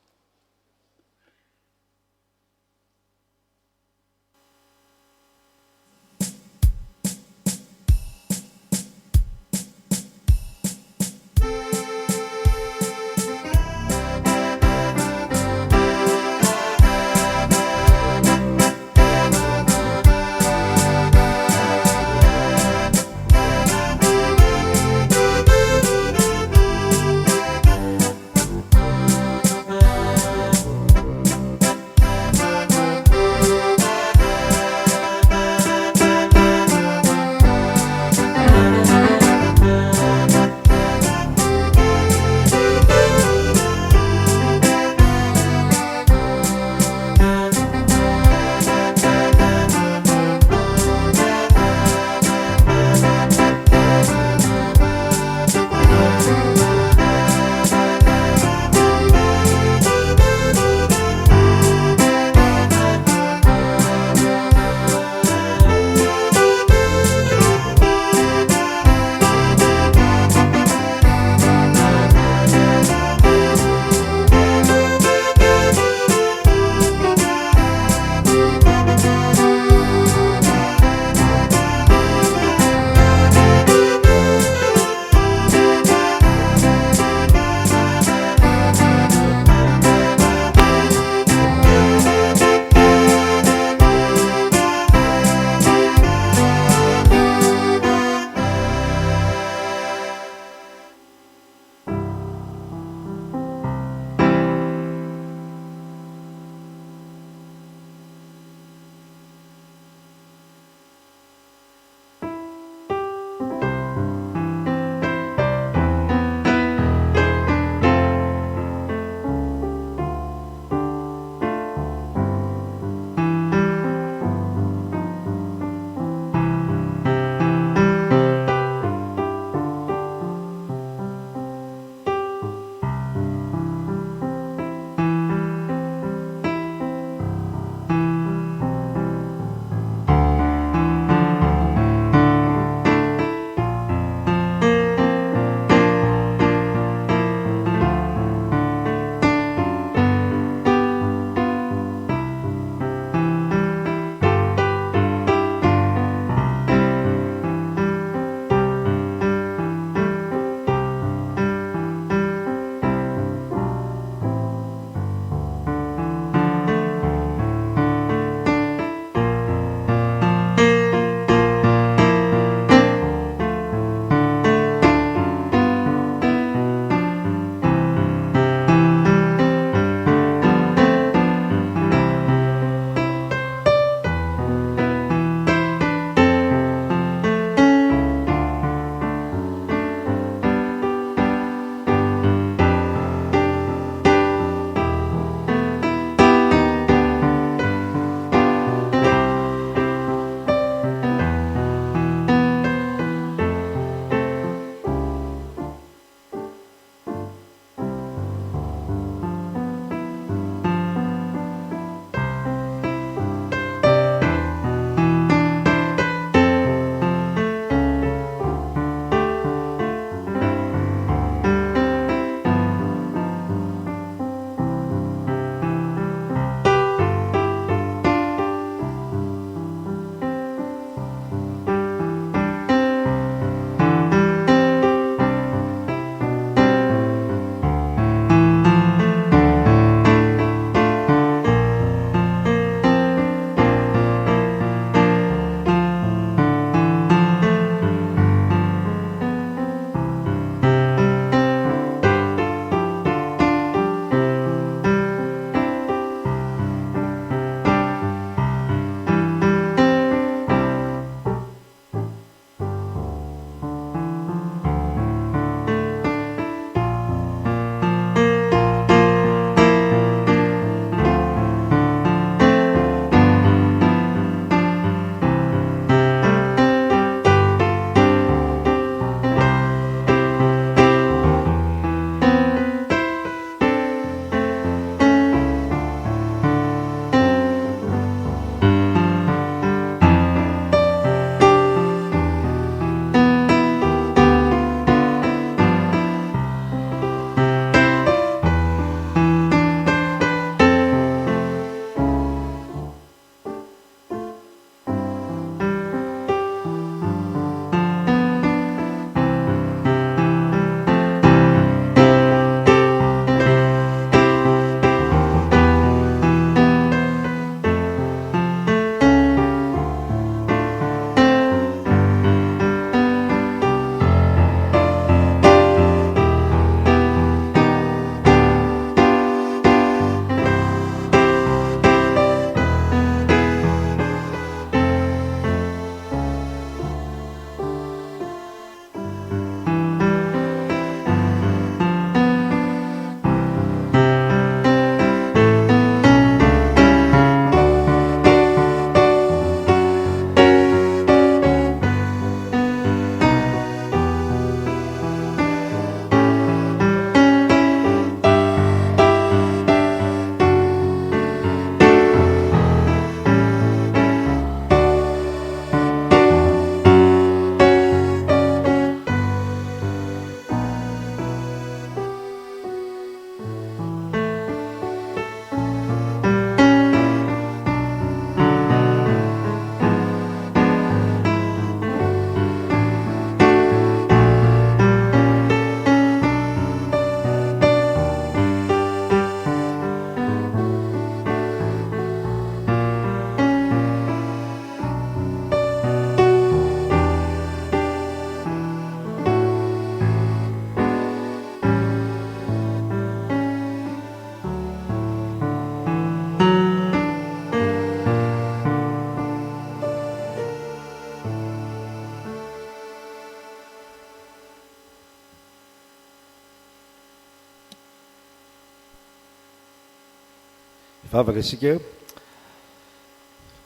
mivavaka isika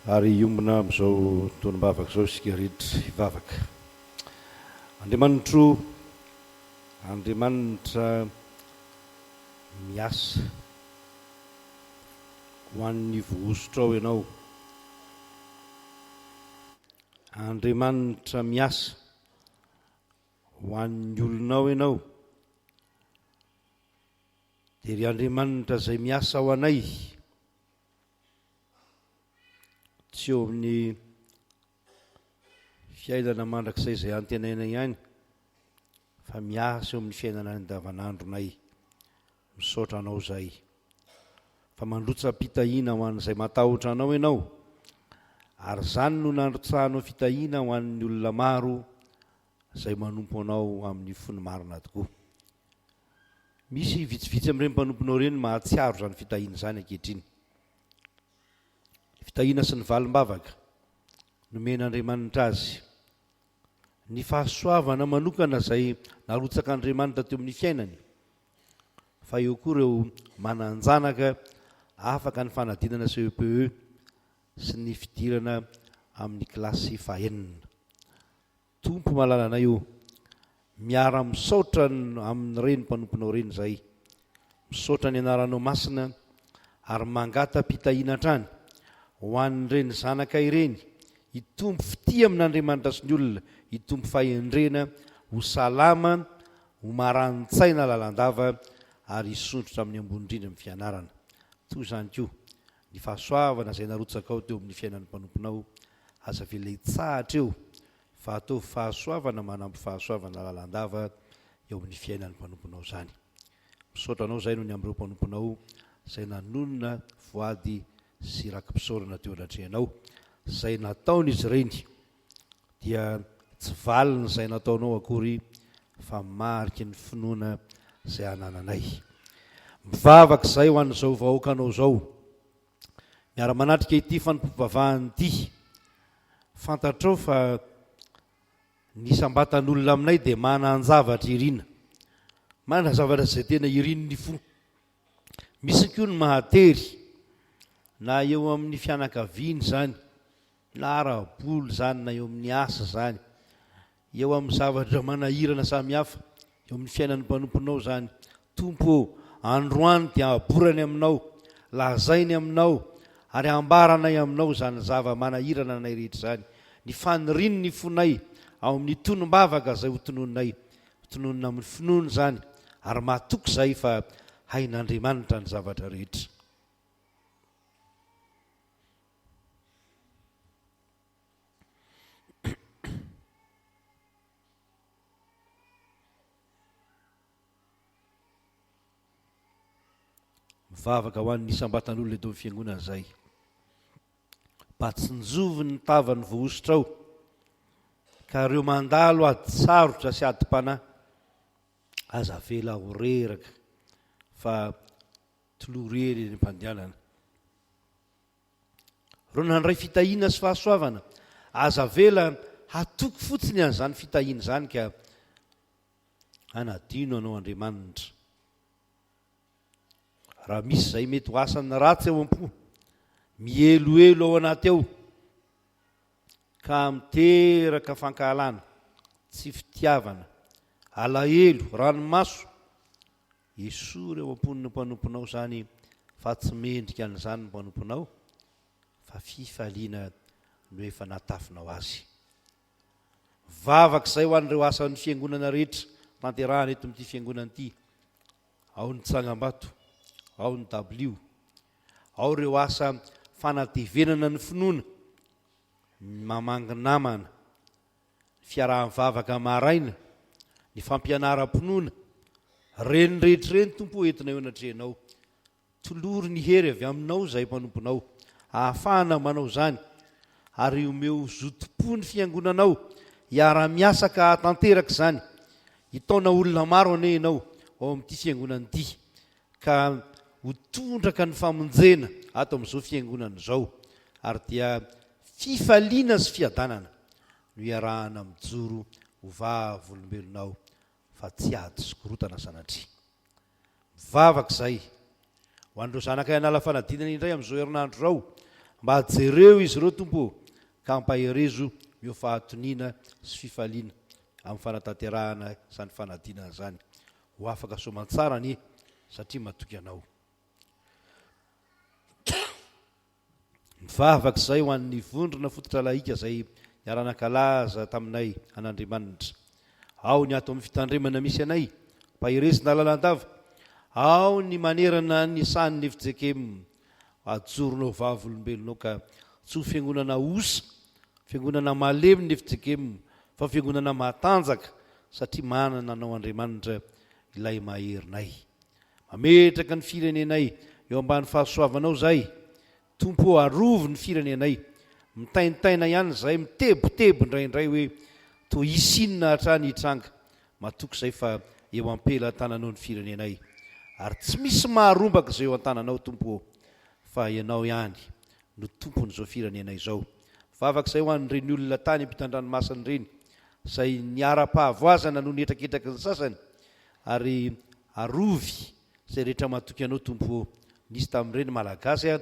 ary iombona am'izao tonom-bavaka zao isika rehetra hivavaka. Andriamanitra miasa ho an'ny vohosotra ao ianao. Andriamanitra miasa ho an'ny olonao ianao. Dia ry Andriamanitra izay miasa ao anay tsy eo amin'ny fiainana mandrakizay izay antenaina ihany, fa miasa eo amin'ny fiainana andavanandronay. Misaotra anao zay, fa mandrotsa-pitahiana ho an'izay matahotra anao ianao, ary zany no nandrotsahanao fitahiana ho an'ny olona maro izay manompo anao amin'ny fony marina tokoa. Misy vitsivitsy amin'ireny mpanomponao ireny mahatsiaro zany fitahiana zany ankehitriny. Fitahiana sy ny valim-bavaka nomen'Andriamanitra azy. Ny fahasoavana manokana izay narotsak'Andriamanitra teo amin'ny fiainany, fa eo koa ireo mananjanaka afaka ny fanadinana CEPE sy ny fidirana amin'ny kilasy fahaenina. Tompo mahalalana io, miara misaotra amin'ny reny mpanomponao reny zay, misaotra ny anaranao masina ary mangata-pitahiana hatrany ho an'ireny zanaka ireny, hitombo fitia amin'Andriamanitra sy ny olona, hitombo fahendrena, ho salama, ho maran-tsaina lalandava ary hisondrotra amin'ny ambony indrindra amin'ny fianarana. Toy izany koa ny fahasoavana izay narotsaka ao teo amin'ny fiainan'ny mpanomponao, aza vela hitsahatra eo, fa atao fahasoavana manampy fahasoavana lalandava eo amin'ny fiainan'ny mpanomponao zany. Misaotra anao zay no ny amin'ireo mpanomponao izay nanonona voady sy rakim-pisaorana teo anatrehanao, izay nataony izy ireny dia tsy valiny izay nataonao akory, fa mariky ny finoana izay anananay. Mivavaka izay ho an'izao vahoakanao zao, miara-manatrika ity fanompom-bavahany ity. Fantatrao fa ny sambatan'olona aminay dia manan-javatra irina, mana zavatra izay tena irininy fo. Misy koa ny mahatery, na eo amin'ny fianakaviany zany, na ara-bolo zany, na eo amin'ny asa zany, eo amin'ny zavatra manahirana samihafa eo amin'ny fiainan'ny mpanomponao zany. Tompo, androany dia aborany aminao, lazainy aminao, ary ambaranay aminao zany zava-manahirana anay rehetra zany. Ny faniriny ny fonay ao amin'ny tonom-bavaka izay ho tonononay, tononona amin'ny finoana zany, ary mahatoky izay fa hain'Andriamanitra ny zavatra rehetra. Mivavaka ho an'ny sambatan'olona eto amin'ny fiangonana izay, Batsinjovy ny tavany vohosotra ao, ka ireo mandalo ady sarotra sy ady mpanahy, aza vela ho reraka fa toloha rery ny mpandianana. Ireo nandray fitahiana sy fahasoavana, aza vela hatoky fotsiny an'izany fitahiana zany, ka anadino anao Andriamanitra. Raha misy izay mety ho asany ratsy ao am-po, mieloelo ao anaty ao, ka miteraka fankahalana, tsy fitiavana, alahelo, ranomaso, esory ao am-pon'ny mpanomponao zany, fa tsy mendrika an'izany ny mpanomponao, fa fifaliana no efa natafinao azy. Vavaka izay ho an'ireo asan'ny fiangonana rehetra tanterahana eto amin'ity fiangonana ity, ao ny Tsangambato, ao ny W, ao ireo asa fanatevenana ny finoana, mamangy namana, fiaraha-mivavaka maraina, ny fampianaram-pinoana, reny rehetra reny tompo entina eo anatrehanao. Tolory ny hery avy aminao izay mpanomponao, ahafahana manao zany, ary omeo zotom-po ny fiangonanao, hiara-miasa ka hatanteraka zany, hitaona olona maro ane ianao ao amin'ity fiangonana ity, ka ho tondraka ny famonjena ato amin'izao fiangonana izao, ary dia fifaliana sy fiadanana no iarahana mijoro ho vavolombelonao, fa tsy ady sy korotana sanatria. Mivavaka izay ho andreo zanakay anala fanadinana indray amin'izao herinandro zao mba hajereo izy ireo tompo ka mpaherezo mio fahatoniana sy fifaliana amin'ny fanatanterahana sany fanadinana zany ho afaka somantsara ny satria matoky anao mivavak'izay ho an'ny vondrona fototra laika zay niarana-kalaza taminay an'Andriamanitra ao ny ato amin'ny fitandremana misy anay mpaherezina lalandava ao ny manerana ny saniny fijekemo ajoronao vavolombelonao ka tsy ho fiangonana osa fiangonana malemy ny fijekemo fa fiangonana matanjaka satria manana anao Andriamanitra ilay maherinay mametraka ny firenenay eo ambany fahasoavanao zay tompo arovo ny firenenay mitaintaina ihany zay mitebotebo indraindray hoe to isinina hatrany hitranga matoky zay fa eo ampela tananao ny firenenay ary tsy misy maharombaka zay eo an-tananao tompo fa ianao ihany no tompon'izao firenenay zao vavak'izay ho an'ireny olona tany ampitandranomasiny reny zay niara-pahavoazana no nietraketraky ny sasany ary arovy zay rehetra matoky anao tompo nisy tamin'ireny malagasy a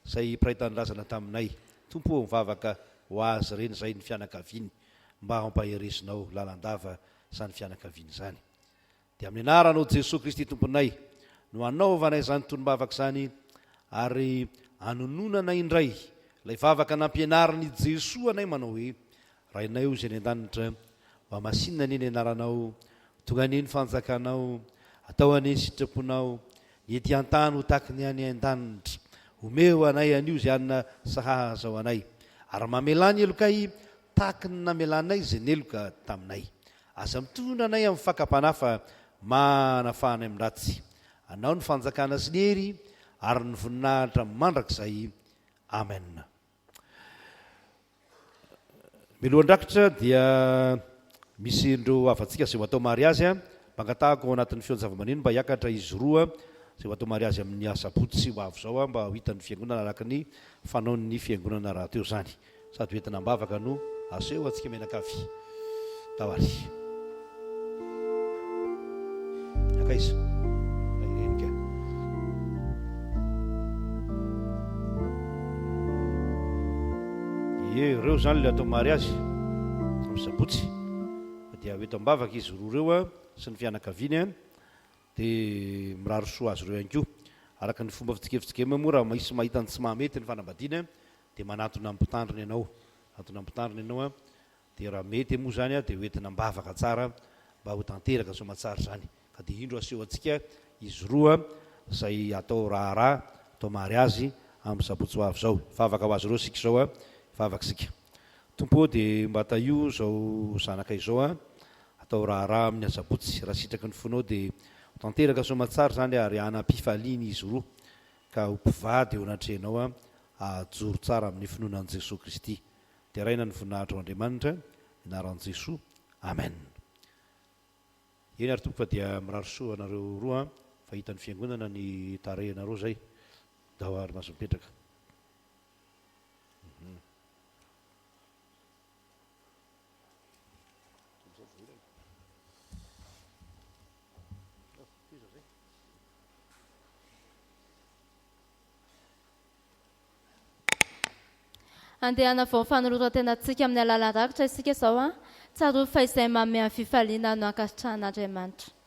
zay piraitanindrazana taminay tompo mivavaka ho azy reny zay ny fianakaviany mba hampaherezinao lalandava sany fianakaviany zany dia amin'ny anaranao Jesosy Kristy tomponay no anaovanay zany tony-bavaka zany ary anononana indray ilay vavaka nampianariny Jesosy anay manao hoe raha inay io zay ny an-danitra mba masinina ny anaranao tonga ny fanjakanao atao any sitraponao ny ety an-tany ho taky ny any an-danitra omeo anay anio zay anina sahaza ao anay ary mamelany elokay taky ny namelanay zay neloka taminay aza mitondra anay amin'ny fakapanafa manafahanay amin'ratsy anao ny fanjakana sy ny hery ary ny voninahitra mandrakizay amen milohan-drakitra dia misy indreo afatsika zay ho atao mariazy a mangatahako ao anatin'ny feon-java-maneno mba hiakatra izy roa zay ho atao mariazy amin'ny asabotsy ho avy zao a mba ho hitan'ny fiangonana araka ny fanaon'ny fiangonana raha teo zany sady hoentina mbavaka no aseho atsika menakavy tawari akaiza irenika reo zany le atao mariazy amin'ny sabotsy dia hoeto mbavaka izy roa reo a sy ny fianakaviany a dia miraro soa azy reo ihany koa araka ny fomba fitsikefitsikema moa raha misy mahitany tsy mahamety ny fanambadiana dia manatona ampitandriny ianao antona ampitandriny ianao a dia raha mety moa zany a dia hoentina mbavaka tsara mba ho tanteraka somatsara zany ka dia indro aseho antsika izy roa zay atao raharaha atao mariazy amin'ny sabotsy ho avy zao favaka ho azy reo sika zao a favaka sika tompo dia mba taio zao zanakay zao a atao raharaha amin'ny asabotsy raha sitraky ny fonao dia tanteraka somatsara zany ary anampifaliany izy roa ka ho mpivady eo anatrenao a ajoro tsara amin'ny finoanan' Jesosy Kristy dia raina ny voninahitra ao Andriamanitra inaran' Jesosy amen eny ary tompo fa dia miraro soa anareo roa fa hitan'ny fiangonana ny tarehinareo zay da ho ary maso mipetraka andehana vao fanoloran-tenatsika amin'ny alalan-drakitra isika zao a tsaro fa izay mame amin'ny fifaliana no ankasitrahan'Andriamanitra.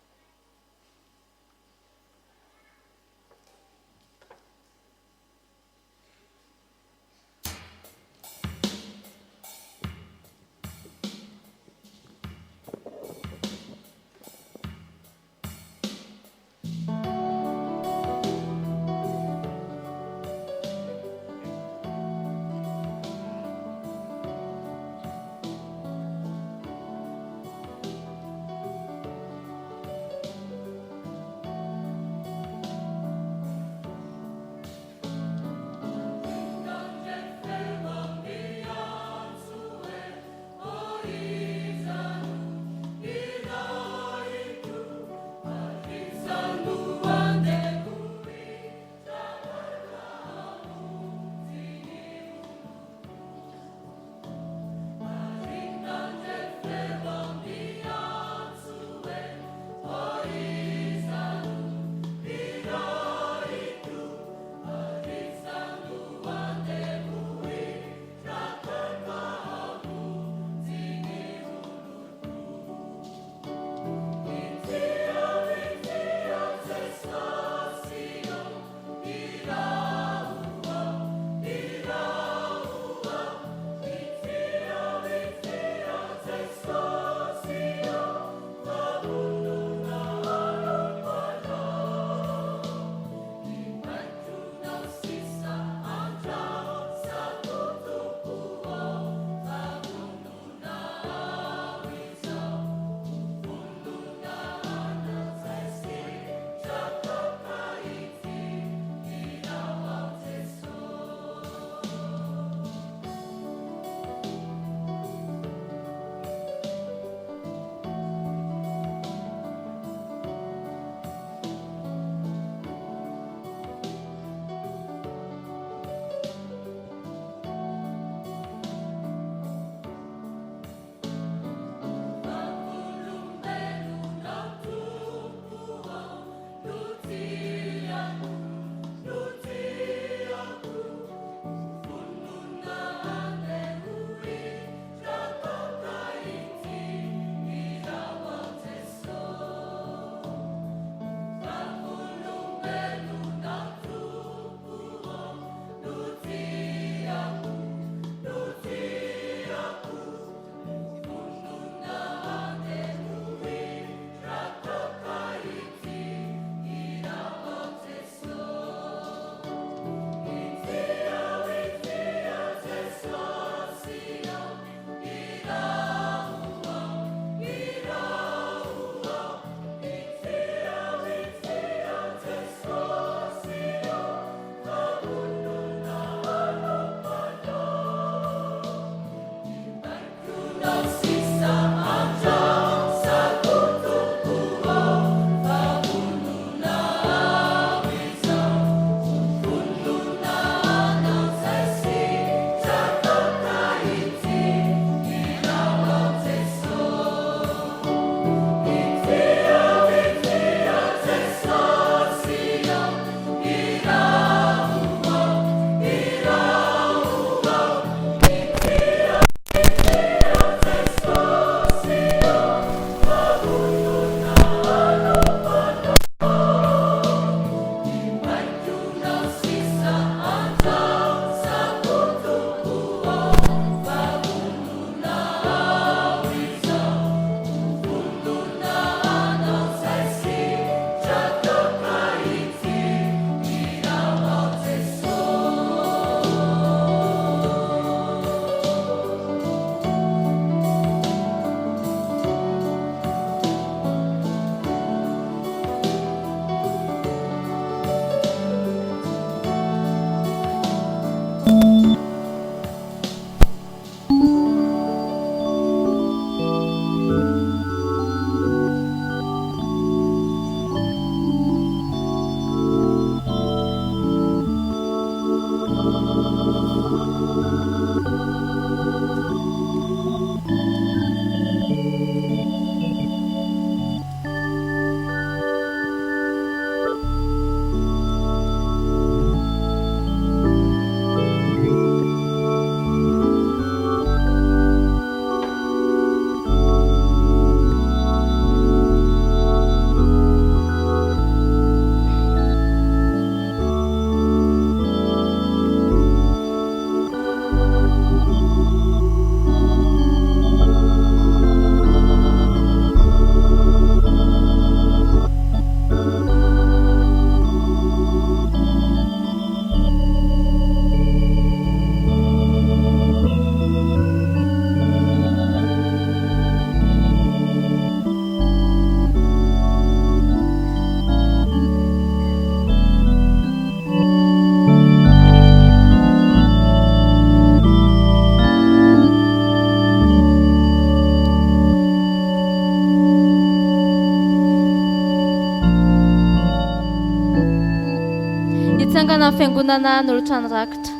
fitsangana ny fiangonana nolotra ny rakitra.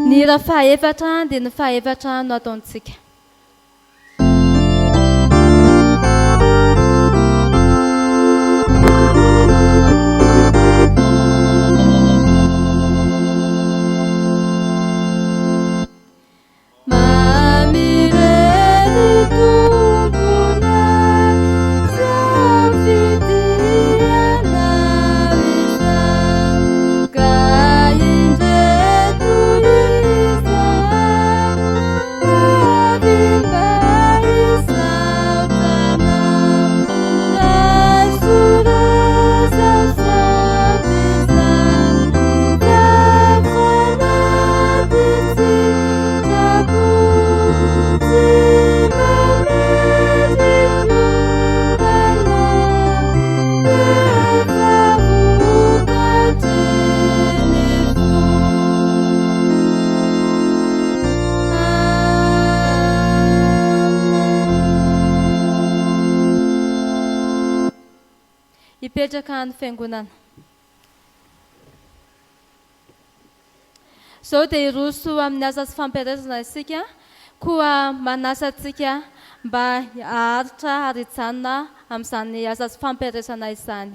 Ny hira fahaefatra dia ny fahaefatra no ataontsika. Ipetraka ny fiangonana. Zao dia iroso amin'ny asa sy fampielezana isika, koa manasa antsika mba haharitra ary hijanona amin'izany asa sy fampielezana izany.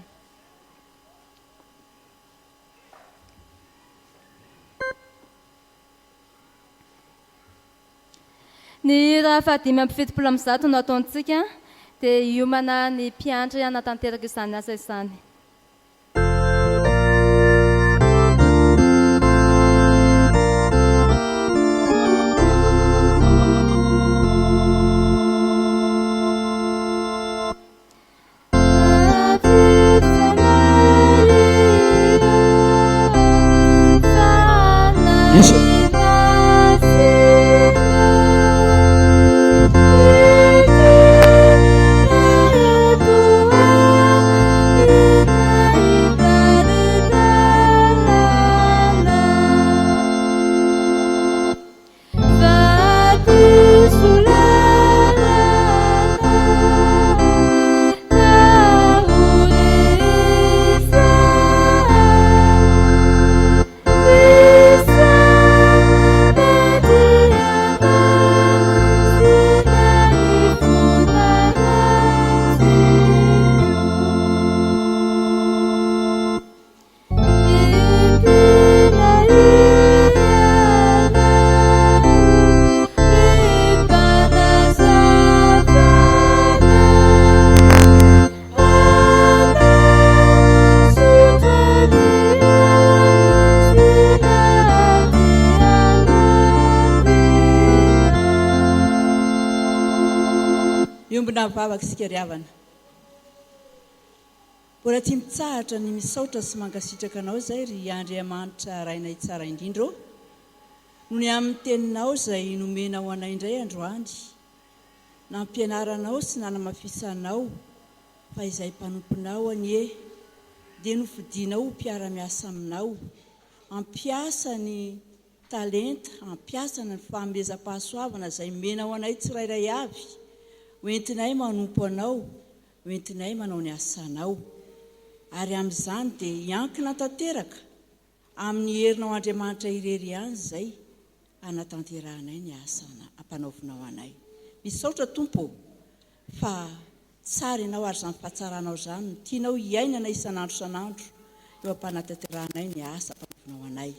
Ny hira 570 no ataontsika dia hiomana ny mpiandry hanatanteraka izany asa izany. Vavaka sika riavana. Mbola tia mitsahatra ny misaotra sy mankasitraka anao zay ry Andriamanitra rainay tsara indrindro. Noho ny amin'ny teninao zay nomena ho anay indray androany. Nampianaranao sy nanamafisanao fa izay mpanomponao anie dia nofidinao mpiara-miasa aminao. Ampiasa ny talenta, ampiasa ny fahamezam-pahasoavana zay mena ho anay tsirairay avy. Oentinay manompo anao, oentinay manao ny asanao. Ary amin'izany dia iankina tanteraka amin'ny herinao Andriamanitra irery ihany zay anatanterahanay ny asana ampanaovinao anay. Misaotra Tompo fa tsara ianao ary izany fahatsaranao izany no tianao hiainana isan'andro isan'andro eo ampanatanterahanay ny asa ampanaovinao anay.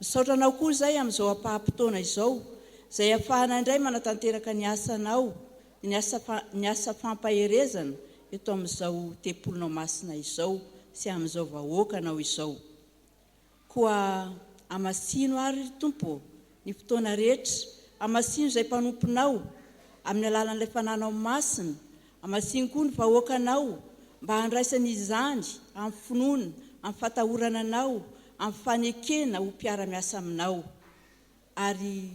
Misaotra anao koa zay amin'izao ampahampotoana izao zay ahafahana indray manatanteraka ny asanao, ny asa fampaherezana eto amin'izao tempolinao masina izao sy amin'izao vahoaka anao izao. Koa amasino ary Tompo ny fotoana rehetra, amasino izay mpanomponao amin'ny alalan'ilay fananao masina, amasino koa ny vahoaka anao mba handraisana izany amin'ny finoana, amin'ny fatahorana anao, amin'ny fanekena ho mpiara-miasa aminao. Ary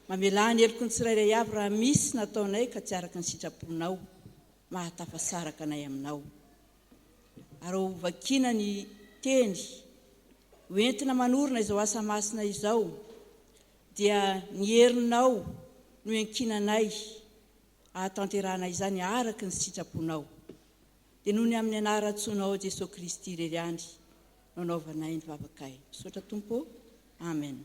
mamela ny heloko ny tsirairay avy raha misy nataonay ka tsy araka ny sitraponao, mahatafasaraka anay aminao. Ary ovakina ny teny, hoentina manorina izao asa masina izao, dia ny herinao no enkinanay ahatanteranay izany araka ny sitraponao. Dia noho ny amin'ny anarantsonao Jesosy Kristy irery ihany nanaovanay ny vavakay. Misaotra Tompo. Amen.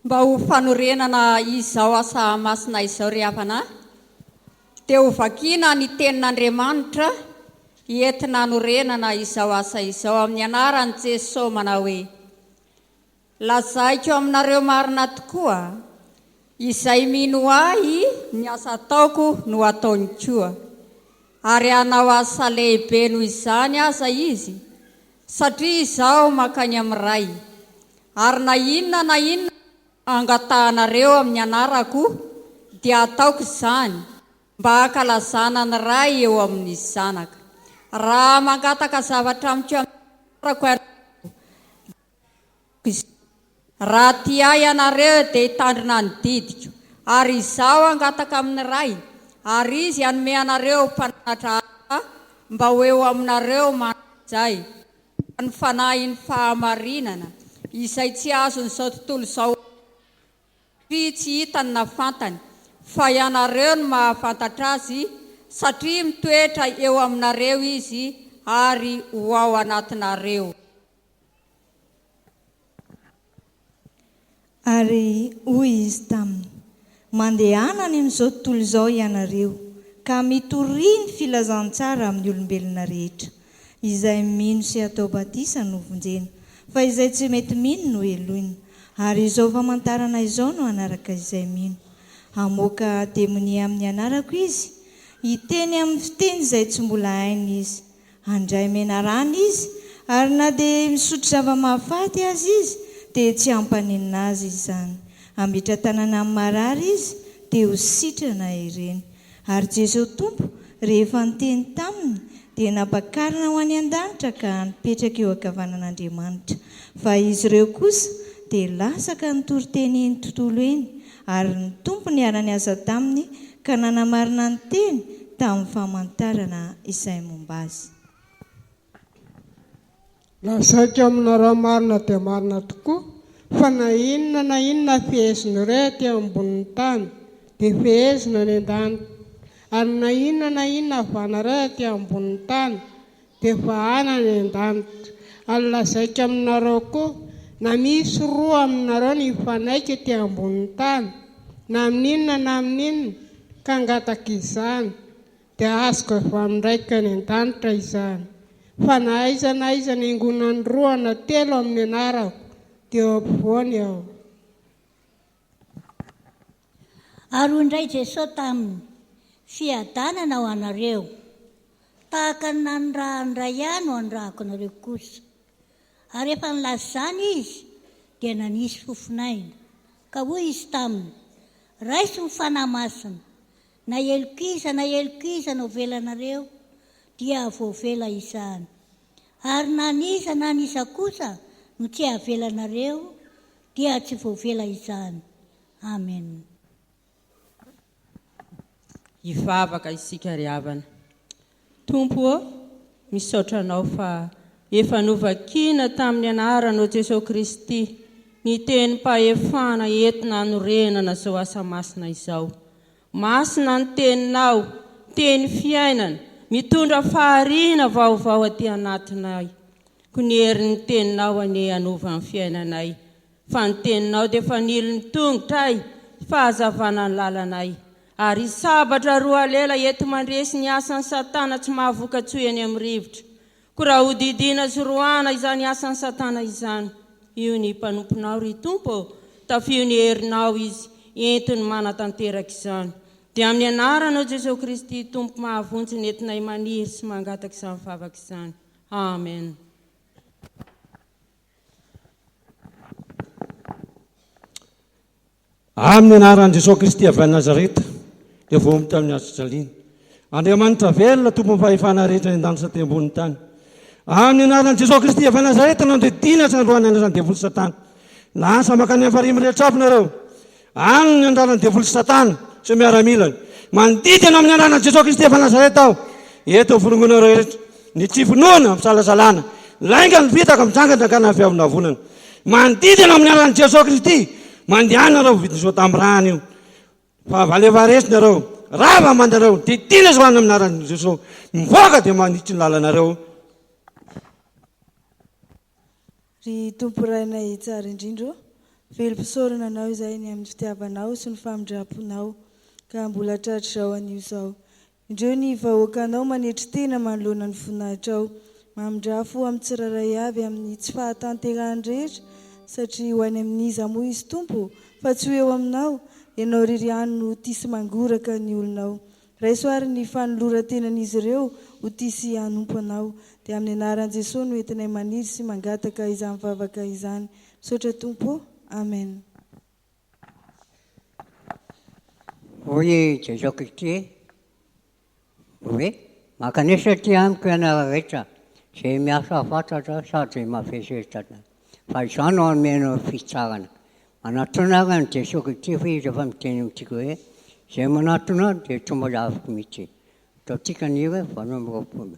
Mba ho fanorenana izao asa masina izao ry havana, dia ho vakiana ny tenin'Andriamanitra entina hanorenana izao asa izao amin'ny anaran'i Jesosy manao hoe: lazaiko aminareo marina tokoa, izay mino ahy ny asa ataoko no ataony koa, ary hanao asa lehibe noho izany aza izy, satria izao makany amin'ny ray, ary na inona angatahanareo amin'ny anarako dia ataoko izany mba hakalazana ny ray eo amin'ny zanaka. Raha mangataka zavatra amiko amin'narako, raha tia ianareo dia hitandrina ny didiko, ary izao angataka amin'ny ray, ary izy hanome anareo mpananatra mba ho eo aminareo manazay ny fanahy ny fahamarinana izay tsy azon'izao tontolo izao tsy hitany na fantany, fa ianareo no mahafantatra azy, satria mitoetra eo aminareo izy ary ho ao anatinareo. Ary hoy izy taminy: mandehanany amin'izao tontolo izao ianareo ka mitoriny filazantsara amin'ny olombelona rehetra, izay mino sy atao batisa no vonjena, fa izay tsy mety mino no eloina. Ary izao famantarana izao no anaraka izay mino: hamoaka demonia amin'ny anarako izy, hiteny amin'ny fiteny izay tsy mbola hainy izy, handray menarana izy, ary na dia misotro zava-mahafaty azy izy dia tsy hampaninina azy izany. Ambitra tanana amin'ny marary izy dia ho sitrana ireny. Ary Jesosy Tompo rehefa niteny taminy dia nampakarina ho any an-danitra ka nipetraka eo ankavanan'Andriamanitra, fa izy ireo kosa dia lasaka nitory-teny eny tontolo eny, ary ny Tompo niara niasa taminy ka nanamarina ny teny tamin'ny famantarana izay momba azy. Lasaiko aminareo marina dia marina tokoa, fa na inona fehezina ty ambonin'ny tany dia fehezina ny an-danitra, ary na inona vanareo ty ambonin'ny tany dia vahana ny an-danitra. Ary lazaiko aminareo koa, na misy roa aminareo ny fanaika ty ambonin'ny tany, na amin'inona ka angataka izany, dia azoko avy amin'ndraika ny an-danitra izany. Fa na aiza ny angonany roa na telo amin'ny anarako dia eo ampovoany aho. Ary indray Jesosy taminy: fiadanana ho anareo, tahaka ny nandrahandray ihany ho andrahako anareo kosa. Ary efa nilazany izy dia nanisy fofinaina, ka hoy izy taminy: raiso ny fanahy masina, na elokiza no velanareo dia voavela izany, ary nanisa kosa no tsy avelanareo dia tsy voavela izany. Amen. Hivavaka isika ry havana. Tompo, misaotra anao fa efa novakiana tamin'ny anaranao Jesosy Kristy ny teny mpahefana entina hanorenana izao asa masina izao. Masina ny teninao, teny fiainana, mitondra fahariana vaovao aty anatinay. Konery ny teninao ane hanova ny fiainanay, fa ny teninao dia fanilo ny tongotray, fahazavana ny lalanay. Ary sabatra roa lela ento mandresy ny asan'ny Satana tsy mahavoka-tsoy any amin'ny rivotra. Ko raha hodidina sy roana izany asan'ny Satana izany, io ny mpanomponao ry Tompo, tafio ny herinao izy entiny manatanteraka izany. Dia amin'ny anaranao Jesosy Kristy, Tompo mahavontsy entinay maniry sy mangataka izany favaka izany. Amen. Amin'ny anaran'i Jesosy Kristy avy Nazareta, dia vomy tamin'ny azo-tsaliana. Andriamanitra velona tompo fahefana rehetra ny an-danitra ty ambonin'ny tany. Amin'ny anaran'i Jesosy Kristy avy Nazareta nandredina sy nandroany andrasan'ny devoly Satana. Lasa makany amin'ny farimy rehetra aby nareo. Any ny andraran'ny devoly Satana sy miaramilany. Mandidina amin'ny anaran'i Jesosy Kristy avy Nazareta aho. Eto volongonareo rehetra ny tsy finoana amin'ny salasalana. Lainga ny vitaka mijangana ka nafiavina vonana. manodidina amin'ny alan'i Jesosy Kristy mandehanareo vidin'izao tamin'ny rany io fa valevaresinareo rava mandareo dia tiana zao any amin'ny alan'i Jesosy mivoaka dia manitry ny lalanareo. Ry tompo rainay tsara indrindro, velom-pisaorana anao izay ny amin'ny fitiavanao sy ny famindraponao ka mbola tratra izao anio izao. Indreo ny vahoakanao manetry tena manoloana ny voninahitrao, mamindrafo amin'ny tsiraray avy amin'ny tsy fahatanterahany rehetra, satria ho any amin'iza moa izy tompo fa tsy ho eo aminao, ianao ririany no tisy mangoraka ny olonao. Raisoary ny fanoloran-tenan'izy ireo ho tisy hanompo anao, dia amin'ny anaran'i Jesosy no entinay maniry sy mangataka izany vavaka izany. Misaotra tompo, amen. Hoy Jesosy Kristy hoe makanesy ty amiko ianareo rehetra izay miasa fantatra sady mavesesitra fa izao no amenao fitsarana. Manatona ny Jesosy Kristy fa izy efa miteny amintsika hoe izay manatona dia tomba afaka mihitsy. Ataontsika ny hira valo amby roapolo.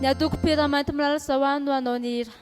Ny atoko pira mainty milala zao no anao ny hira.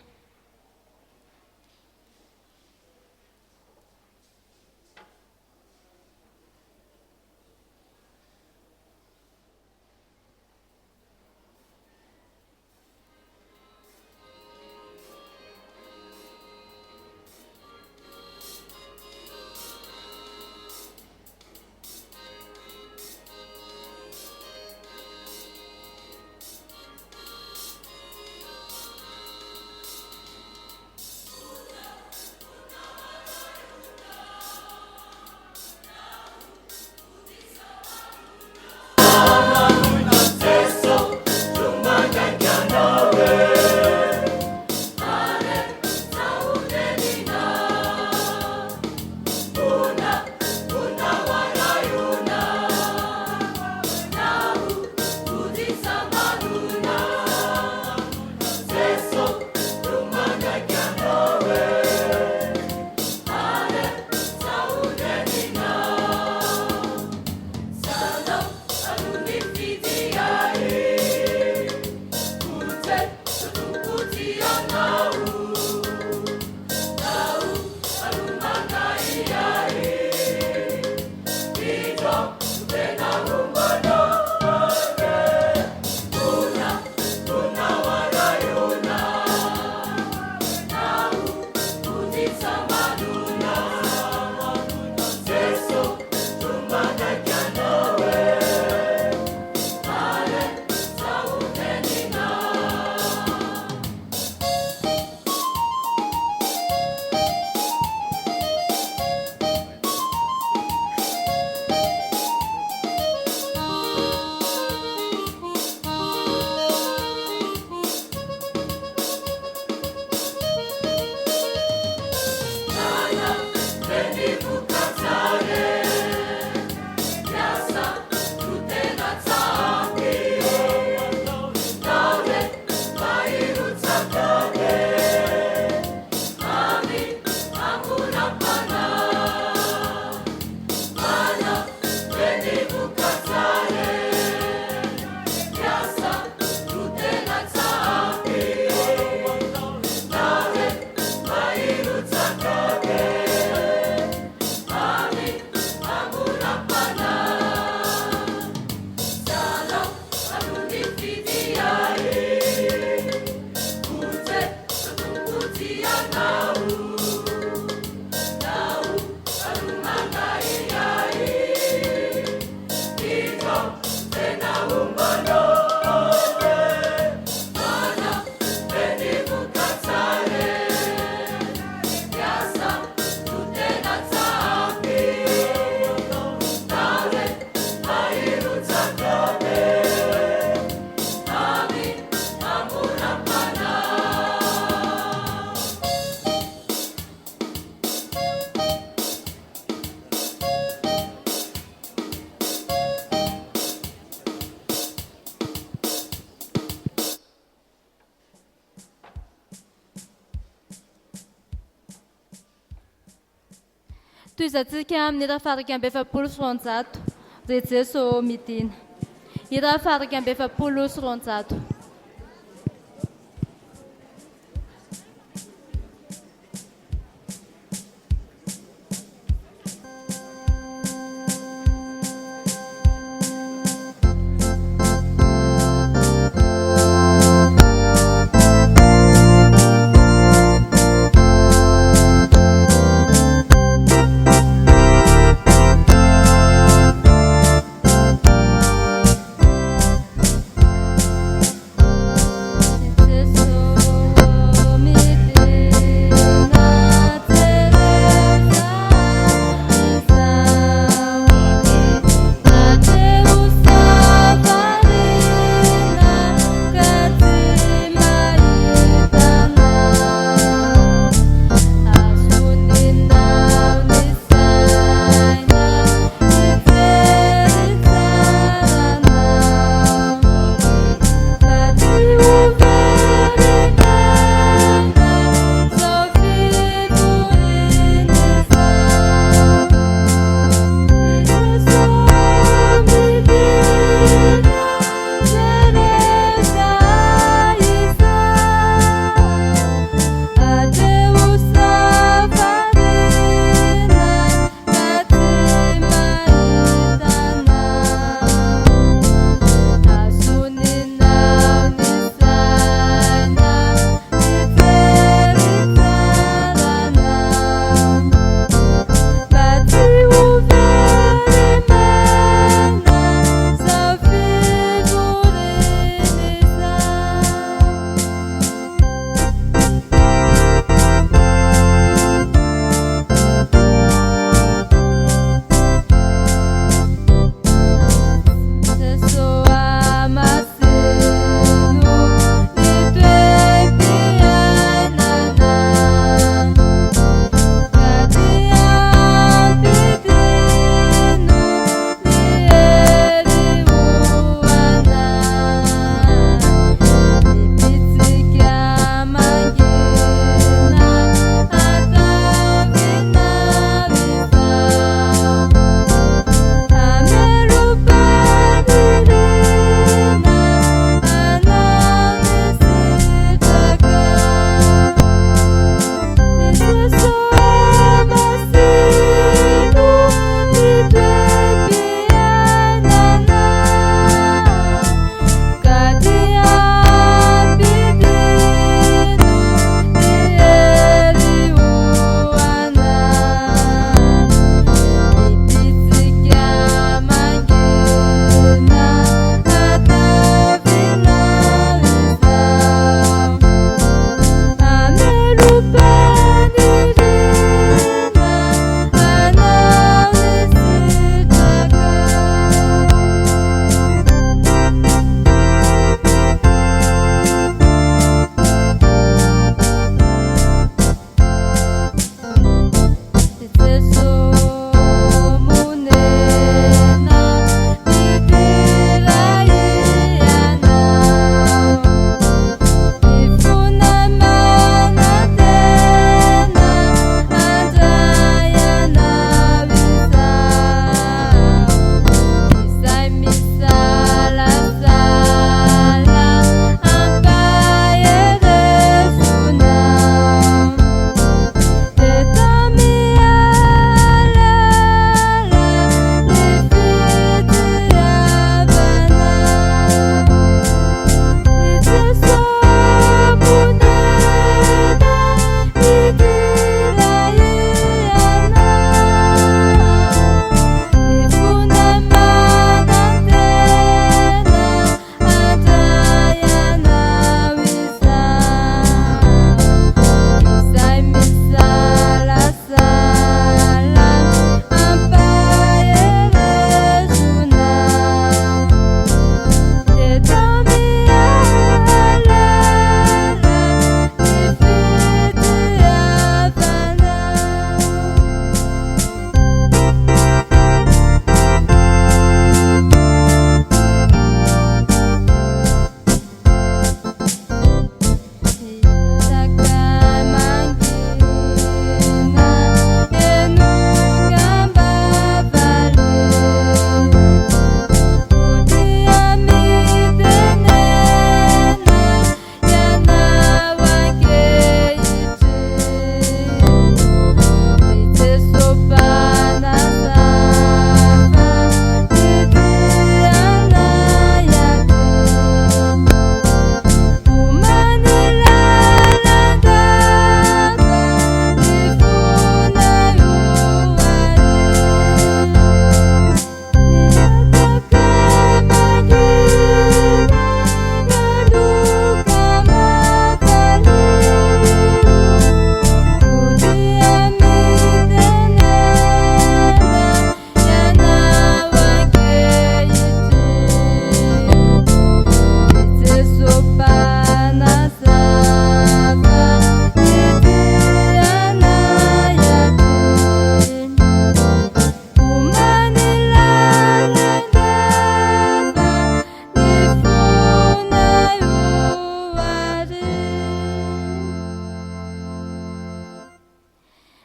toy izantsika amin'ny raha faraka amby 700 re Jeso midina. I raha faraka amby 700.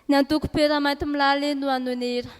Ny antoko pera mainty milaly no anonira.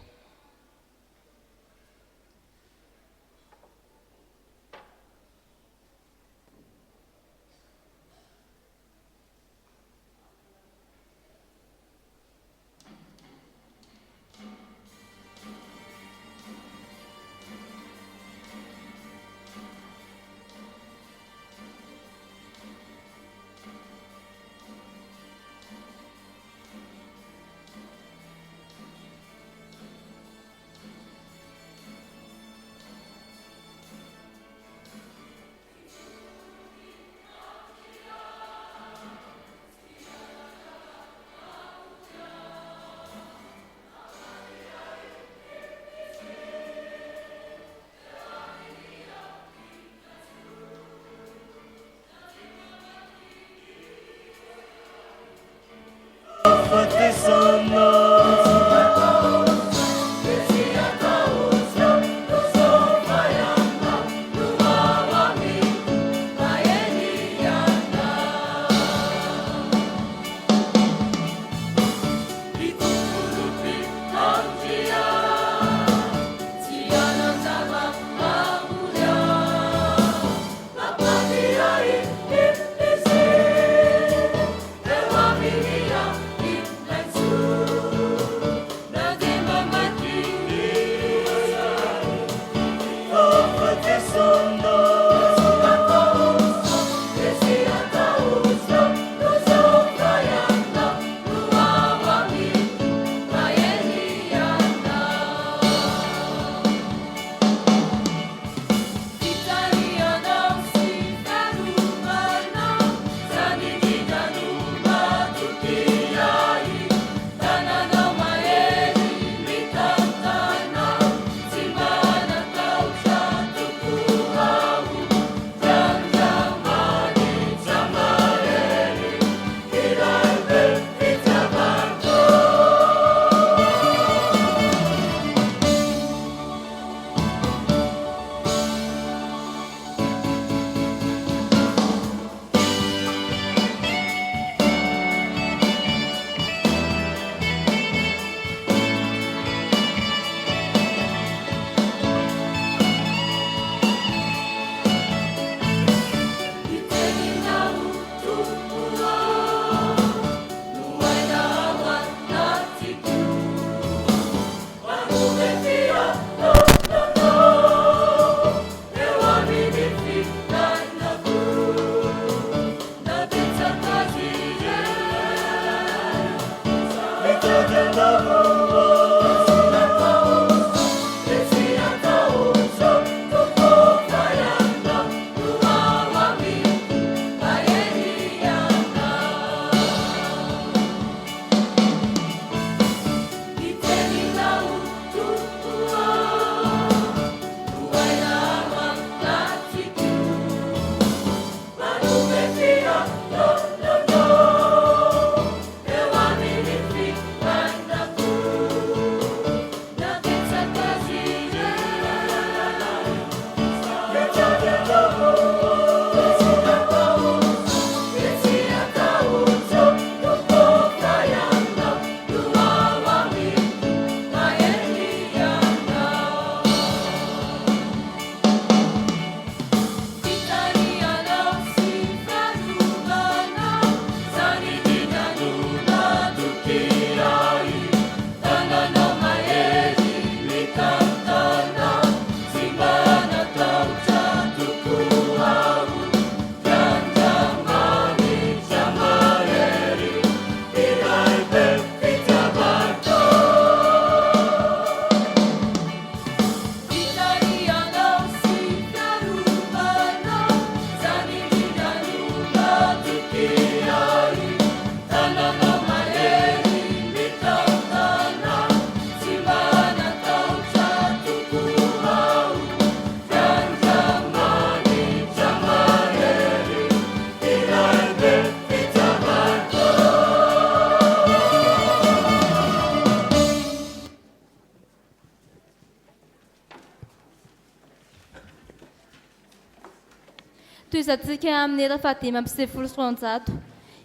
Toizantsika amin'ny era fahadimy amby sivifolo sy roanjato.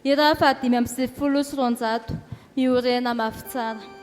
Era fahadimy amby sivifolo sy roanjato. miorena mafy tsara.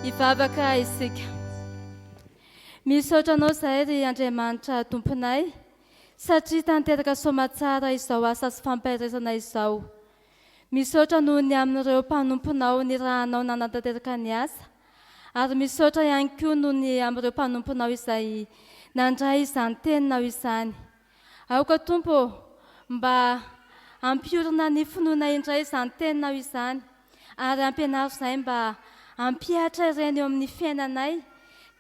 Ivavaka isika. Misaotra anao zahay ry Andriamanitra tomponay satria tanteraka soamatsara izao asa sy fampiresana izao. Misaotra noho ny amin'ireo mpanomponao ny rahanao nanatanteraka ny asa ary misaotra ihany koa noho ny amin'ireo mpanomponao izay nandray izany teninao izany. Aoka Tompo mba ampiorina ny finoana indray izany teninao izany ary ampianaro izay mba ampiatra ireny eo amin'ny fiainanay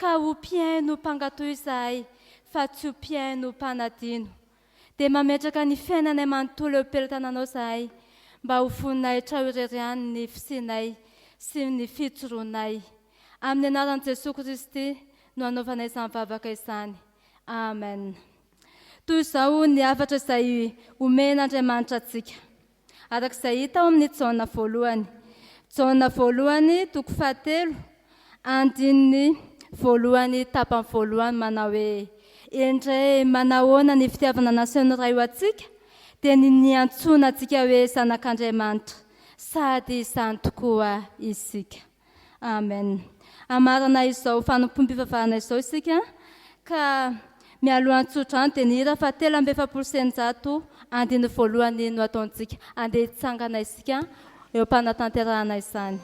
ka ho mpiaino mpangatoy izahay fa tsy ho mpiaino mpanadino. Dia mametraka ny fiainanay manontolo eo am-pelotananao izahay mba ho voninay trahoreryany ny fisinay sy ny fitsoronay. Amin'ny anaran'i Jesosy Kristy no anaovanay izany vavaka izany. Amen. Toy izao ny havatra izay omen'Andriamanitra antsika. Arak'izay hita ao amin'ny Jaona voalohany. Jaona voalohany toko 7 andininy voalohany tapany voalohany manao hoe indray manahoana ny fitiavana naseho iray ho antsika dia ny antsoina antsika hoe zanak'Andriamanitra sady izany tokoa isika. Amen. Amarana izao fanompom-pivavahana izao isika ka mialohan-tsotra dia ny hira fa 700 andiny voalohany no ataontsika. Andeha hitsangana isika eo am-panatanterahana izany.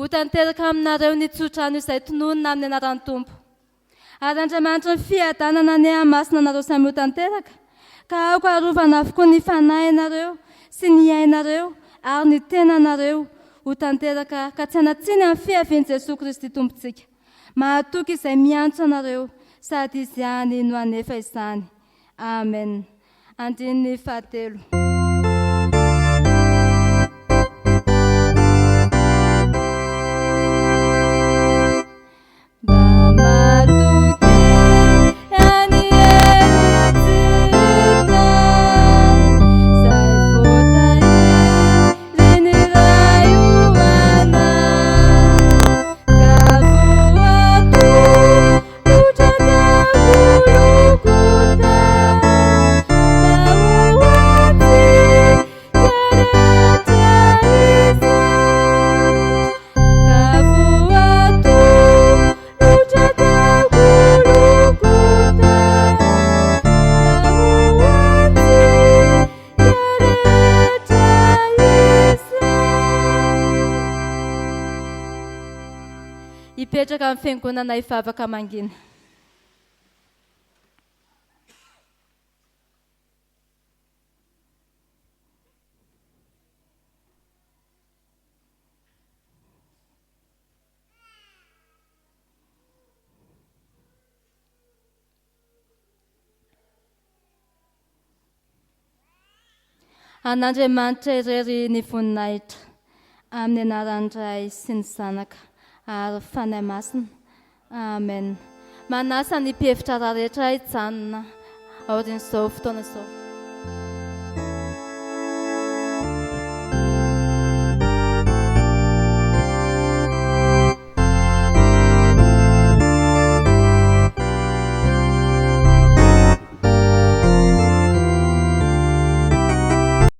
ho tanteraka aminareo ny tsotrano izay tononona amin'ny anaran'ny tompo. Ary Andriamanitra ny fiadanana ny masina anareo samy ho tanteraka, ka aoko arovana avokoa ny fanahinareo sy ny ainareo ary ny tenanareo ho tanteraka ka tsy hanatsiny amin'ny fiavian'i Jesosy Kristy tompontsika. Mahatoky izay miantso anareo sady izany no anefa izany. Amen. Andiny fahatelo. Ipetraka amin'ny fiangonana ivavaka mangina. An'Andriamanitra irery ny voninahitra amin'ny anaran'ny Ray sy ny Zanaka ary fanahy masina. Amen. Manasa ny mpihevitra raha rehetra hijanona aorian'izao fotoana izao.